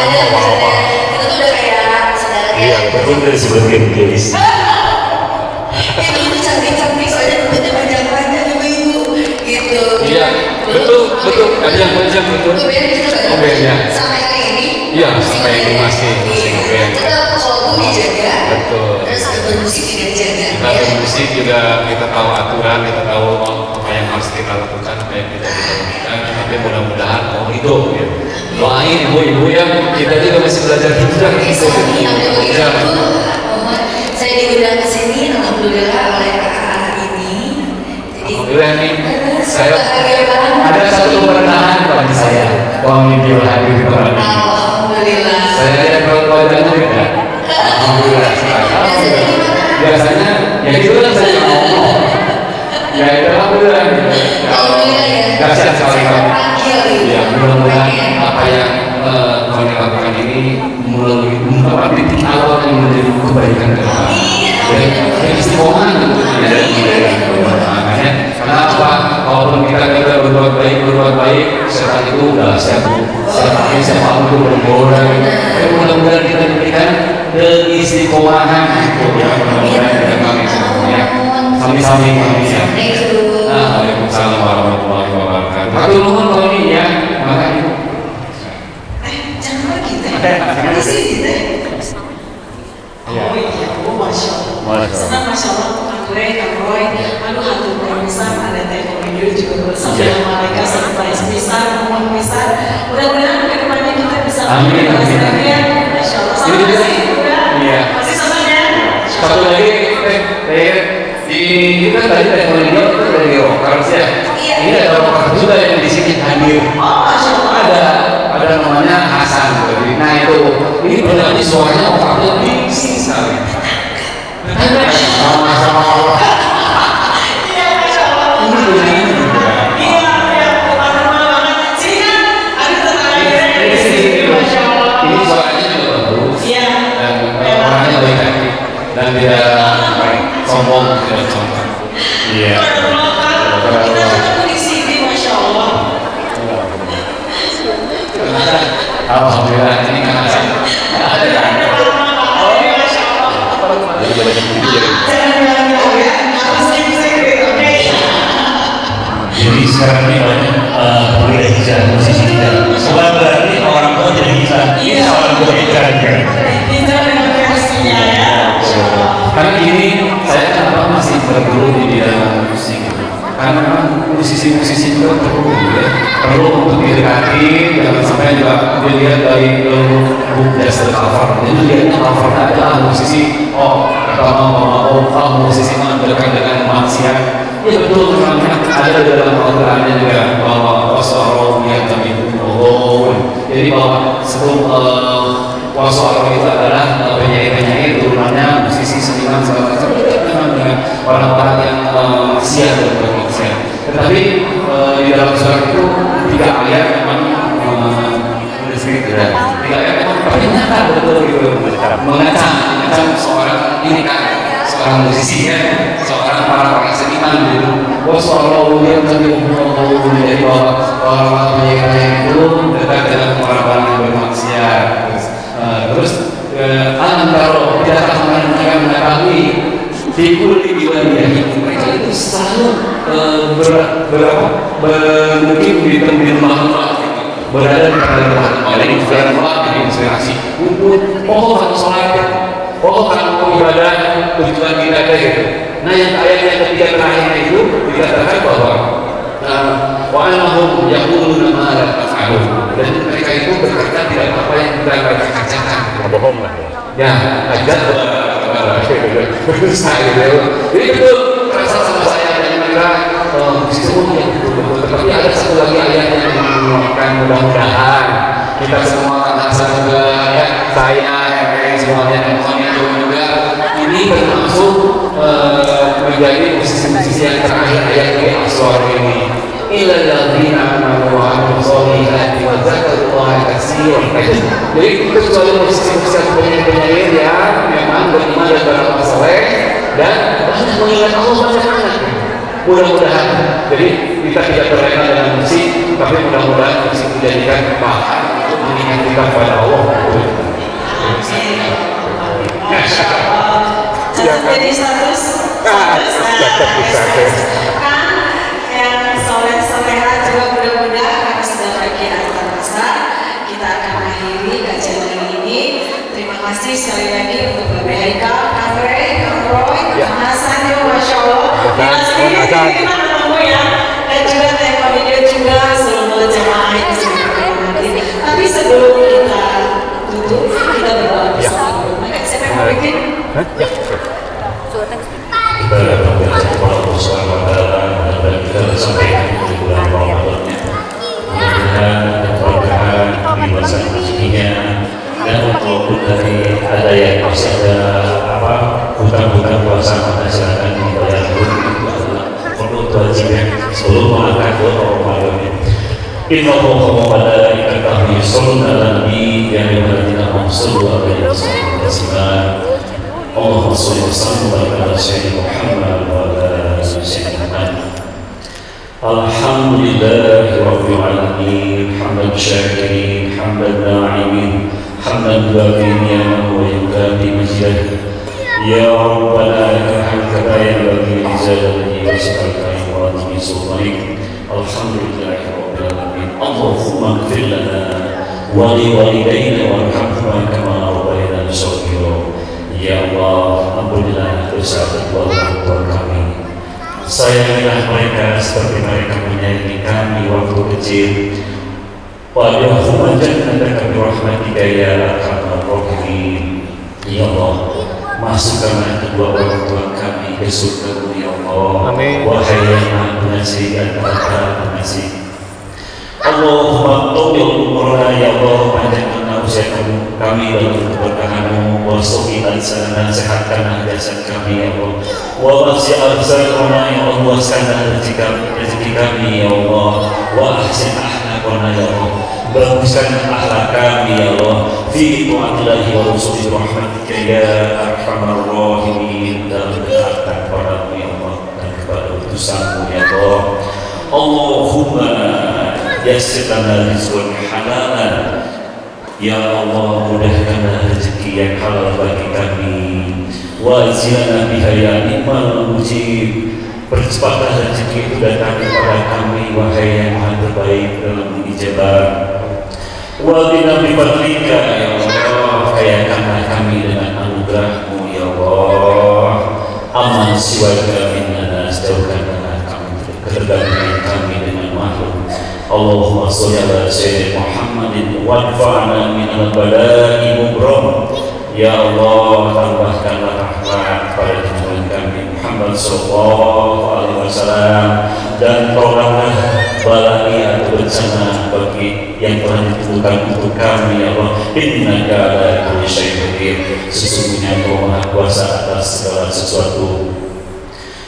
tuh udah kayak saudara kayak. Iya, betul dari sebelum gelis. Itu cantik-cantik soalnya rambutnya panjang-panjang ibu-ibu gitu. Iya, betul panjang betul. Ngobrolnya sampai hari ini. Iya, sampai ini masih ngobrol. Tetap hobi dijaga. Betul. Terus bermusik juga dijaga. Kita bermusik juga kita tahu aturan, kita tahu apa yang harus kita lakukan, apa yang kita lakukan. Tapi mudah-mudahan hidup ya. Doain ibu-ibu yang kita juga masih belajar hijrah gitu. Saya diundang ke sini alhamdulillah oleh kakak ini. Jadi alhamdulillah nih saya ada satu perendahan bagi saya. Wah ini hadir di tempat ini. Alhamdulillah. Saya ada keluarganya juga. Alhamdulillah. Biasanya ya itu kan saya ngomong. Ya itu alhamdulillah. Alhamdulillah ya. Dahsyat sekali kami. Ya mudah-mudahan apa yang kami lakukan ini melalui titik awal yang menjadi kebaikan ke depan. Jadi istiqomah tentunya. Makanya kenapa walaupun kita berbuat baik, setan itu dahsyat. Siapa itu berbohong. Tapi mudah-mudahan kita diberikan keistiqomahan itu ya. Mudah-mudahan kita kami semuanya. Sami-sami kami ya. Waalaikumsalam warahmatullahi wabarakatuh. Matur nuwun kami ya. Makanya jangan pergi teh. Di sini teh. Oh iya, masya Allah. Senang masya Allah, Kang Roy, anu hatur perpisahan ada teh video juga bersama mereka sampai semisal, mohon misal. Mudah-mudahan kedepannya kita bisa. Amin. Masya Allah. Selamat Iya. masih samanya. Satu lagi di kita tadi teknologi itu dari Rokars ya. Ini ada Rokars juga yang di sini hadir. Ada namanya Hasan. Nah itu ini benar suaranya orangnya bising sekali. Sama-sama Allah. Iya, masya Allah. Ini benar. Iya, kemana-mana banget. Sini kan ada tetangga ini suaranya juga bagus. Iya. Dan orangnya baik hati dan tidak sombong, tidak sombong. Iya. Kita ketemu di sini, masya Allah. Alhamdulillah ini kan ada kan. Jadi banyak yang begini Jadi sekarang ini banyak berbeda hijrah posisi kita. Bukan berarti orang tua jadi hijrah. Ini orang tua hijrah juga. Karena ini saya kenapa masih berguru di bidang musik. Karena memang musisi-musisi juga perlu untuk didekati, jangan sampai juga dilihat dari just the cover. Jadi lihatnya cover adalah musisi, musisi yang dekat dengan manusia. Ya betul, memang ada dalam musisi seniman segala macam itu memang dengan orang-orang yang maksiat dan bermaksiat. Tetapi di dalam surat itu 3 ayat memang tiga ayat memang pernyataan betul gitu, mengacang seorang ini kan, seorang musisi ya, seorang para seniman gitu. Wassalamualaikum warahmatullahi wabarakatuh. Jadi bahwa orang-orang itu dekat dengan orang-orang yang bermaksiat. Terus antara tidakkah mereka mengetahui fikul di mereka itu selalu mungkin di tempat berada di tempat jadi inspirasi untuk pokok sholat, pokok ibadah, tujuan kita kayak gitu. Nah yang ayat yang ketiga terakhirnya itu dikatakan bahwa wa annahum yaquluna ma la taf'alun, dan mereka itu berkata tidak apa yang kita kerjakan. Bohong lah ya, ajak jadi itu terasa sama saya dan mereka semuanya betul-betul. Tetapi ada satu lagi ayat yang menguatkan, mudah-mudahan kita semua akan semoga ya, saya semuanya dan semuanya juga ini termasuk menjadi posisi-posisi yang terakhir ayat di As-Surah ini. Illal ladzina amanu wa 'amilus sholihati wa dzakarullaha katsiran. Jadi kecuali posisi-posisi penyanyi yang memang beriman dan beramal saleh dan banyak mengingat Allah banyak. Mudah-mudahan jadi kita tidak terlena dengan musik, tapi mudah-mudahan musik dijadikan bahan untuk mengingat kita kepada Allah. Jadi status yang soleh-soleha juga mudah-mudahan karena sudah bagi atas masa kita akan akhiri kajian hari ini. Terima kasih sekali lagi untuk Bapak Haikal, Kang Roy, Kang Hasan, Masya Allah. Kita ketemu ya, dan juga Teh Video juga seluruh jemaah yang sudah berhati. Tapi sebelum kita tutup, kita berdoa bersama. Siapa yang mau bikin? Ya. Kita berdoa kepada Allah Subhanahu wa taala dan kita sampaikan di bulan Ramadan. Mudah-mudahan keberkahan di masa rezekinya dan untuk dari ada yang masih ada hutang-hutang puasa maka silakan dibayar dulu. Itu adalah perlu wajib sebelum mengangkat doa Ramadan. Inna Allaha wa malaikatahu yusholluna 'alan nabi ya ayyuhalladzina amanu shallu 'alaihi wa sallimu Allahumma shalli wa sallim wa barik ala sayyidina Muhammad wa ala ali sayyidina Muhammad. Alhamdulillahi rabbil alamin, hamdan syakirin, hamdan na'imin, hamdan yuwafi ni'amahu wa yukafi majidah. Ya Rabbana lakal hamdu kama yanbaghi li jalali wajhika wa azimi sultanik. Alhamdulillahi rabbil alamin. Allahumma ighfir lana wa li walidayna warhamhuma kama rabbayana shaghira. Ya Allah, ampunilah dosa kedua orang tua kami. Sayangilah mereka seperti mereka menyayangi kami waktu kecil. Wadkhulhum jannataka bi rahmatika ya arhamar rahimin. Ya Allah, masukkanlah kedua orang tua kami ke surga-Mu ya Allah. Amin. Wahai yang Maha Pengasih dan Maha Pengasih. Allahumma tawil umurna ya Allah, panjangkanlah usia kami dalam keberkahan-Mu. Warzuqna lisanana, sehatkanlah jasad kami ya Allah. Wa wasi' arzaqana ya Allah, luaskanlah rezeki kami ya Allah. Wa ahsin akhlaqana ya Allah, baguskanlah akhlak kami ya Allah. Fi ta'atillahi wa rusuli rahmatika ya arhamar rahimin, dalam ketaatan kepada-Mu ya Allah dan kepada utusan-Mu ya Allah. Allahumma yassir lana rizqan halalan. Ya Allah, mudahkanlah rezeki yang halal bagi kami. Wa zilana biha ya ni'mal mujib. Percepatlah rezeki itu datang kepada kami, wahai yang Maha terbaik dalam ijabah. Wa bina bi fadlika ya Allah, kayakanlah kami dengan anugerah-Mu ya Allah. Aman siwaka minna, jauhkanlah kami ketergantungan kami dengan makhluk. Allahumma sholli ala sayyidina Muhammadin wanfa'na min al-bala'i mubram. Ya Allah, tambahkanlah rahmat pada junjungan kami Muhammad Muhammad SAW, dan tolaklah balai atau bencana bagi yang telah ditentukan untuk kami ya Allah. Innaka ala kulli syai'in qadir, sesungguhnya Engkau Maha Kuasa atas segala sesuatu.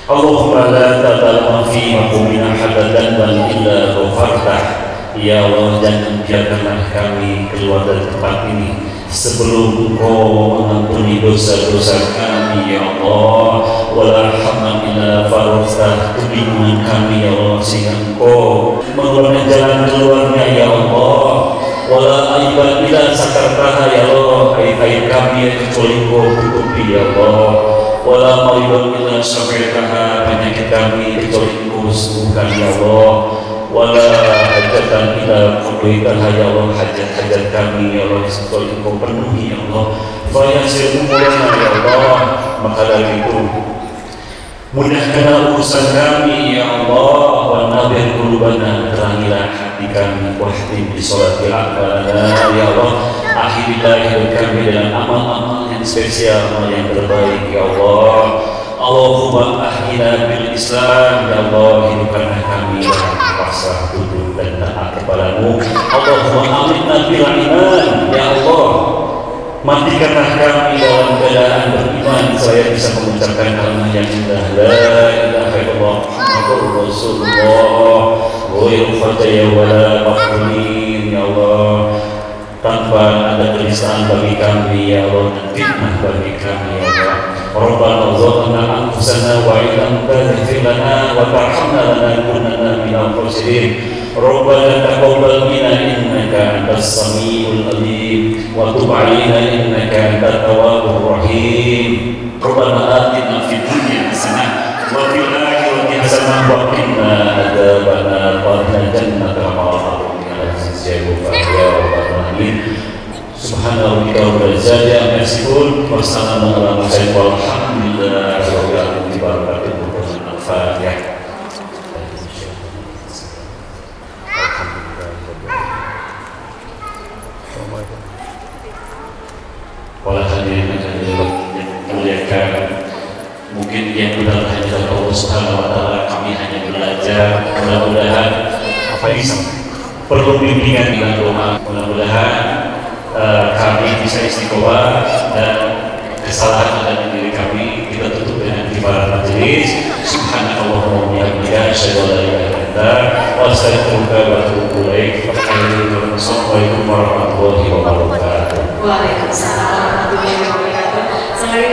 Allahumma la tad'u fi maqamina hadan illa ghafartah. Ya Allah, jangan biarkanlah kami keluar dari tempat ini sebelum Engkau mengampuni dosa-dosa kami ya Allah. Wala hamma illa farastah, kebingungan kami ya Allah sehingga Engkau mengeluarkan jalan keluarnya ya Allah. Wala aiban illa sakartaha ya Allah, aib kami kecuali Engkau tutupi ya Allah. Wala maridan illa syafaitaha, penyakit kami kecuali Engkau sembuhkan ya Allah. Wala hajatan ila qadaitaha ya Allah, hajat-hajat kami ya Allah kecuali Engkau penuhi ya Allah. Fayassir umurana ya Allah, maka dari itu mudahkanlah urusan kami ya Allah. Wa nawwir qulubana, terangilah hati kami. Wahdim bi sholati a'malana ya Allah, akhirilah hidup kami dengan amal-amal yang spesial yang terbaik ya Allah. Allahumma ahyina bil Islam ya Allah, hidupkanlah kami dengan pasrah tunduk dan taat kepadamu. Allahumma amitna bil iman ya Allah, matikanlah kami dalam keadaan beriman saya bisa mengucapkan kalimat yang indah la ilaha illallah Muhammadur Rasulullah ghairul khataya wala maqburin ya Allah, tanpa ada keniscayaan bagi kami ya Allah dan fitnah bagi kami ya Allah. Rabbana zalamna anfusana wa illam taghfir lana wa tarhamna lanakunanna minal khasirin. Rabbana taqabbal minna innaka antas samiul alim wa tub 'alaina innaka antat tawwabur rahim. Rabbana atina fid dunya hasanah wa fil akhirati hasanah wa qina adzabannar wa qina jannatal ma'wa minal azizi wa ya rabbal alamin. Subhanallah rabbil izzati amma yasifun wa salamun ala mursalin walhamdulillahi rabbil alamin. Barakatuh. Al-Fatihah. Para hadirin yang dimuliakan, mungkin yang benar hanya dari Allah Subhanahu wa taala, kami hanya belajar. Mudah-mudahan apa yang perlu bimbingan dengan doa, mudah-mudahan kami bisa istiqomah dan kesalahan ada di diri kami kita tutup dengan kibaran majelis. Subhanallahumma wa bihamdika asyhadu an la ilaha illa anta astaghfiruka wa atubu ilaik. Assalamualaikum warahmatullahi wabarakatuh. Waalaikumsalam warahmatullahi wabarakatuh. Selamat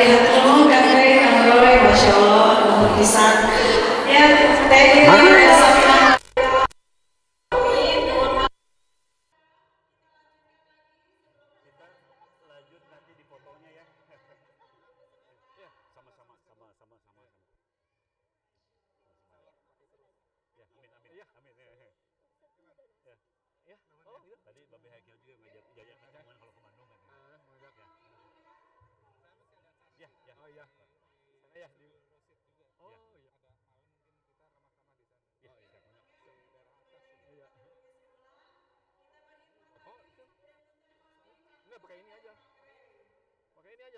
datang kami Amrore, masya Allah, mohon pisan. Ya, tadi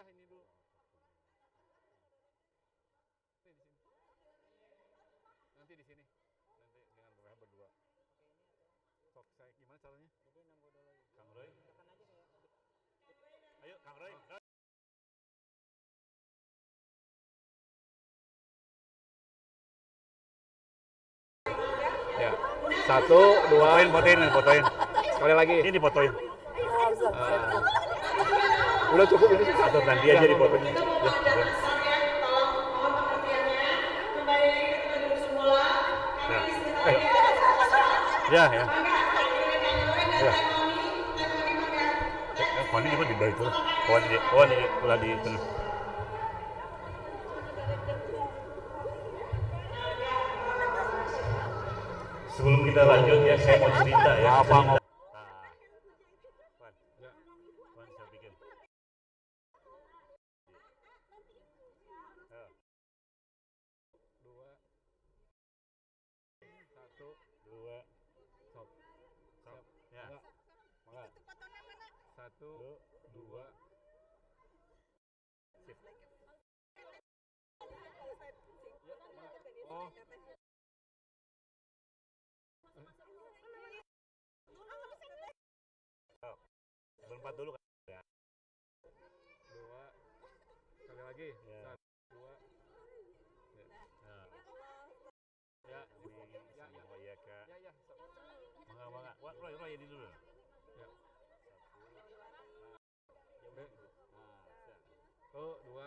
ini dulu. Nanti di sini. Nanti dengan mereka berdua. Sok saya gimana caranya? Kang Roy. Ayo Kang Roy. Ya. 1, 2, fotoin. Sekali lagi. Ini fotoin. Udah cukup ini satu nanti aja di fotonya. Ya. Kawan ini di bawah itu. Kawan ini udah di tengah. Sebelum kita lanjut ya, saya mau cerita ya. Apa mau? Satu, dua, sip. Oh. Oh. Berempat dulu kan ya. 2 kali lagi. Ya. 1 2. Ya. Nah. Ya, Ini sama ya Kak. Ya. Mangga. Wah, Roy ini dulu. Ya. 1. Ya udah gitu. Nah, siap. Tuh, 2.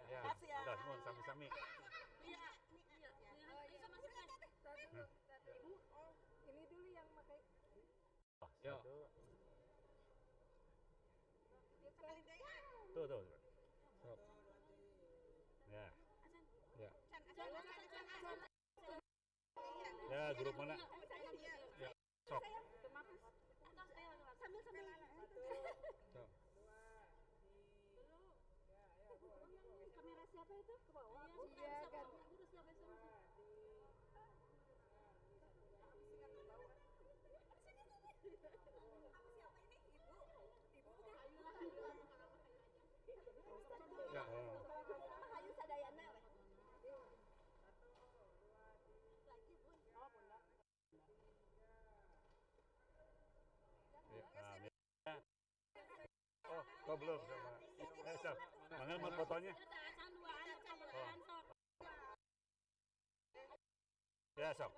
Ya. Udah semua sami-sami. Iya. Ibu, ini dulu yang pakai. Oh, Yo. 1. Tuh. Sok. Ya. Ya. Ya, grup mana? Ya. Sok. Sambil. Sok. Kamera siapa itu? Ke bawah. Iya, kan. Siapa itu? Siapa ini? Ibu bukan? Ya. Hayu Sadayana. Lagi Bun. Oh, Bunda. Ya. Oh, kok belum sama. Sok. Mana fotonya? Oh. Ya, sok.